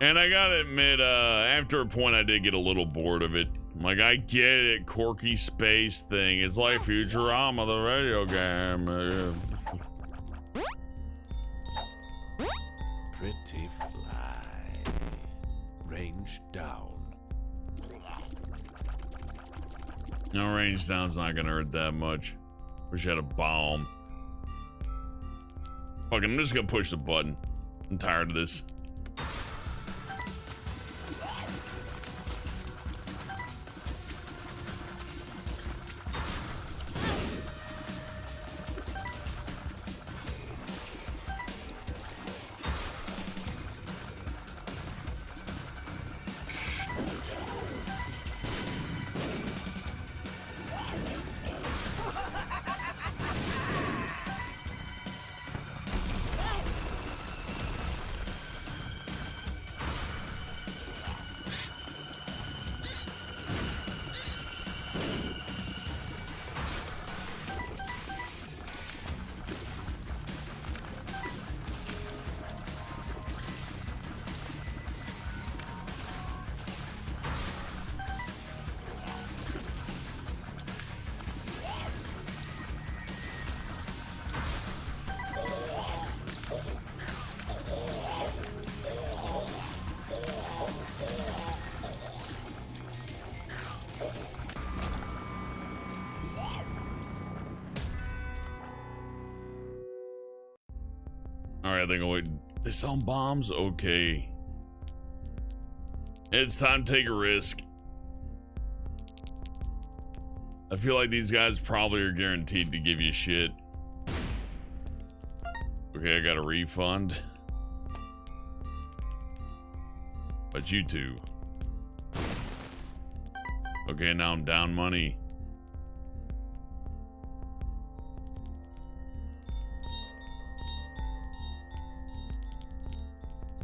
And I gotta admit, after a point, I did get a little bored of it. Like, I get it, quirky space thing. It's like Futurama, the radio game. Pretty fly. Range down. No, range down's not gonna hurt that much. Wish I had a bomb. Fuck it, I'm just gonna push the button. I'm tired of this. Alright, I think I'll wait. They sell bombs? Okay. It's time to take a risk. I feel like these guys probably are guaranteed to give you shit. Okay, I got a refund. But you two. Okay, now I'm down money.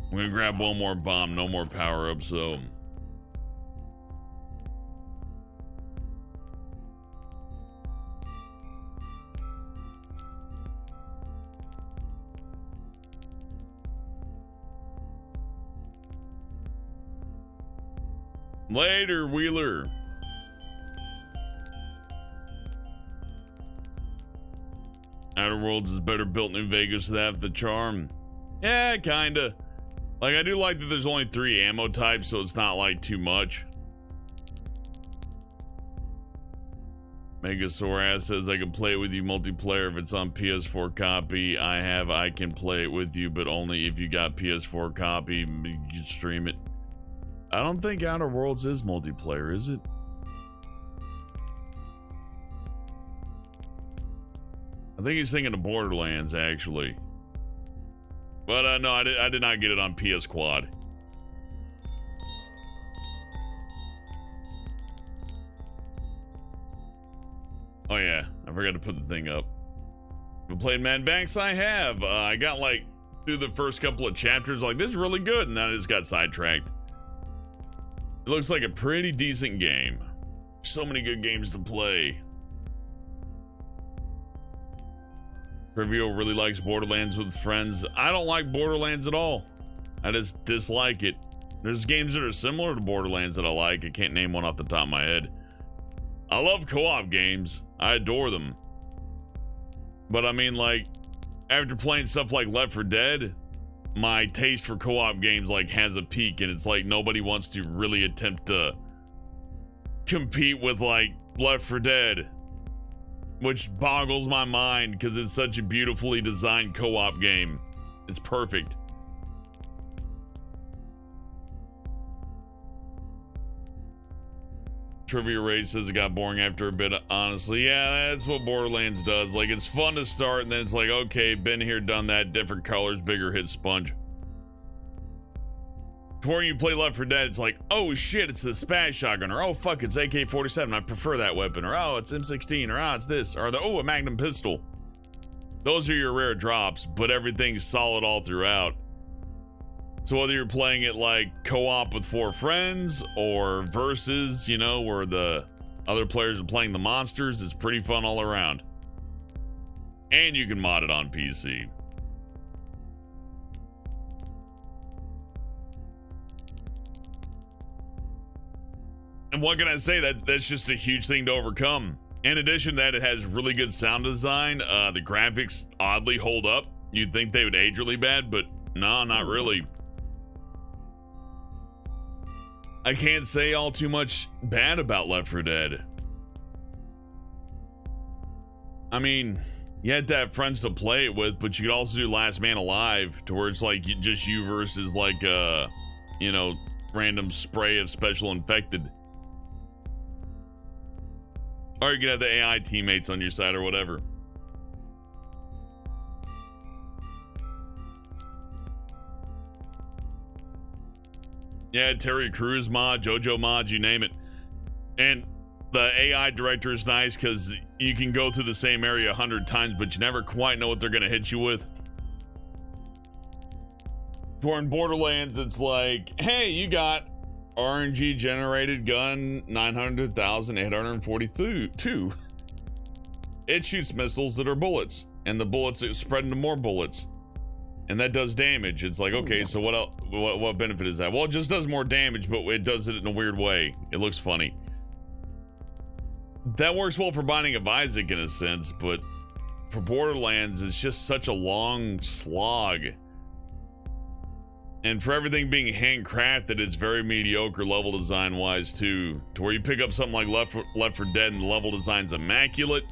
I'm gonna grab one more bomb, no more power-up, so... Later, Wheeler. Outer Worlds is better built in Vegas to have the charm. Yeah, kinda. Like, I do like that there's only 3 ammo types, so it's not like too much. Megasaur says I can play it with you multiplayer if it's on PS4 copy. I can play it with you, but only if you got PS4 copy, you can stream it. I don't think Outer Worlds is multiplayer, is it? I think he's thinking of Borderlands, actually. But no, I did not get it on PS Quad. Oh yeah, I forgot to put the thing up. Have I played Mad Max? I have. I got like through the first couple of chapters, like this is really good, and then I just got sidetracked. It looks like a pretty decent game. So many good games to play. Review really likes Borderlands with friends. I don't like Borderlands at all. I just dislike it. There's games that are similar to Borderlands that I like. I can't name one off the top of my head. I love co-op games. I adore them. But I mean, like, after playing stuff like Left 4 Dead, my taste for co-op games like has a peak, and it's like nobody wants to really attempt to compete with like Left 4 Dead. Which boggles my mind because it's such a beautifully designed co-op game. It's perfect. Trivia Rage says it got boring after a bit. Honestly, yeah, that's what Borderlands does. Like, it's fun to start, and then it's like, okay, been here, done that, different colors, bigger hit sponge. Before you play Left 4 Dead, it's like, oh shit, it's the Spaz shotgun, or oh fuck, it's AK-47, I prefer that weapon, or oh, it's M16, or oh, it's this, or oh, a Magnum pistol. Those are your rare drops, but everything's solid all throughout. So whether you're playing it like co-op with 4 friends, or versus, you know, where the other players are playing the monsters, it's pretty fun all around. And you can mod it on PC. And what can I say? That's just a huge thing to overcome. In addition to that, it has really good sound design. The graphics oddly hold up. You'd think they would age really bad, but no, not really. I can't say all too much bad about Left 4 Dead. I mean, you had to have friends to play it with, but you could also do Last Man Alive, to where it's like just you versus like you know, random spray of special infected. Or you could have the AI teammates on your side or whatever. Yeah, Terry Crews mod, JoJo mod, you name it. And the AI director is nice because you can go through the same area 100 times, but you never quite know what they're going to hit you with. For in Borderlands, it's like, hey, you got RNG generated gun 900,842. It shoots missiles that are bullets, and the bullets spread into more bullets, and that does damage. It's like, okay, so what else, what benefit is that? Well, it just does more damage, but it does it in a weird way. It looks funny. That works well for Binding of Isaac in a sense, but for Borderlands, it's just such a long slog. And for everything being handcrafted, it's very mediocre level design wise too. To where you pick up something like Left 4 Dead and the level design's immaculate.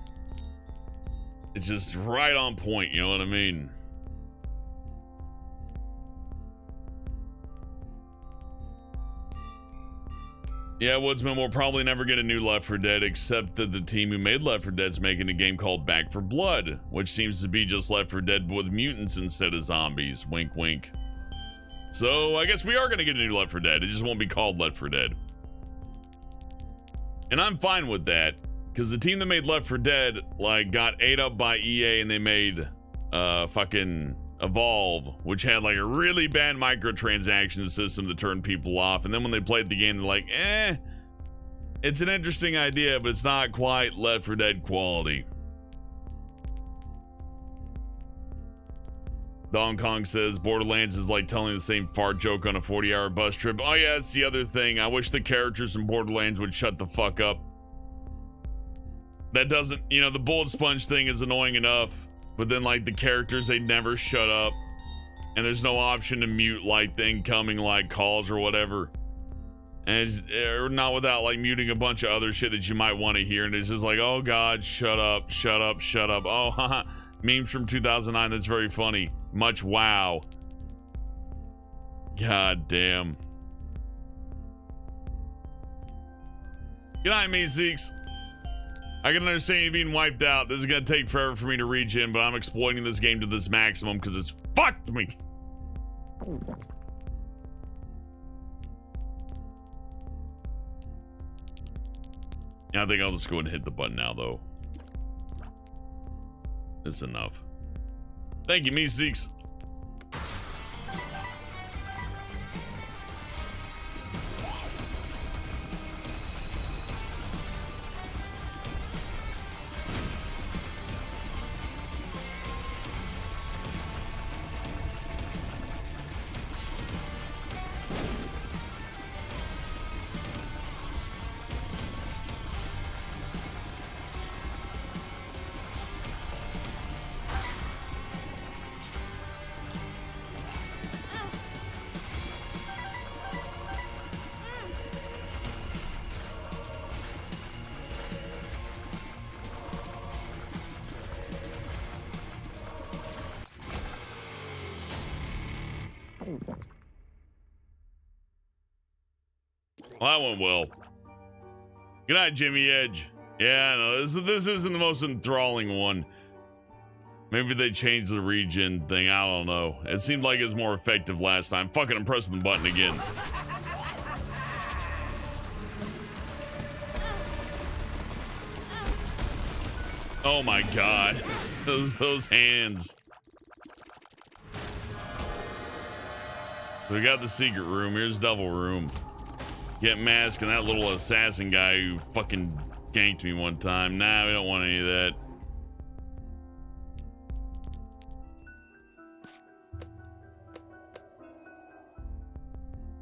It's just right on point, you know what I mean? Yeah, Woodsman will probably never get a new Left 4 Dead, except that the team who made Left 4 Dead's making a game called Back 4 Blood, which seems to be just Left 4 Dead with mutants instead of zombies. Wink, wink. So I guess we are going to get a new Left 4 Dead. It just won't be called Left 4 Dead. And I'm fine with that, because the team that made Left 4 Dead, like, got ate up by EA, and they made, fucking Evolve, which had, like, a really bad microtransaction system that turned people off. And then when they played the game, they're like, it's an interesting idea, but it's not quite Left 4 Dead quality. Hong Kong says Borderlands is like telling the same fart joke on a 40-hour bus trip. Oh yeah, that's the other thing. I wish the characters in Borderlands would shut the fuck up. That doesn't, you know, the bullet sponge thing is annoying enough, but then like the characters, they never shut up. And there's no option to mute like the incoming like calls or whatever. And it's, or not without like muting a bunch of other shit that you might want to hear. And it's just like, oh God, shut up, shut up, shut up. Oh, haha. Memes from 2009, that's very funny. Much wow. God damn. Good night, Meeseeks. I can understand you being wiped out. This is gonna take forever for me to reach in, but I'm exploiting this game to this maximum because it's fucked me. Yeah, I think I'll just go and hit the button now, though. It's enough. Thank you, Meeseeks. Well, that went well. Good night, Jimmy Edge. Yeah, no, this isn't the most enthralling one. Maybe they changed the regen thing. I don't know. It seemed like it was more effective last time. Fucking, I'm pressing the button again. Oh my God, those hands. We got the secret room. Here's Devil Room. Get mask and that little assassin guy who fucking ganked me one time. Nah, we don't want any of that.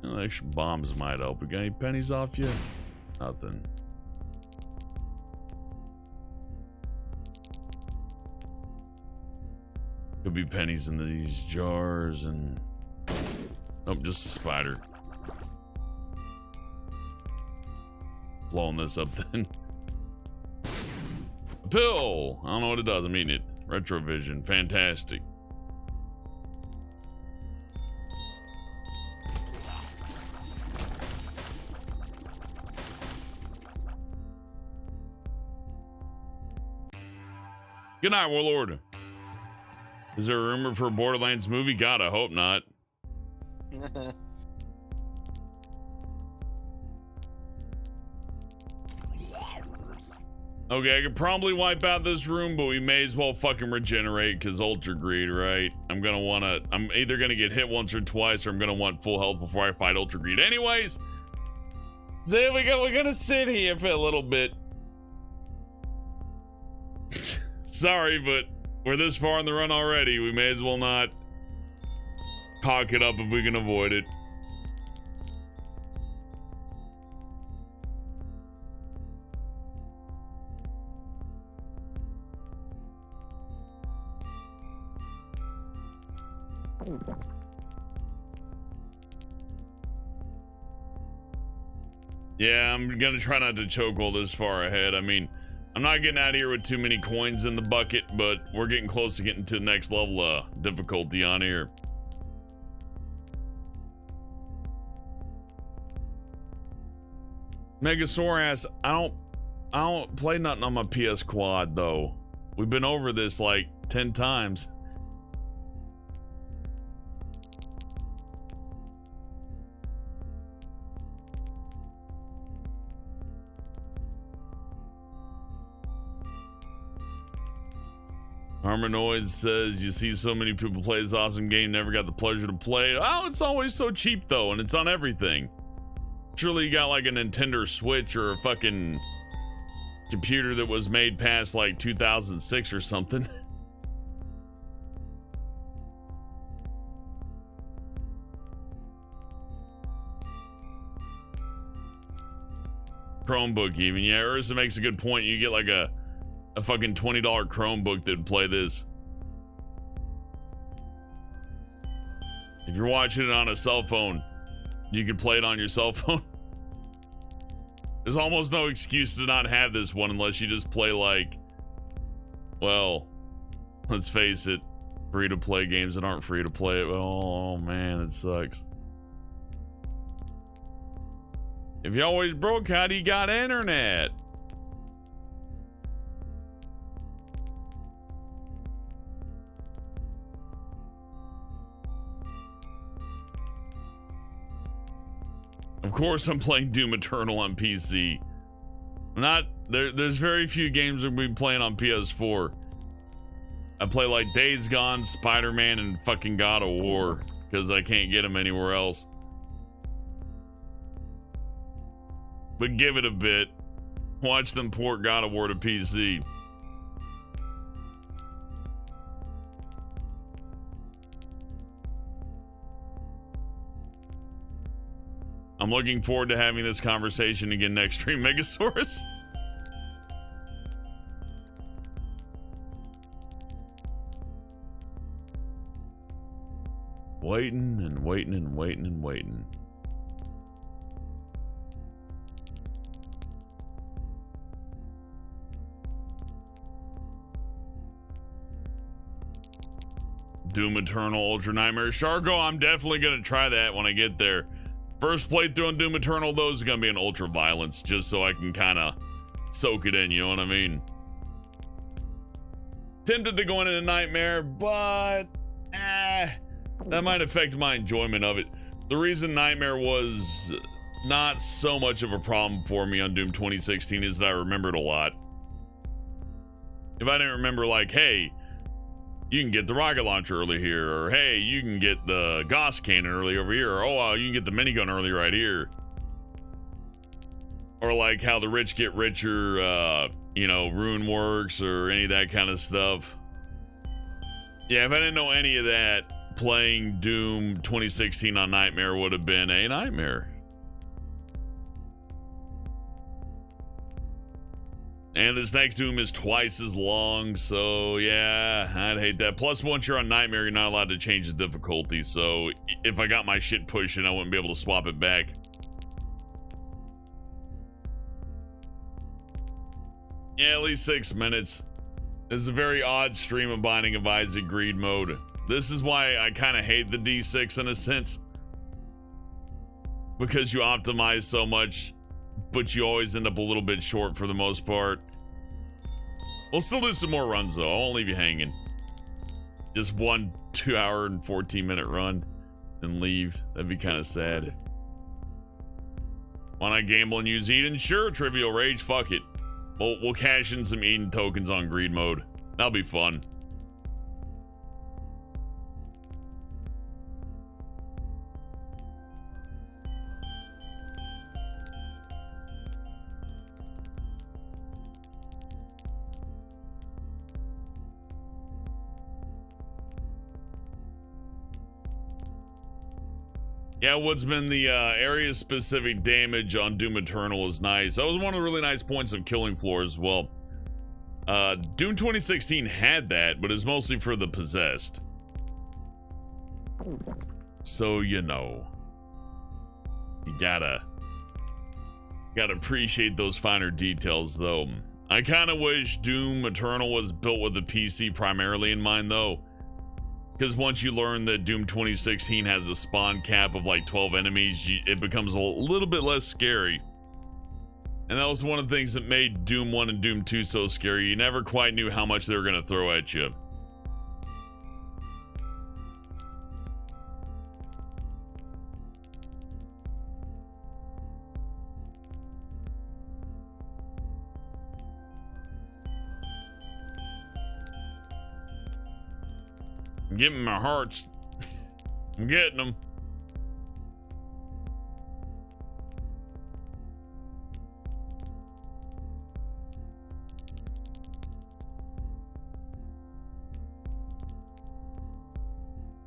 Well, extra bombs might help. We got any pennies off you? Nothing. Could be pennies in these jars and... Nope, just a spider. Blowing this up then. A pill! I don't know what it does, I'm eating it. Retrovision, fantastic. Good night, Warlord. Is there a rumor for a Borderlands movie? God, I hope not. Okay, I could probably wipe out this room, but we may as well fucking regenerate because Ultra Greed, right? I'm either gonna get hit once or twice, or I'm gonna want full health before I fight Ultra Greed. Anyways, so here we go. We're gonna sit here for a little bit. Sorry, but we're this far in the run already. We may as well not cock it up if we can avoid it. Yeah, I'm gonna try not to choke all this far ahead. I mean, I'm not getting out of here with too many coins in the bucket, but we're getting close to getting to the next level of difficulty on here. Megasaurus, I don't play nothing on my PS Quad though. We've been over this like 10 times. Harmonoid says, you see so many people play this awesome game, never got the pleasure to play it. Oh, it's always so cheap though, and it's on everything. Surely you got like a Nintendo Switch or a fucking computer that was made past like 2006 or something. Chromebook even. Yeah, Ursa makes a good point. You get like a fucking $20 Chromebook that would play this. If you're watching it on a cell phone, you can play it on your cell phone. There's almost no excuse to not have this one unless you just play like, well, let's face it, free to play games that aren't free to play it. Oh man, it sucks. If you always broke, how do you got internet? Of course I'm playing Doom Eternal on PC. There's very few games I've been playing on PS4. I play like Days Gone, Spider-Man, and fucking God of War, because I can't get them anywhere else. But give it a bit. Watch them port God of War to PC. I'm looking forward to having this conversation again next stream, Megasaurus. Waiting and waiting and waiting and waiting. Doom Eternal Ultra Nightmare. Shargo, I'm definitely going to try that when I get there. First playthrough on Doom Eternal, though, is going to be an Ultra Violence, just so I can kind of soak it in, you know what I mean? Tempted to go into Nightmare, but that might affect my enjoyment of it. The reason Nightmare was not so much of a problem for me on Doom 2016 is that I remembered a lot. If I didn't remember, like, hey, you can get the rocket launcher early here, or hey, you can get the Gauss cannon early over here, or oh, you can get the minigun early right here. Or like how the rich get richer, you know, rune works, or any of that kind of stuff. Yeah, if I didn't know any of that, playing Doom 2016 on Nightmare would have been a nightmare. And this next Doom is twice as long, so yeah, I'd hate that. Plus, once you're on Nightmare, you're not allowed to change the difficulty, so if I got my shit pushing, I wouldn't be able to swap it back. Yeah, at least 6 minutes. This is a very odd stream of Binding of Isaac greed mode. This is why I kind of hate the D6 in a sense. Because you optimize so much, but you always end up a little bit short for the most part. We'll still do some more runs though. I won't leave you hanging. Just one 2 hour and 14 minute run and leave. That'd be kind of sad. Wanna gamble and use Eden? Sure, Trivial Rage, fuck it. We'll cash in some Eden tokens on greed mode. That'll be fun. Yeah, Woodsman, the area-specific damage on Doom Eternal is nice. That was one of the really nice points of Killing Floor as well. Doom 2016 had that, but it's mostly for the possessed. So, you know. You gotta appreciate those finer details, though. I kind of wish Doom Eternal was built with the PC primarily in mind, though. Because once you learn that Doom 2016 has a spawn cap of like 12 enemies, it becomes a little bit less scary. And that was one of the things that made Doom 1 and Doom 2 so scary. You never quite knew how much they were going to throw at you. I'm getting my hearts. I'm getting them.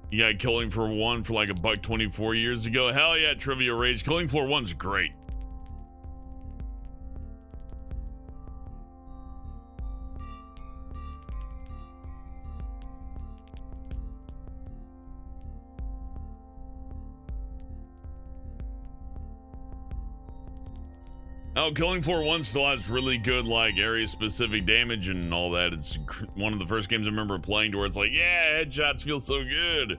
You got Killing Floor 1 for like $1.24 years ago. Hell yeah, Trivia Rage. Killing Floor 1's great. Oh, Killing Floor 1 still has really good, like, area-specific damage and all that. It's one of the first games I remember playing to where it's like, yeah, headshots feel so good.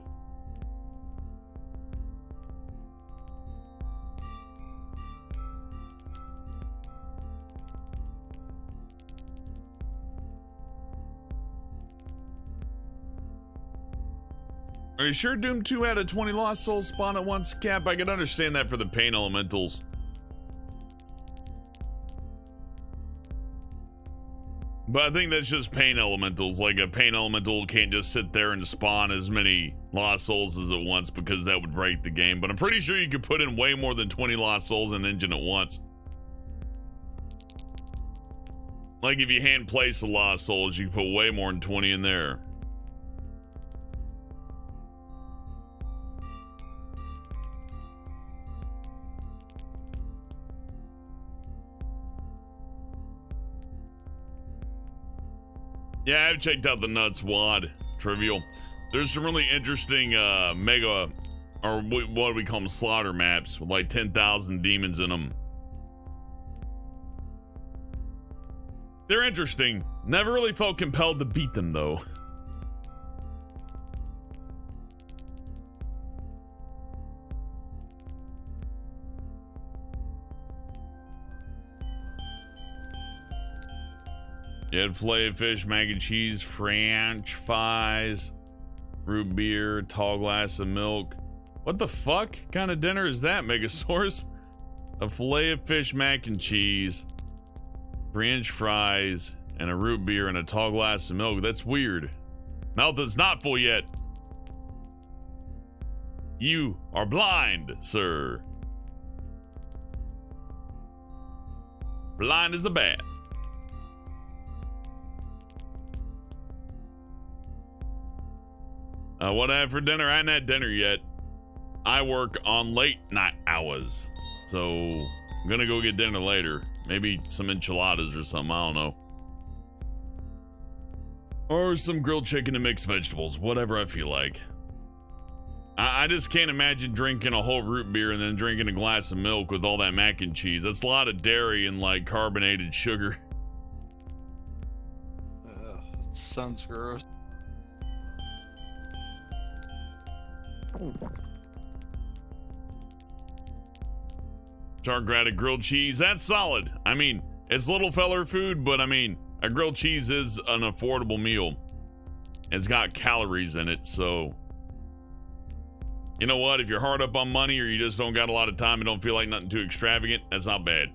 Are you sure Doom 2 had a 20 lost souls spawn at once, Cap? I can understand that for the pain elementals. But I think that's just pain elementals. Like, a pain elemental can't just sit there and spawn as many lost souls as at once because that would break the game. But I'm pretty sure you could put in way more than 20 lost souls in engine at once. Like, if you hand place the lost souls, you can put way more than 20 in there. Yeah, I've checked out the Nuts WAD Trivial. There's some really interesting mega, or what do we call them, slaughter maps with like 10,000 demons in them. They're interesting. Never really felt compelled to beat them though. You had filet of fish, mac and cheese, French fries, root beer, tall glass of milk. What the fuck kind of dinner is that, Megasaurus? A filet of fish, mac and cheese, French fries, and a root beer and a tall glass of milk. That's weird. Mouth is not full yet. You are blind, sir. Blind as a bat. What I have for dinner? I hadn't had dinner yet. I work on late night hours, so I'm gonna go get dinner later. Maybe some enchiladas or something, I don't know. Or some grilled chicken and mixed vegetables, whatever I feel like. I just can't imagine drinking a whole root beer and then drinking a glass of milk with all that mac and cheese. That's a lot of dairy and like carbonated sugar. Sounds gross. Char-grated grilled cheese, that's solid. I mean, it's little feller food, but I mean, a grilled cheese is an affordable meal. It's got calories in it, so you know what? If you're hard up on money or you just don't got a lot of time and don't feel like nothing too extravagant, that's not bad.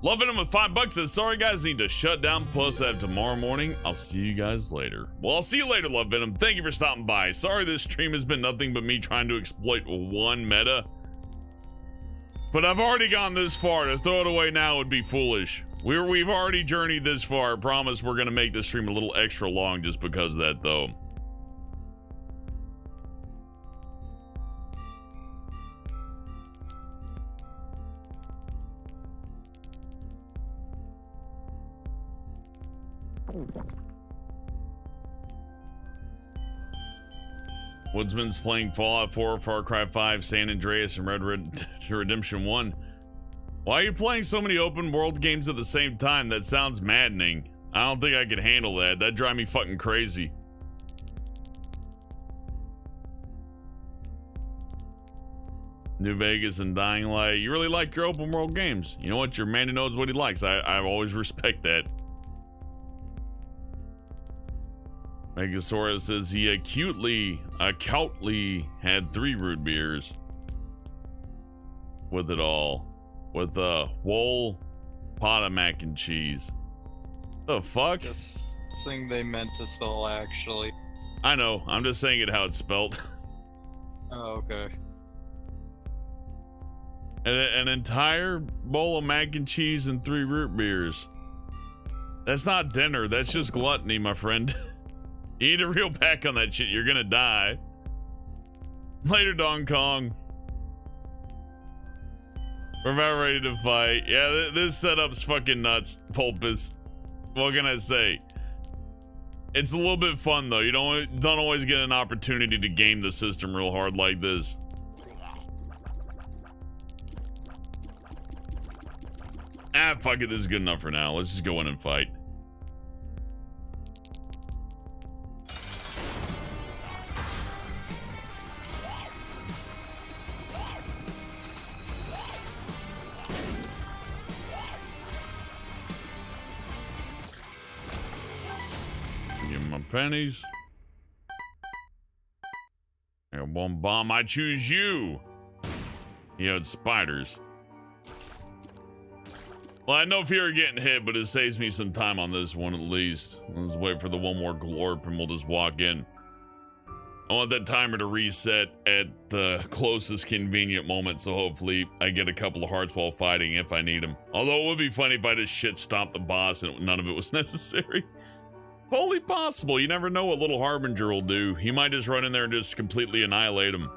Loving him with $5 says, sorry guys, need to shut down, plus I have tomorrow morning. I'll see you guys later. Well, I'll see you later, Love Venom. Thank you for stopping by. Sorry this stream has been nothing but me trying to exploit one meta. But I've already gone this far. To throw it away now would be foolish. We've already journeyed this far. I promise we're going to make this stream a little extra long just because of that, though. Woodsman's playing Fallout 4, Far Cry 5, San Andreas, and Red Redemption 1. Why are you playing so many open world games at the same time? That sounds maddening. I don't think I could handle that. That'd drive me fucking crazy. New Vegas and Dying Light. You really like your open world games. You know what? Your man who knows what he likes. I always respect that. Megasaurus says he acutely had 3 root beers with it all. With a whole pot of mac and cheese. The fuck? This thing they meant to spell actually. I know. I'm just saying it how it's spelled. Oh, okay. An entire bowl of mac and cheese and 3 root beers. That's not dinner. That's just gluttony, my friend. You need to reel back on that shit. You're gonna die. Later, Dong Kong. We're about ready to fight. Yeah, this setup's fucking nuts, Pulpus. What can I say? It's a little bit fun, though. You don't always get an opportunity to game the system real hard like this. Ah, fuck it. This is good enough for now. Let's just go in and fight. Give him my pennies. I got 1 bomb. I choose you. He had spiders. Well, I no fear of getting hit, but it saves me some time on this one at least. Let's wait for the 1 more glorp and we'll just walk in. I want that timer to reset at the closest convenient moment, so hopefully I get a couple of hearts while fighting if I need them. Although it would be funny if I just shit stomped the boss and none of it was necessary. Wholly possible. You never know what little Harbinger will do. He might just run in there and just completely annihilate him.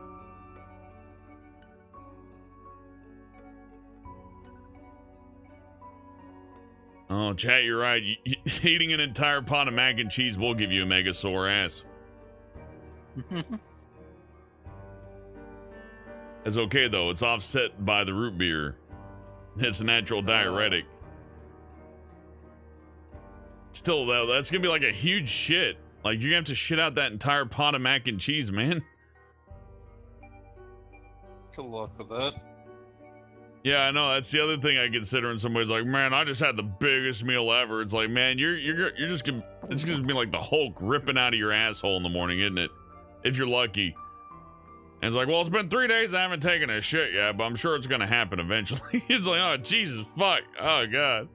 Oh, chat, you're right. Eating an entire pot of mac and cheese will give you a mega sore ass. It's okay, though. It's offset by the root beer. It's a natural diuretic. Still, though, that's gonna be like a huge shit. Like, you're gonna have to shit out that entire pot of mac and cheese, man. Good luck with that. Yeah, I know. That's the other thing I consider when somebody's like, man, I just had the biggest meal ever. It's like, man, you're just gonna, it's gonna be like the Hulk ripping out of your asshole in the morning, isn't it? If you're lucky. And it's like, well, it's been 3 days I haven't taken a shit yet, but I'm sure it's gonna happen eventually. It's like, oh, Jesus, fuck. Oh, God.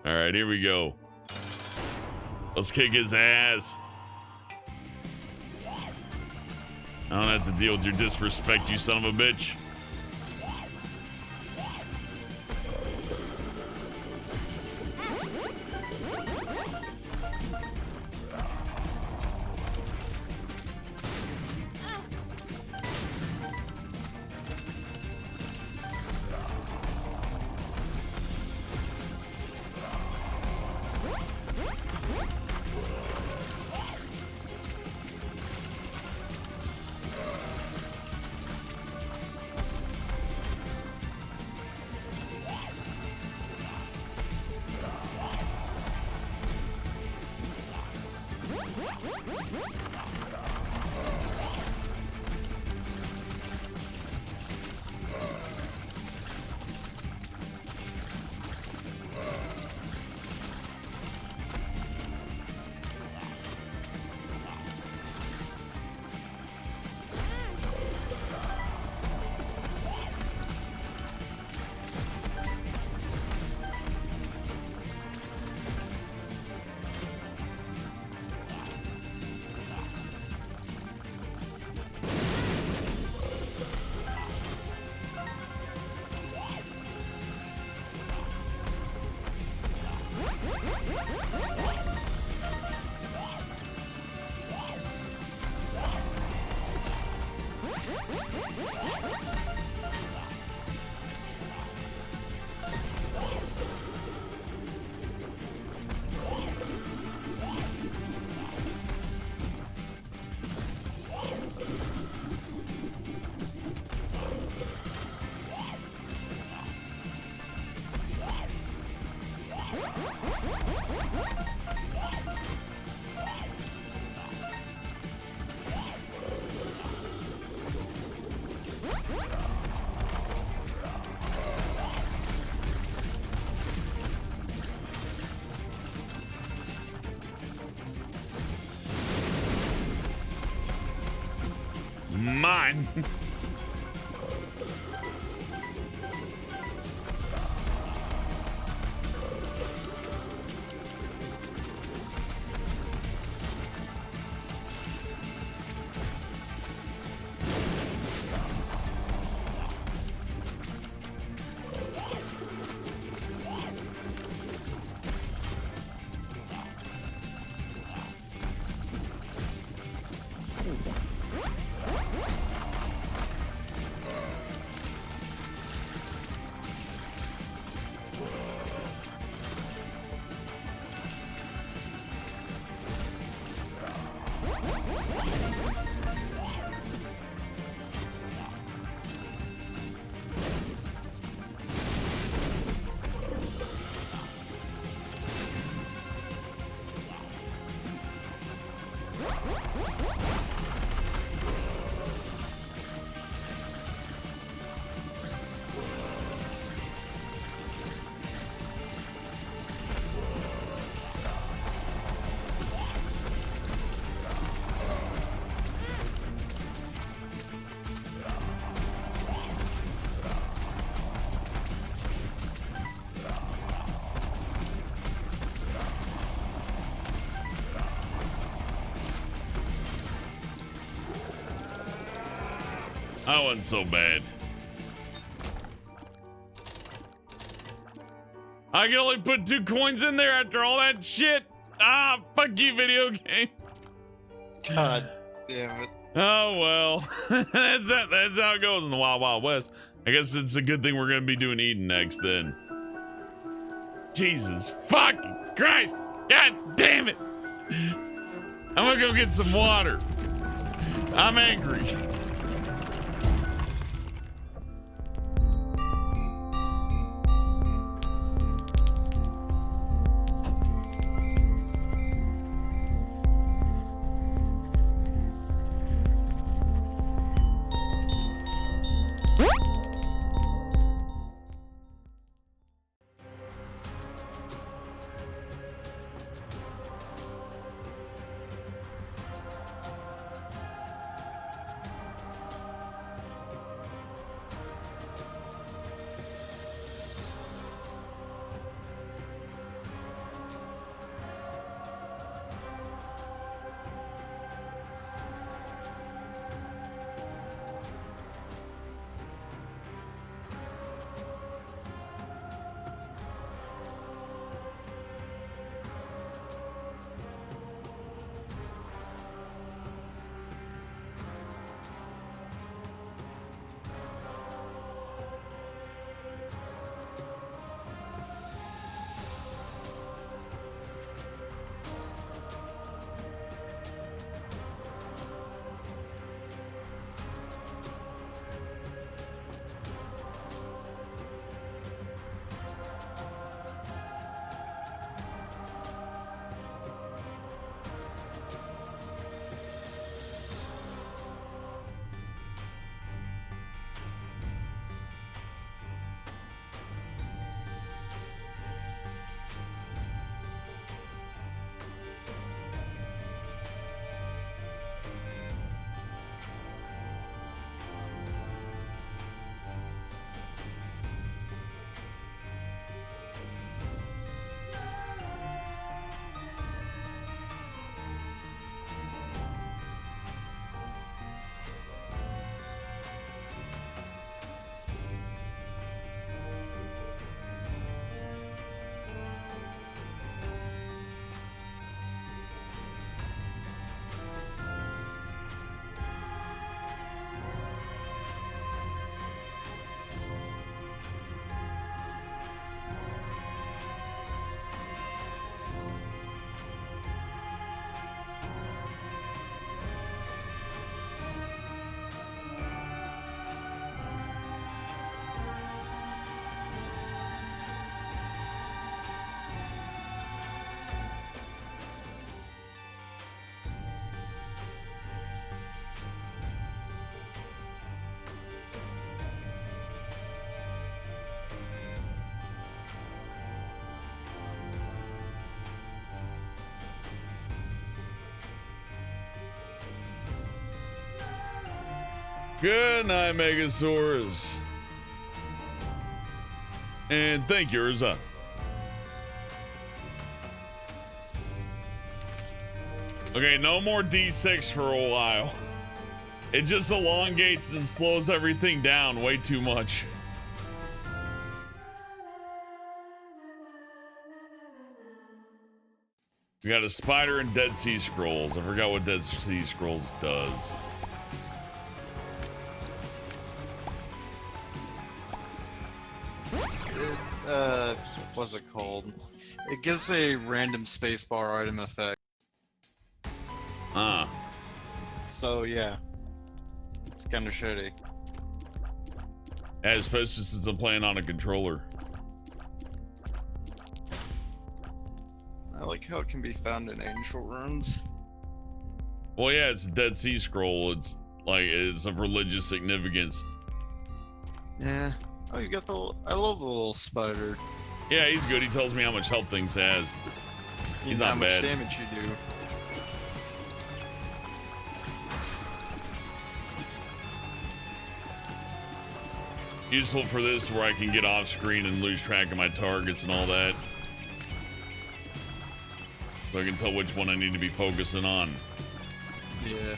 All right, here we go. Let's kick his ass. I don't have to deal with your disrespect, you son of a bitch. That wasn't so bad. I can only put 2 coins in there after all that shit. Ah, fuck you, video game. God damn it. Oh well, that's how it goes in the Wild Wild West. I guess it's a good thing we're gonna be doing Eden next then. Jesus fucking Christ! God damn it! I'm gonna go get some water. I'm angry. Good night, Megasaurus. And thank you, Urza. Okay, no more D6 for a while. It just elongates and slows everything down way too much. We got a spider and Dead Sea Scrolls. I forgot what Dead Sea Scrolls does. What's it called? It gives a random spacebar item effect. Ah. So yeah, it's kind of shitty. Yeah, especially since I'm playing on a controller. I like how it can be found in ancient runes. Well, yeah, it's a Dead Sea Scroll. It's like, it's of religious significance. Yeah. Oh, you got the. I love the little spider. Yeah, he's good. He tells me how much health things has. He's not how bad. much damage you do. Useful for this where I can get off screen and lose track of my targets and all that. So I can tell which one I need to be focusing on. Yeah.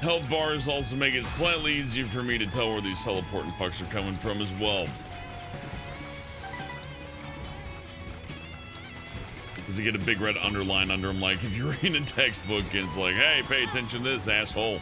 Health bars also make it slightly easier for me to tell where these teleporting fucks are coming from as well. Because they get a big red underline under them, like if you're reading a textbook and it's like, hey, pay attention to this, asshole.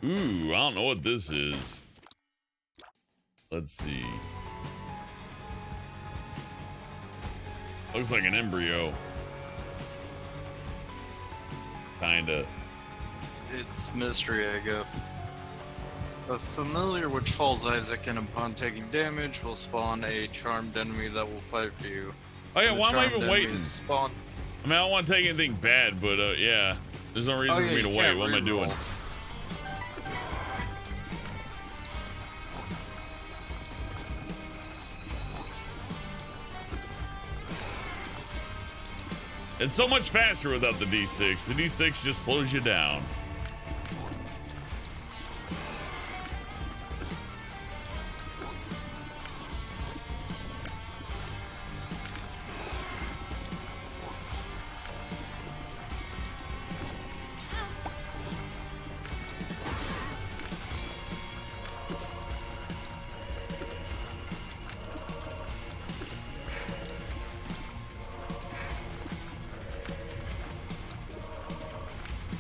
Ooh, I don't know what this is. Let's see. Looks like an embryo. Kinda. It's mystery egg. A familiar which falls Isaac, and upon taking damage will spawn a charmed enemy that will fight for you. Oh yeah, When why am I charmed even waiting? enemies Spawn. I mean, I don't want to take anything bad, but yeah. There's no reason for me to wait. What am I doing? It's so much faster without the D6. The D6 just slows you down.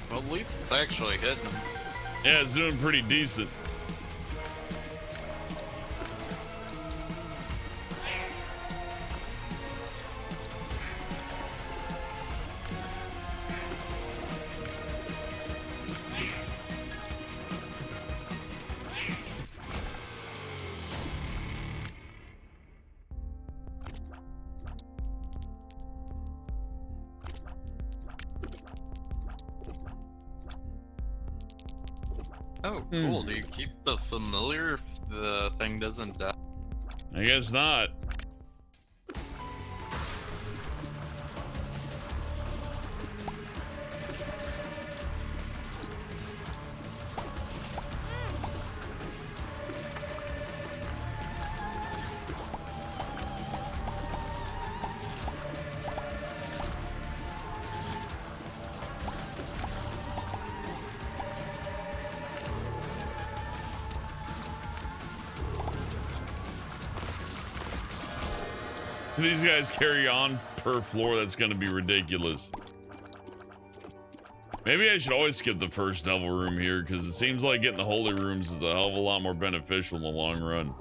Well, at least it's actually hitting. Yeah, it's doing pretty decent. Oh, cool. Do you keep the familiar if the thing doesn't die? I guess not. These guys carry on per floor, that's gonna be ridiculous. Maybe I should always skip the first devil room here, because it seems like getting the holy rooms is a hell of a lot more beneficial in the long run.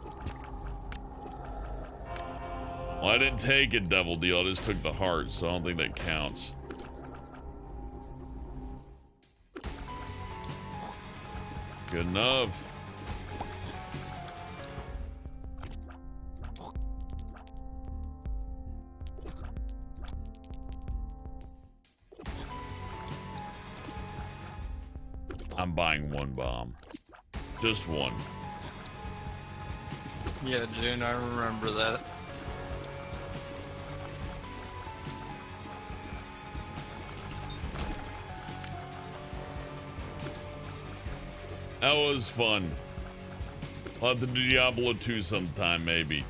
Well, I didn't take a devil deal, I just took the heart, so I don't think that counts. Good enough. I'm buying one bomb. Just one. Yeah, June, I remember that. That was fun. I'll have to do Diablo 2 sometime, maybe.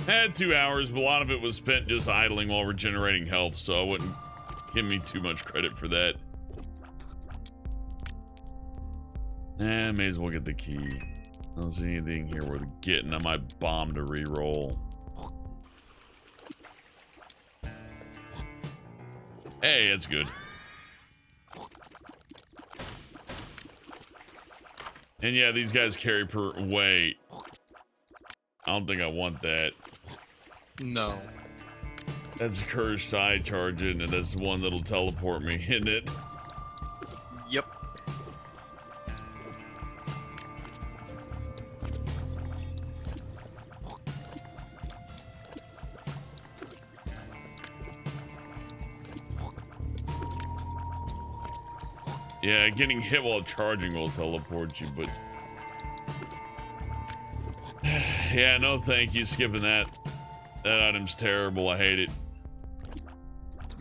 Had 2 hours, but a lot of it was spent just idling while regenerating health, so I wouldn't give me too much credit for that. May as well get the key. I don't see anything here worth getting. I might bomb to reroll. Hey, that's good. And yeah, these guys carry per... Wait. I don't think I want that. No. That's a cursed eye charge, isn't it? That's the one that'll teleport me, isn't it? Yep. Yeah, getting hit while charging will teleport you, but... yeah, no thank you, skipping that. That item's terrible, I hate it.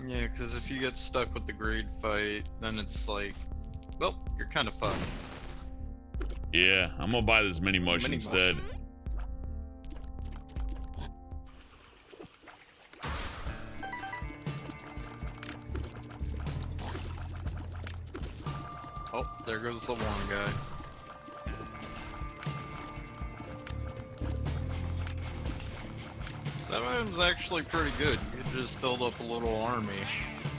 Yeah, because if you get stuck with the greed fight, then it's like, well, you're kind of fucked. Yeah, I'm gonna buy this mini mush instead. Oh, there goes the one guy. That item's actually pretty good. You could just build up a little army.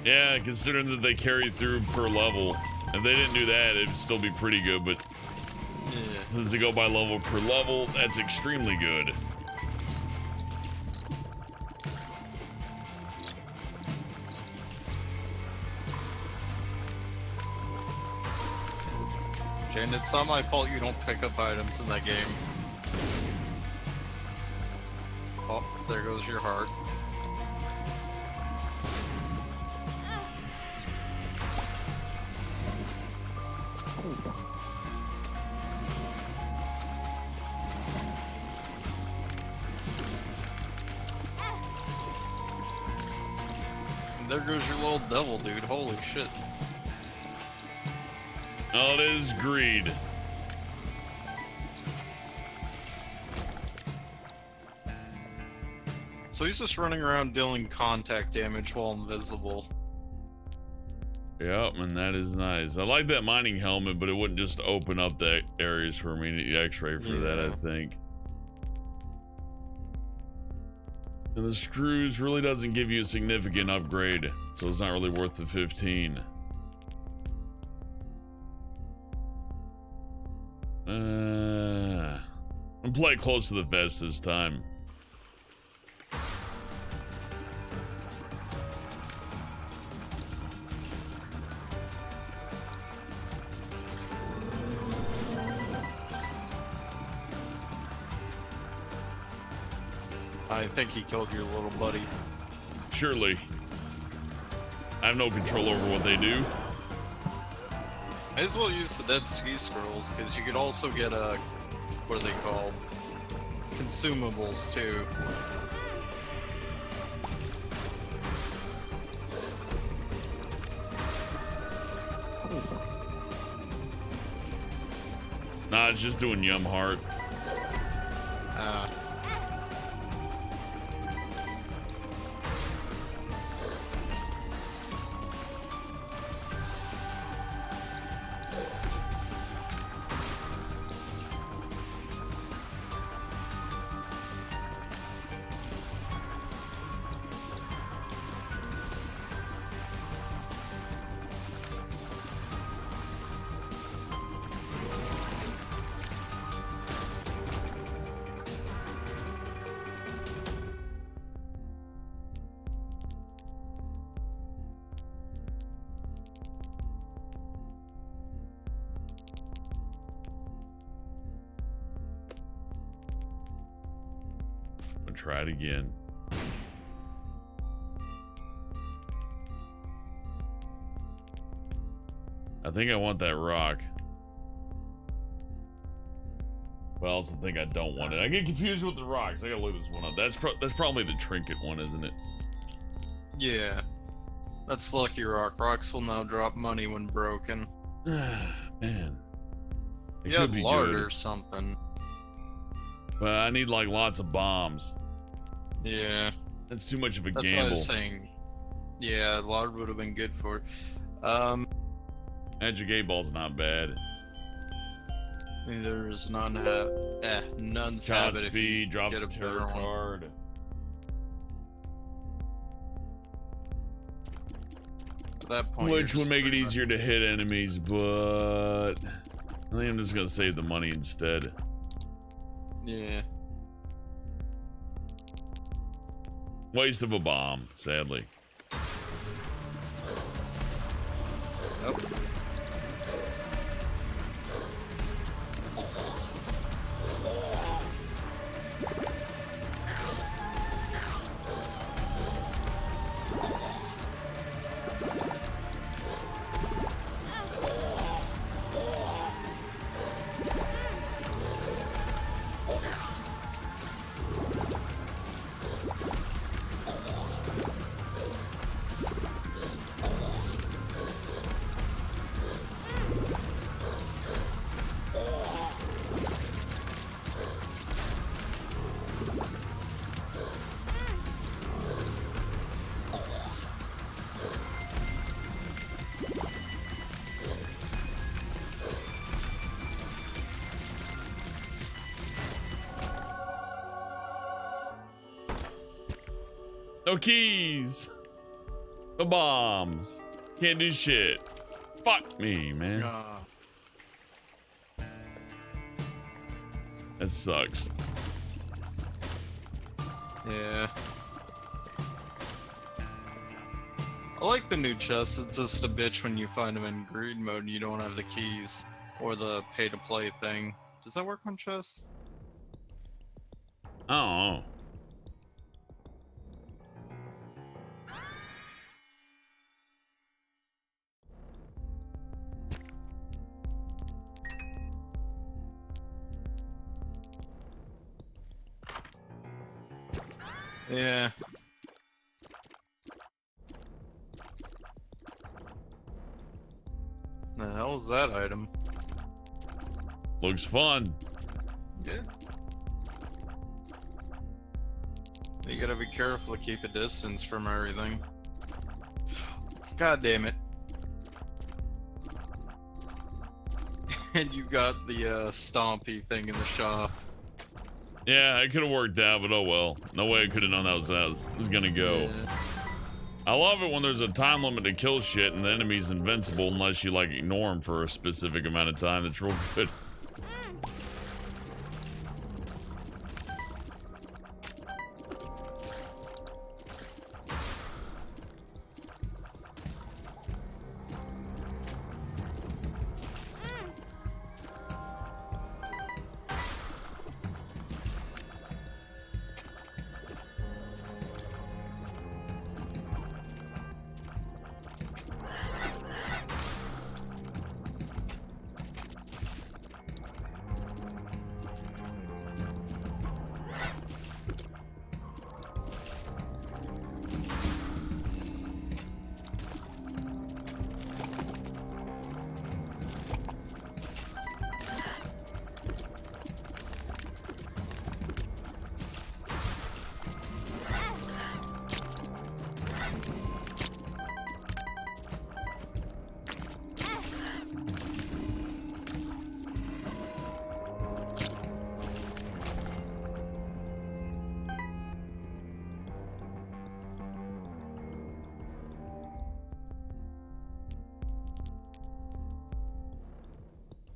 Yeah, considering that they carry through per level. If they didn't do that, it'd still be pretty good, but... yeah. Since they go by level per level, that's extremely good. Jane, it's not my fault you don't pick up items in that game. Oh, there goes your heart. And there goes your little devil, dude. Holy shit. Oh, it is greed. So he's just running around dealing contact damage while invisible. Yep, and that is nice. I like that mining helmet, but it wouldn't just open up the areas for me. Need the X-ray for that, I think. And the screws really doesn't give you a significant upgrade, so it's not really worth the 15. I'm playing close to the vest this time. I think he killed your little buddy. Surely. I have no control over what they do. May as well use the Dead Sea Scrolls, because you could also get what are they called? Consumables, too. Nah, it's just doing Yum Heart. try it again. I think I want that rock. But I also think I don't want it. I get confused with the rocks. I gotta look this one up. That's probably the trinket one, isn't it? Yeah. That's Lucky Rock. Rocks will now drop money when broken. Man. It Yeah, could be lard good. or something. But I need like lots of bombs. Yeah. That's too much of a That's gamble. what I was saying. Yeah, lard would have been good for it. Magic 8 Ball's not bad. There's none have none's Top have it if speed, you drops get a a terror better one. card. At that point, Which you're would just make it pretty much- easier to hit enemies, but I think I'm just gonna save the money instead. Yeah. Waste of a bomb, sadly. Nope. No keys. The bombs. Can't do shit. Fuck me, man. That sucks. Yeah. I like the new chests. It's just a bitch when you find them in greed mode and you don't have the keys or the pay-to-play thing. Does that work on chests? Oh. Yeah. The hell is that item? Looks fun. Yeah. You gotta be careful to keep a distance from everything. God damn it. And you got the stompy thing in the shop. Yeah, it could have worked out, but oh well. No way I could have known that was gonna go. Yeah. I love it when there's a time limit to kill shit and the enemy's invincible unless you like ignore him for a specific amount of time. That's real good.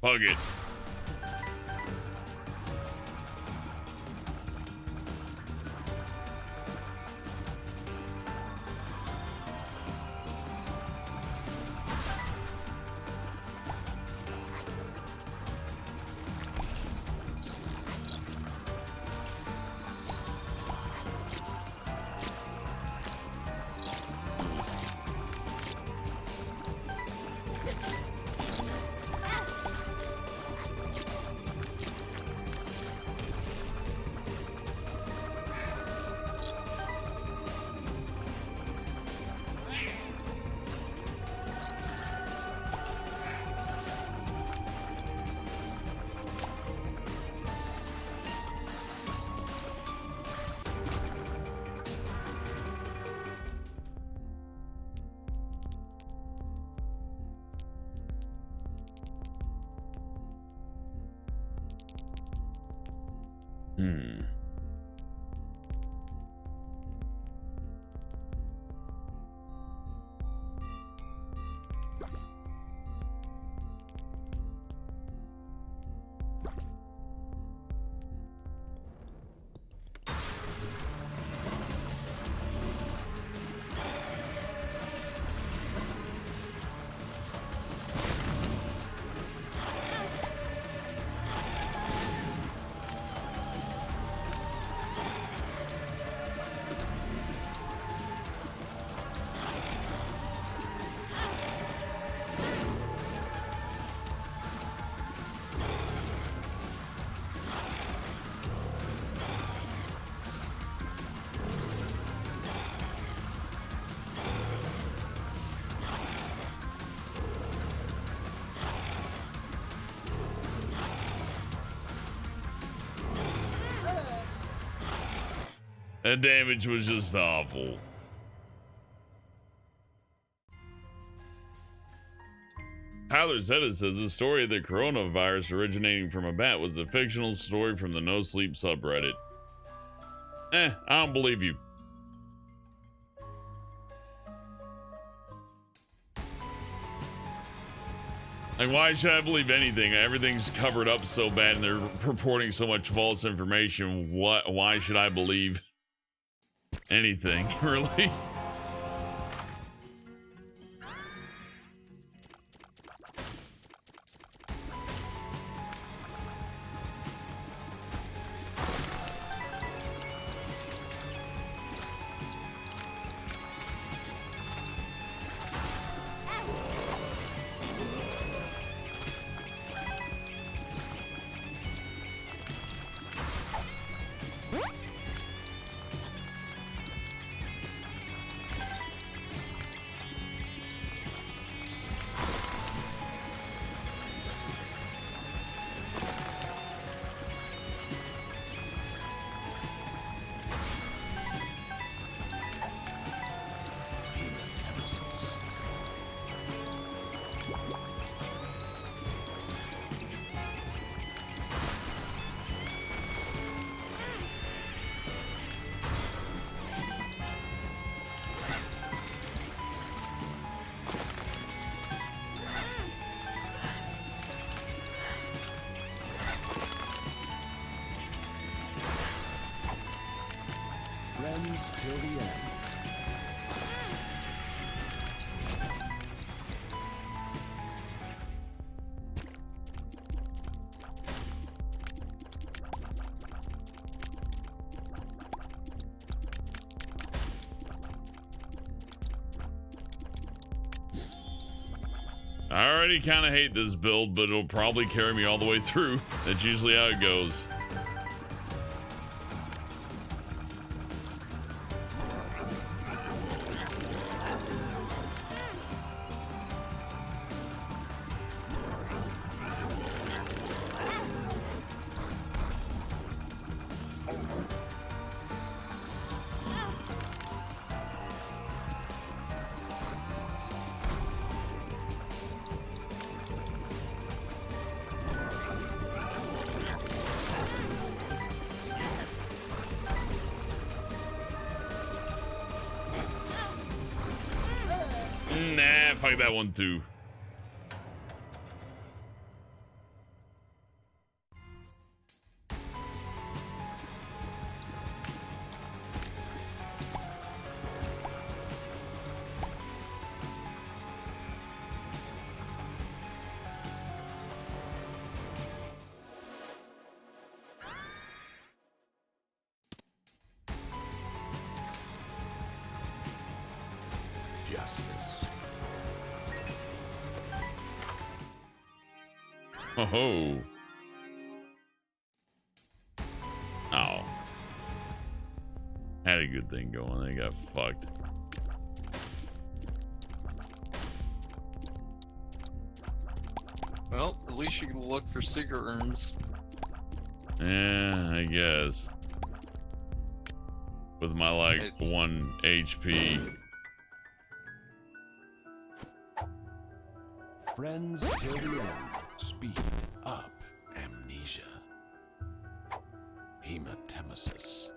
Fuck it. Hmm. That damage was just awful. Tyler Zeta says the story of the coronavirus originating from a bat was a fictional story from the No Sleep subreddit. I don't believe you. Like, why should I believe anything? Everything's covered up so bad and they're purporting so much false information. Why should I believe anything, really? Friends till the end. I already kind of hate this build, but it'll probably carry me all the way through. That's usually how it goes. Nah, fuck that one too. Justice. Oh. Oh. Had a good thing going, they got fucked. Well, at least you can look for secret rooms. Yeah, I guess. With my, like, 1 HP. Friends till the end. Speed up amnesia. hematemesis.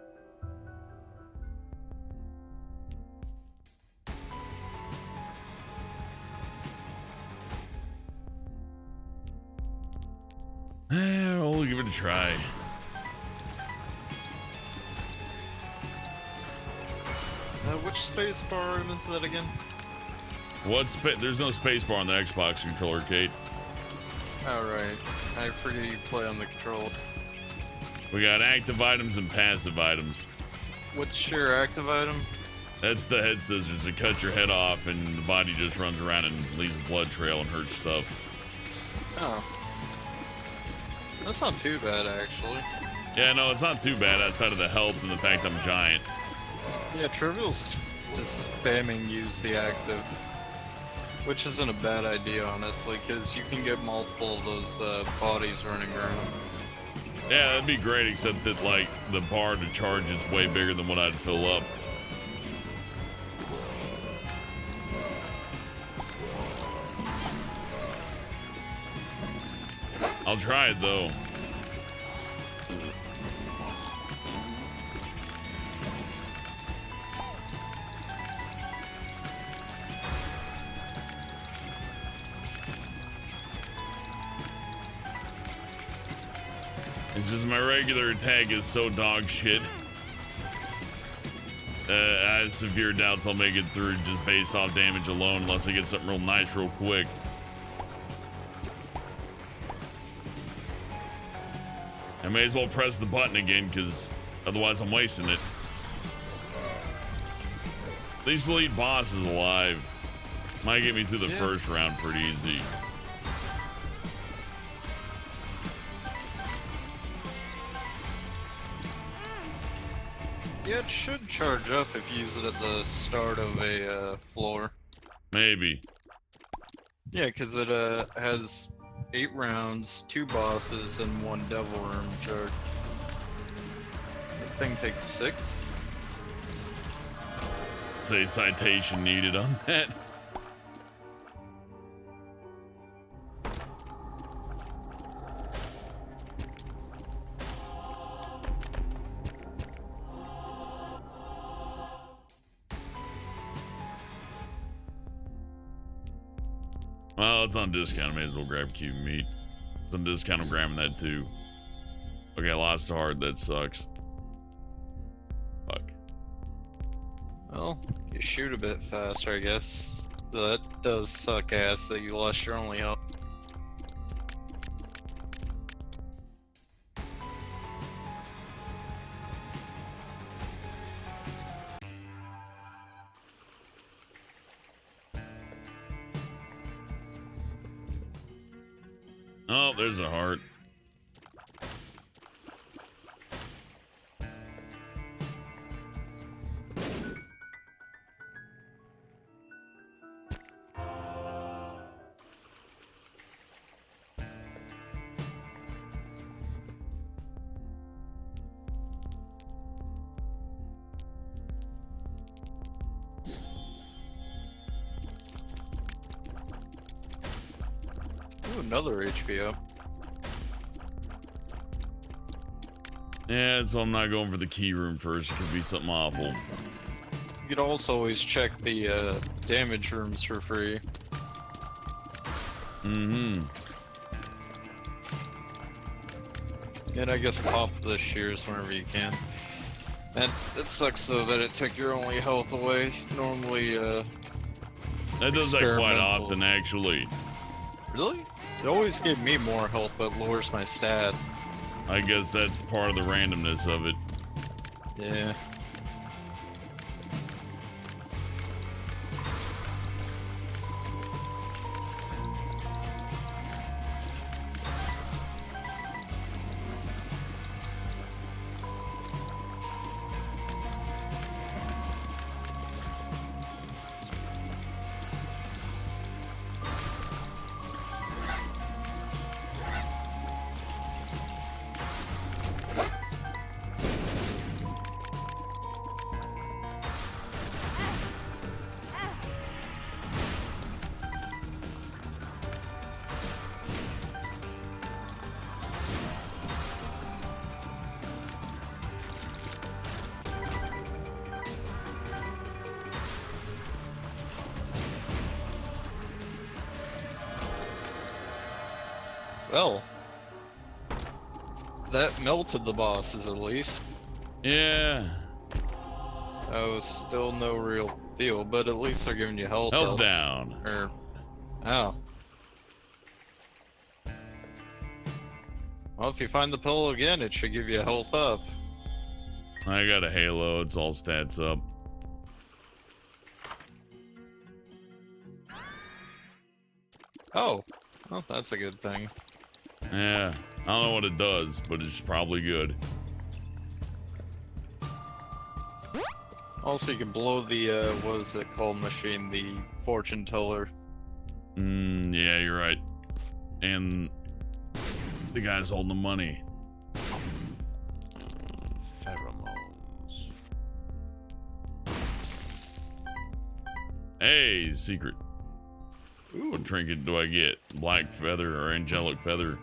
We'll give it a try. Which space bar is that again? There's no space bar on the Xbox controller, Kate. Alright. I forget you play on the controller. We got active items and passive items. What's your active item? That's the head scissors that cut your head off and the body just runs around and leaves a blood trail and hurts stuff. Oh. That's not too bad, actually. Yeah, no, it's not too bad outside of the health and the fact I'm giant. Yeah, Trivial's just spamming use the active. Which isn't a bad idea, honestly, because you can get multiple of those bodies running around. Yeah, that'd be great, except that, like, the bar to charge it's way bigger than what I'd fill up. I'll try it, though. It's just my regular attack is so dog shit. I have severe doubts I'll make it through just based off damage alone unless I get something real nice real quick. I may as well press the button again because otherwise I'm wasting it. At least the lead boss is alive. Might get me through the first round pretty easy. Yeah, it should charge up if you use it at the start of a floor. Maybe. Yeah, because it has 8 rounds, 2 bosses, and 1 devil room charge. That thing takes 6. Say citation needed on that. Well, it's on discount. I may as well grab cube meat. It's on discount. I'm grabbing that too. Okay, I lost hard. That sucks. Fuck. Well, you shoot a bit faster, I guess. So that does suck ass that you lost your only health. Oh, there's a heart. Ooh, another HP up. Yeah, so I'm not going for the key room first. It could be something awful. You could also always check the damage rooms for free. Mm-hmm. And I guess pop the shears whenever you can. And it sucks though that it took your only health away. Normally, That does that quite often, actually. Really? It always gave me more health, but lowers my stat. I guess that's part of the randomness of it. Yeah. Well, that melted the bosses at least. Yeah. Oh, still no real deal, but at least they're giving you health. Health down. Or, oh. Well, if you find the pillow again, it should give you a health up. I got a halo. It's all stats up. Oh. Well, that's a good thing. Yeah. I don't know what it does, but it's probably good. Also, you can blow the, what is it called machine? The fortune teller. Yeah, you're right. And the guy's holding the money. Pheromones. Hey, secret. What trinket do I get? Black feather or angelic feather?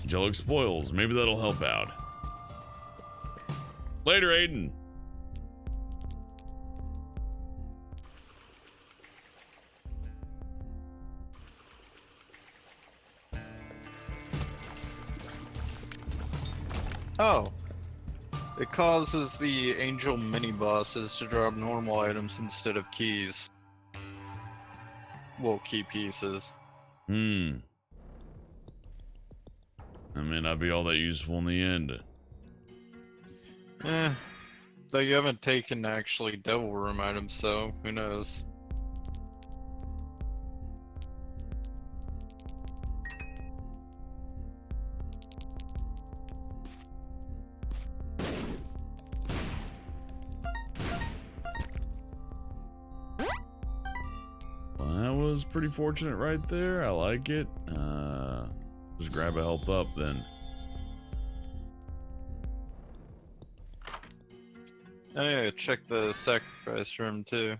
Angelic spoils. Maybe that'll help out. Later, Aiden. Oh. It causes the angel mini-bosses to drop normal items instead of keys. Well, key pieces. I may not be all that useful in the end. Though you haven't taken actually devil room items, so who knows. Well, that was pretty fortunate right there. I like it. Just grab a health up then. Oh yeah, check the sacrifice room too.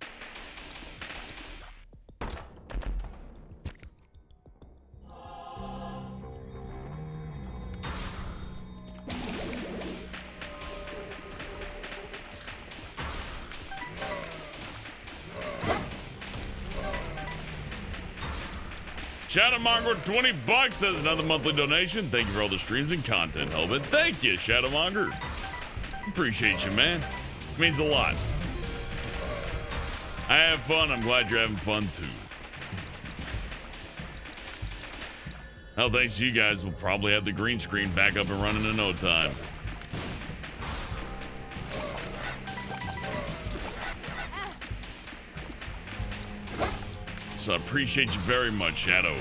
Shadowmonger, 20 bucks as another monthly donation. Thank you for all the streams and content, Helmet. Thank you, Shadowmonger. Appreciate you, man. Means a lot. I have fun. I'm glad you're having fun too. Well, thanks to you guys, we'll probably have the green screen back up and running in no time. So I appreciate you very much, Shadow.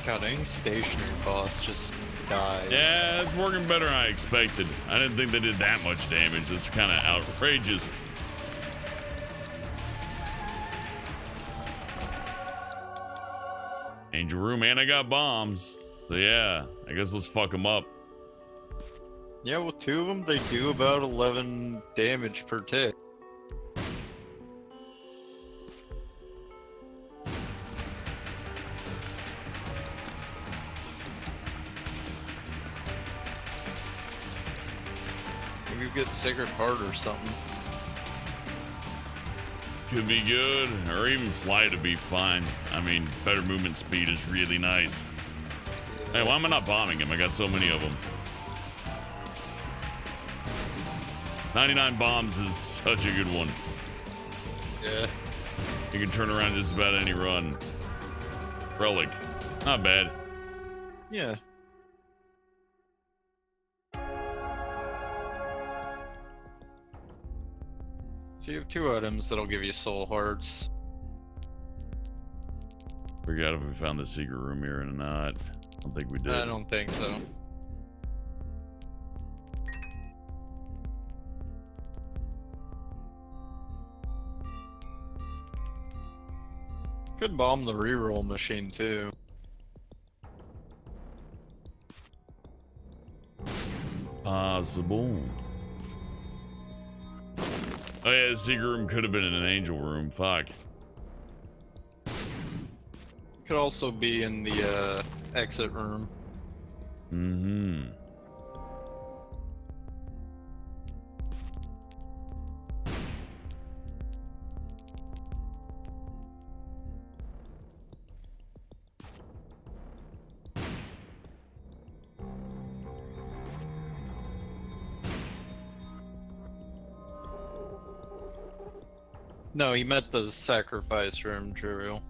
God, any stationary boss just dies. Yeah, it's working better than I expected. I didn't think they did that much damage. It's kind of outrageous. Angel room, and I got bombs. So yeah, I guess let's fuck them up. Yeah, with two of them, they do about 11 damage per tick. Maybe you get Sacred Heart or something. Could be good, or even fly to be fine. I mean, better movement speed is really nice. Hey, why am I not bombing him? I got so many of them. 99 bombs is such a good one. Yeah. You can turn around just about any run. Relic. Not bad. Yeah. So you have two items that'll give you soul hearts. Forgot if we found the secret room here or not. I don't think we did. I don't think so. Could bomb the reroll machine too. Possible. Oh yeah, the secret room could have been in an angel room. Fuck. Could also be in the exit room. No, he meant the sacrifice room, Trivial.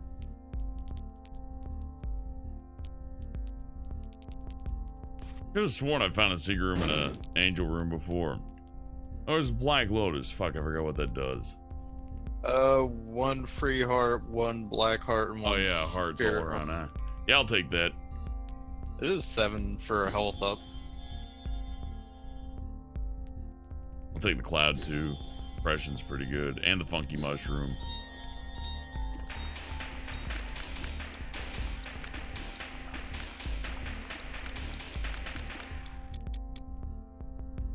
I could have sworn I found a secret room in an angel room before. Oh, there's Black Lotus. Fuck, I forgot what that does. One free heart, one black heart, and one Oh yeah, hearts all spirit around, heart. huh? Yeah, I'll take that. It is 7 for a health up. I'll take the cloud too. Impression's pretty good. And the funky mushroom.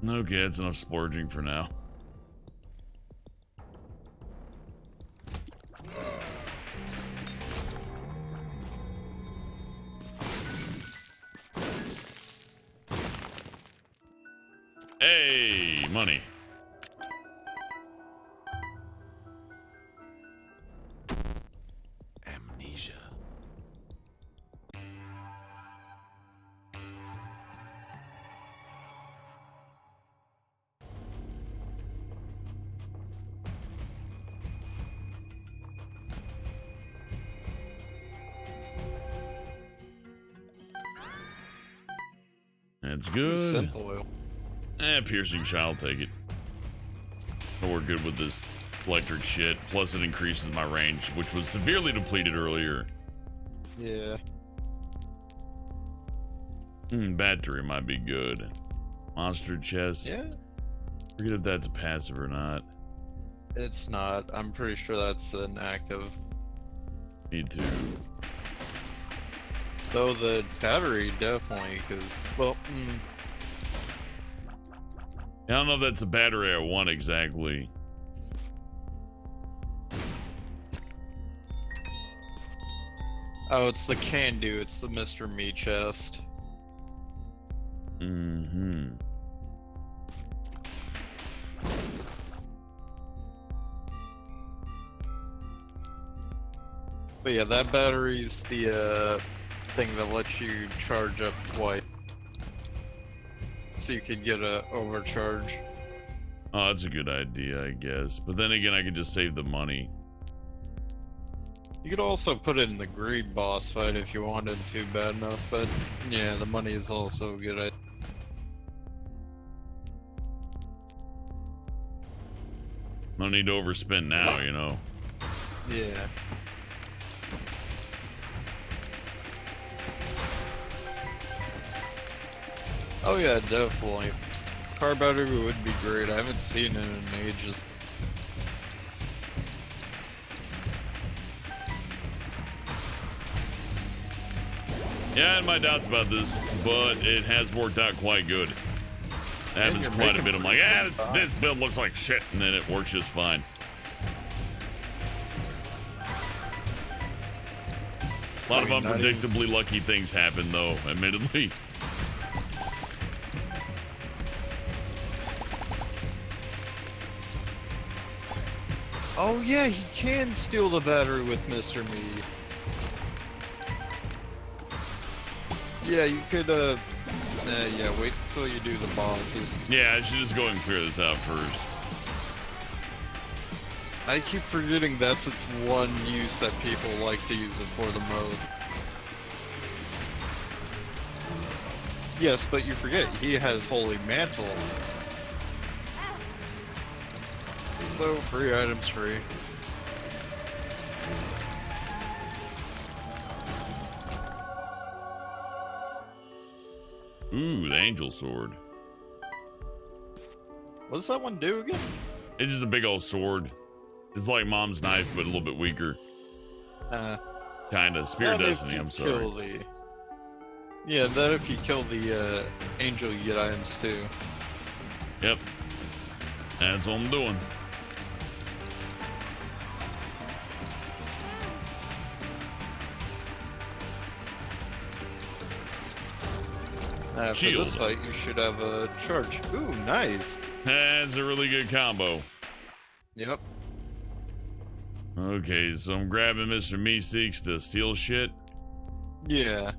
Okay, that's enough splurging for now. Hey, money. Amnesia. That's good. Simple. Piercing shot, I'll take it. But we're good with this electric shit. Plus it increases my range, which was severely depleted earlier. Yeah. Battery might be good. Monster chest. Yeah. Forget if that's a passive or not. It's not. I'm pretty sure that's an active. Me too. Though the battery definitely, because, well, I don't know if that's the battery I want exactly. oh, it's the can do. It's the Mr. Me chest. Mm-hmm. But yeah, that battery's the thing that lets you charge up twice. So you could get a overcharge. Oh, that's a good idea, I guess. But then again, I could just save the money. You could also put it in the greed boss fight if you wanted to bad enough, but yeah, the money is also a good idea. No need to overspend now, you know. Yeah. Oh yeah, definitely. Car battery would be great. I haven't seen it in ages. Yeah, I had my doubts about this, but it has worked out quite good. It happens you're quite a making bit. I'm like, this build looks like shit, and then it works just fine. A lot of unpredictably lucky things happen, though, admittedly. Oh yeah, he can steal the battery with Mr. Me. Yeah, you could, yeah, wait until you do the bosses. Yeah, I should just go and clear this out first. I keep forgetting that's its one use that people like to use it for the most. Yes, but you forget, he has Holy Mantle. So, free items free. Ooh, the angel sword. What does that one do again? It's just a big old sword. It's like Mom's knife, but a little bit weaker. Kinda. Spear of that if Destiny, you I'm sorry. kill the... Yeah, that if you kill the angel, you get items too. Yep. That's what I'm doing. For Shield. this fight, you should have a charge. Ooh, nice. That's a really good combo. Yep. Okay, so I'm grabbing Mr. Meeseeks to steal shit. Yeah.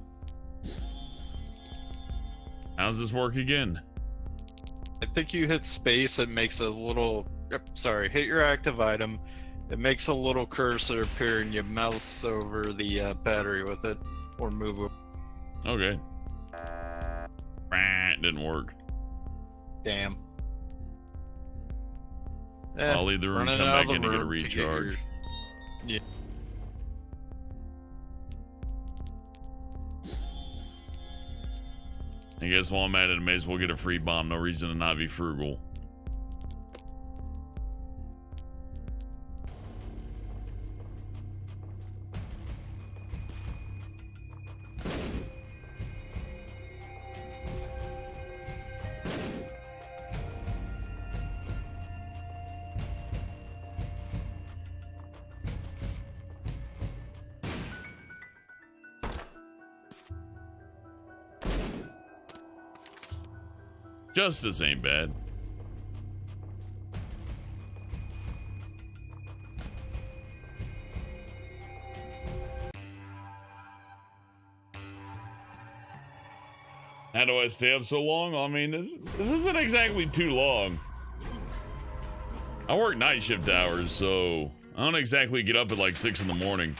How's this work again? I think you hit space, it makes a little... Sorry, hit your active item. It makes a little cursor appear and you mouse over the battery with it, or move it. Okay. It didn't work. Damn. I'll leave the room, running come out back of in the to get a room to get your- recharge. Yeah. I guess while I'm at it, I may as well get a free bomb. No reason to not be frugal. Justice ain't bad. How do I stay up so long? I mean, this isn't exactly too long. I work night shift hours, so I don't exactly get up at like 6 in the morning.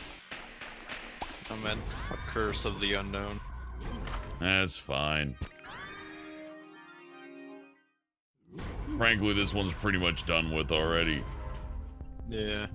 I meant a curse of the unknown. That's fine. Frankly, this one's pretty much done with already. Yeah.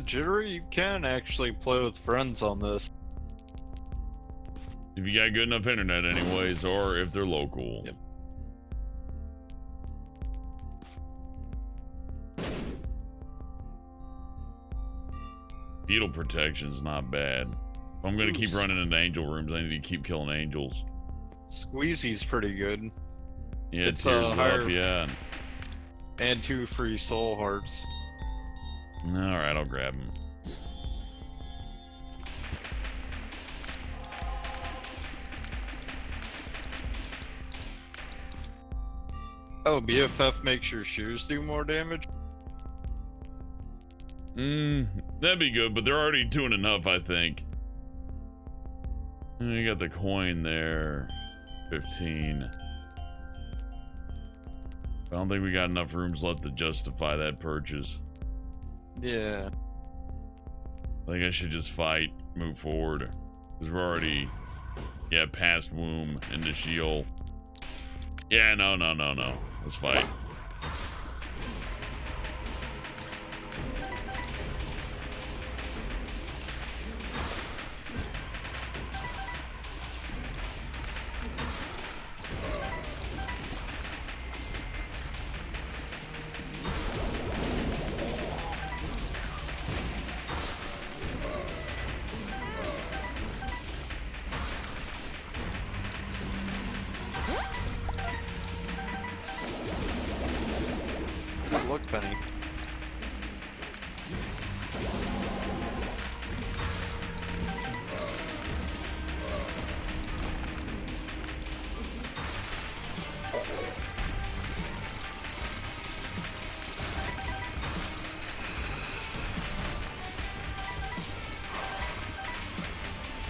Jittery, you can actually play with friends on this. If you got good enough internet anyways, or if they're local. Yep. Beetle protection's not bad. If I'm gonna keep running into angel rooms, I need to keep killing angels. Squeezy's pretty good. Yeah, It's, tears higher- up, yeah. And 2 free soul hearts. Alright, I'll grab him. Oh, BFF makes your shoes do more damage? That'd be good, but they're already doing enough, I think. You got the coin there. 15. I don't think we got enough rooms left to justify that purchase. Yeah. I think I should just fight, move forward. Because we're already, past womb into Sheol. Yeah, no. Let's fight. Look, Penny.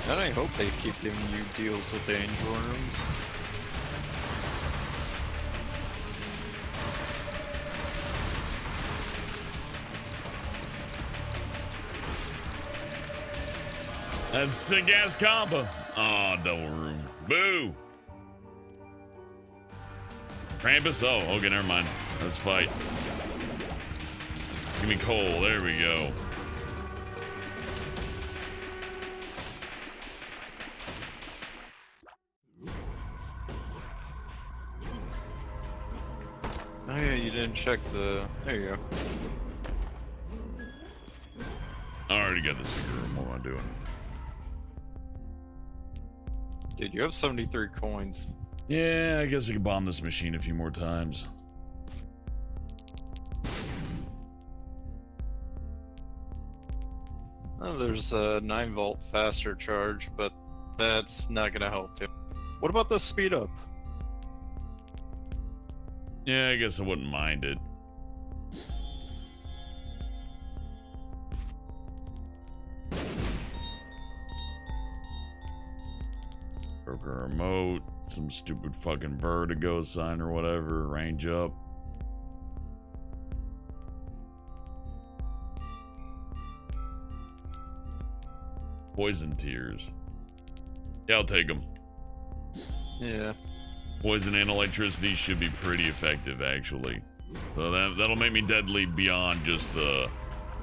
And I hope they keep giving you deals with the angel rooms. That's sick ass combo. Aw, double room. Boo! Krampus? Oh, okay, never mind. Let's fight. Give me coal. There we go. Oh yeah, you didn't check the... There you go. I already got the secret room. What am I doing? Dude, you have 73 coins. Yeah, I guess I could bomb this machine a few more times. Oh, there's a 9 volt faster charge, but That's not gonna help too. What about the speed up? Yeah, I guess I wouldn't mind it. Broken remote, some stupid fucking vertigo sign or whatever, range up. Poison tears. Yeah, I'll take them. Yeah. Poison and electricity should be pretty effective, actually. So that'll make me deadly beyond just the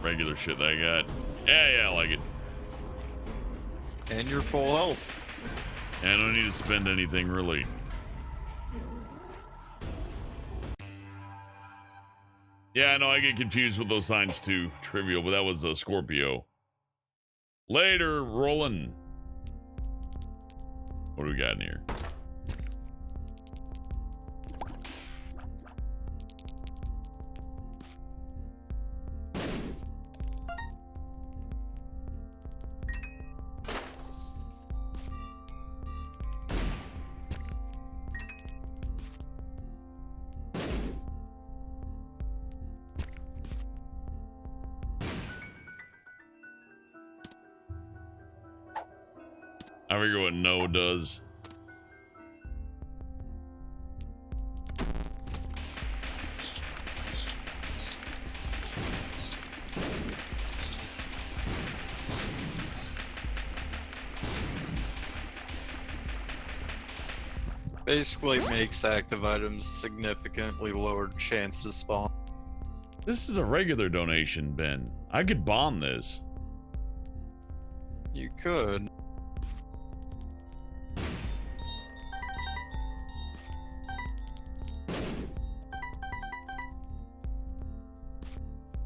regular shit that I got. Yeah, I like it. And you're full health. And I don't need to spend anything, really. Yeah, I know, I get confused with those signs too. Trivial, but that was a Scorpio. Later, Roland. What do we got in here? I forget what no does. Basically makes active items significantly lower chance to spawn. This is a regular donation, Ben. I could bomb this. You could.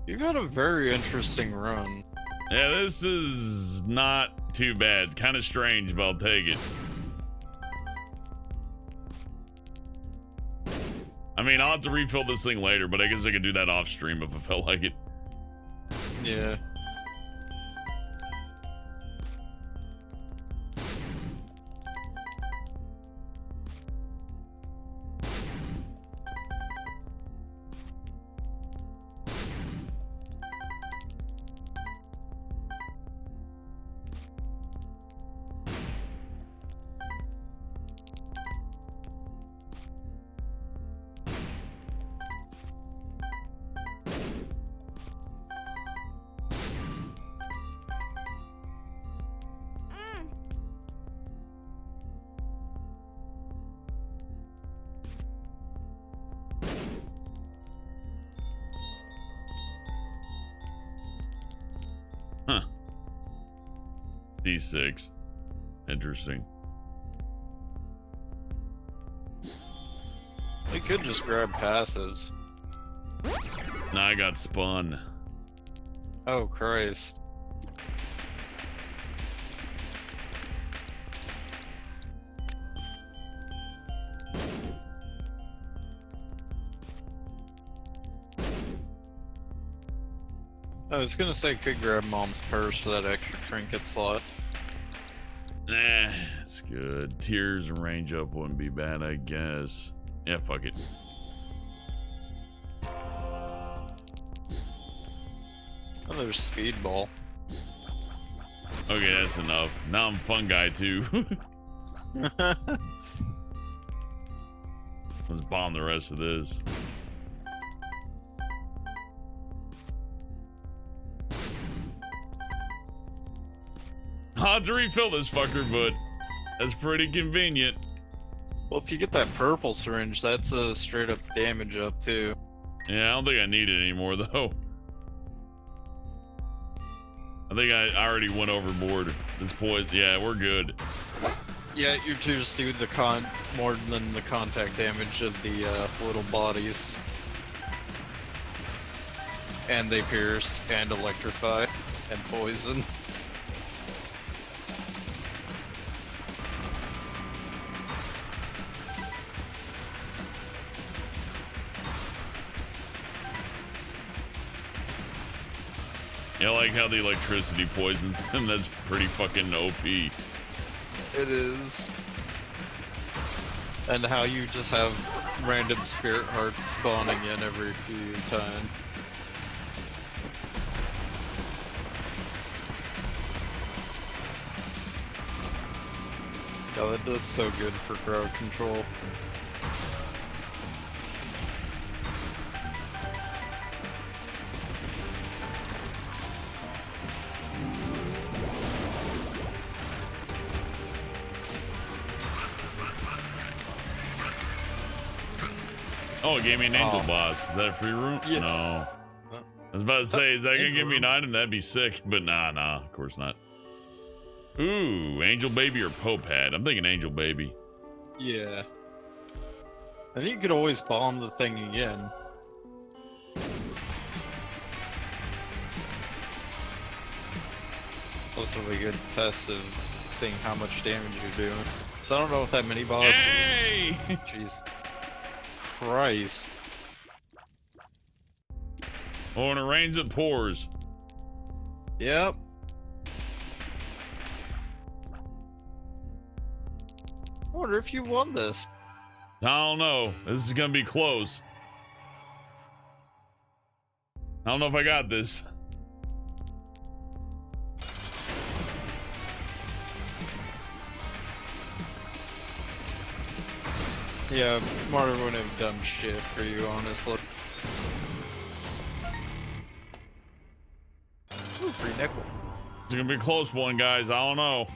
You've had a very interesting run. Yeah, this is not too bad. Kind of strange, but I'll take it. I mean, I'll have to refill this thing later, but I guess I could do that off stream if I felt like it. Yeah. D6. Interesting. We could just grab passives. Nah, I got spun. Oh, Christ. I was gonna say could grab Mom's purse for that extra trinket slot. Nah, it's good. Tears and range up wouldn't be bad, I guess. Yeah, fuck it. Oh, there's Speedball. Okay, that's enough. Now I'm fun guy too. Let's bomb the rest of this. I'll have to refill this fucker, but that's pretty convenient. Well, if you get that purple syringe, that's a straight up damage up too. Yeah, I don't think I need it anymore though. I think I already went overboard. This poison, yeah, we're good. Yeah, you're just doing the more than the contact damage of the little bodies. And they pierce and electrify and poison. Yeah, I like how the electricity poisons them. That's pretty fucking OP. It is. And how you just have random spirit hearts spawning in every few times. Yeah, that does so good for crowd control. Oh, it gave me an angel boss. Is that a free room? Yeah. No. I was about to say, is that gonna give me an item? That'd be sick. But nah, of course not. Ooh, angel baby or Pope hat? I'm thinking angel baby. Yeah. I think you could always bomb the thing again. Also a good test of seeing how much damage you're doing. So I don't know if that mini boss. Hey! Jeez. Christ. Oh, when it rains, it pours. Yep. I wonder if you won this. I don't know. This is gonna be close. I don't know if I got this. Yeah, Martyr wouldn't have done shit for you, honestly. Ooh, free nickel. It's gonna be a close one, guys. I don't know.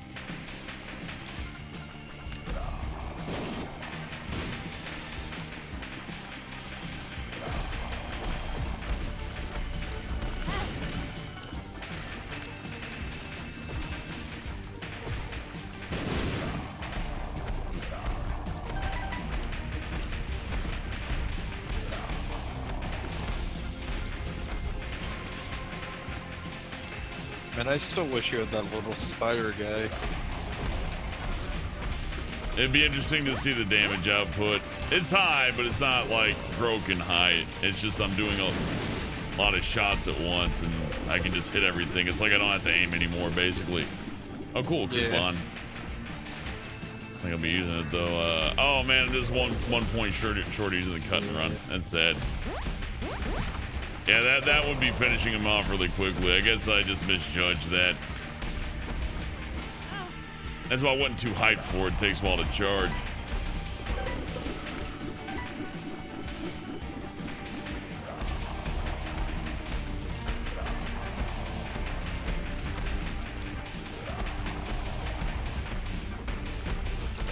Man, I still wish you had that little spider guy. It'd be interesting to see the damage output. It's high, but it's not like broken high. It's just I'm doing a lot of shots at once, and I can just hit everything. It's like I don't have to aim anymore, basically. Oh, cool, coupon. Yeah. I think I'll be using it though. Oh man, it is one point short using the cut and run. That's sad. Yeah, that would be finishing him off really quickly. I guess I just misjudged that. That's why I wasn't too hyped for it. It takes a while to charge.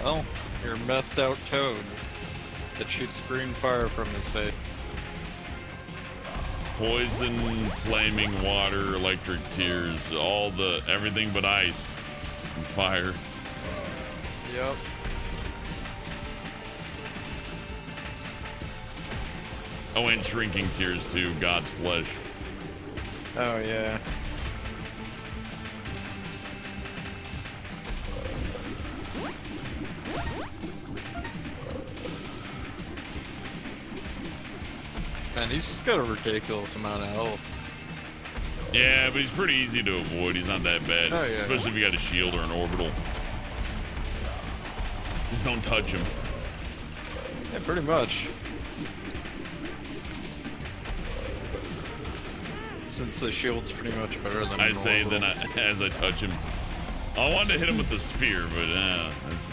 Well, you're a methed out toad that shoots green fire from his face. Poison, flaming water, electric tears, everything but ice and fire. Yep. Oh, and shrinking tears too, God's flesh. Oh, yeah. Man, he's just got a ridiculous amount of health. Yeah, but he's pretty easy to avoid. He's not that bad. Oh, yeah. Especially if you got a shield or an orbital. Just don't touch him. Yeah, pretty much. Since the shield's pretty much better than I say then as I touch him. I wanted to hit him with the spear, but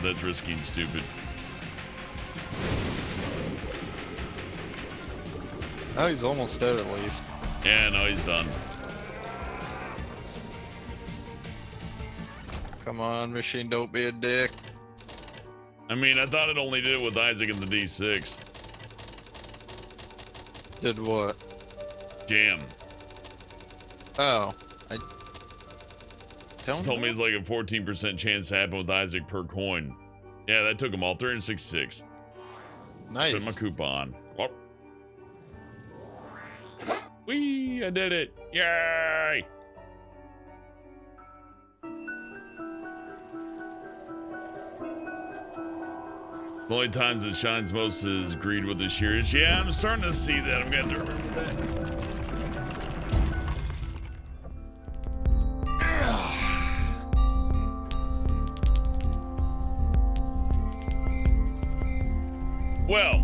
that's risky and stupid. Oh, he's almost dead at least. Yeah, no, he's done. Come on, machine, don't be a dick. I mean, I thought it only did it with Isaac and the D6. Did what? Jam. Oh, I don't Told know. me it's like a 14% chance to happen with Isaac per coin. Yeah, that took them all. 366. Nice. Spend my coupon. Whoop. Whee! I did it. Yay! The only times it shines most is greed with the shears. Yeah, I'm starting to see that. I'm going to remember that. Well,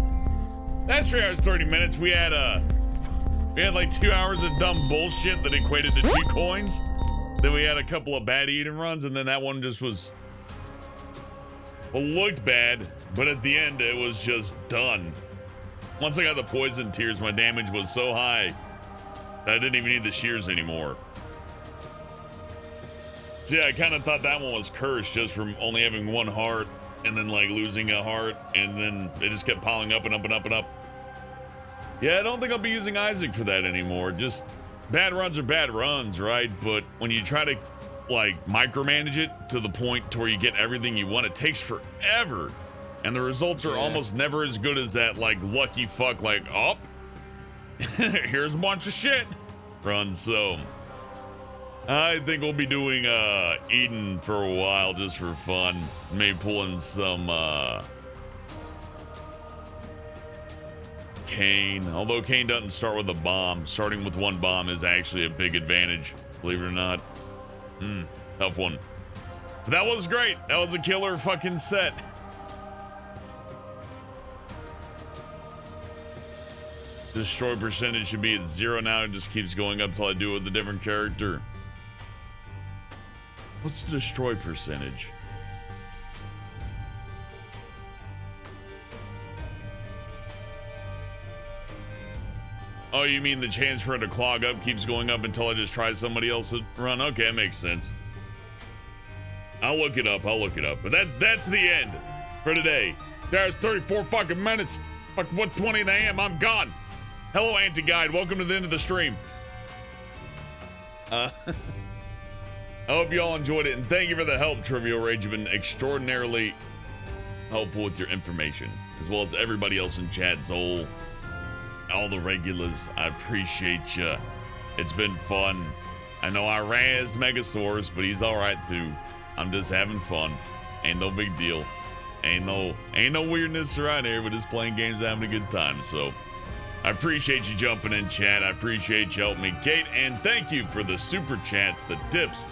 that's 3 hours 30 minutes. We had like 2 hours of dumb bullshit that equated to 2 coins. Then we had a couple of bad Eden runs, and then that one just was, well, looked bad, but at the end it was just done. Once I got the poison tears, my damage was so high that I didn't even need the shears anymore. So yeah, I kind of thought that one was cursed just from only having 1 heart and then like losing a heart, and then it just kept piling up and up and up and up. Yeah, I don't think I'll be using Isaac for that anymore. Just bad runs are bad runs, right? But when you try to like micromanage it to the point to where you get everything you want, it takes forever. And the results are almost never as good as that like lucky fuck, like, oh, here's a bunch of shit run. So I think we'll be doing Eden for a while just for fun. Maybe pulling some Kane. Although Kane doesn't start with a bomb. Starting with 1 bomb is actually a big advantage, believe it or not. Tough one. But that was great. That was a killer fucking set. Destroy percentage should be at 0 now. It just keeps going up till I do it with a different character. What's the destroy percentage? Oh, you mean the chance for it to clog up keeps going up until I just try somebody else to run? Okay, that makes sense. I'll look it up. But that's the end for today. There's 34 fucking minutes. Fuck, what, 20 a.m. I'm gone. Hello, Anti-Guide. Welcome to the end of the stream. I hope you all enjoyed it, and thank you for the help, Trivial Rage. You've been extraordinarily helpful with your information, as well as everybody else in chat, Zol, all the regulars. I appreciate you. It's been fun. I know I razzed Megasaurus, but he's all right too. I'm just having fun. Ain't no big deal. Ain't no weirdness around here. We're just playing games, having a good time. So I appreciate you jumping in, chat. I appreciate you helping me, Kate, and thank you for the super chats, the tips.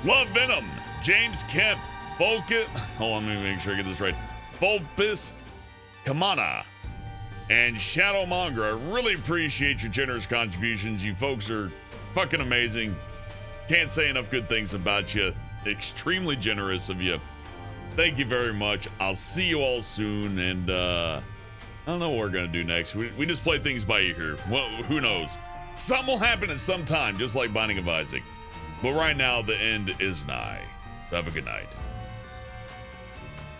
Love Venom, James Kemp, Volca. Hold on, let me make sure I get this right. Volpus, Kamana, and Shadowmonger. I really appreciate your generous contributions. You folks are fucking amazing. Can't say enough good things about you. Extremely generous of you. Thank you very much. I'll see you all soon, and I don't know what we're gonna do next. We just play things by ear. Well, who knows? Something will happen at some time, just like Binding of Isaac. But right now, the end is nigh. Have a good night.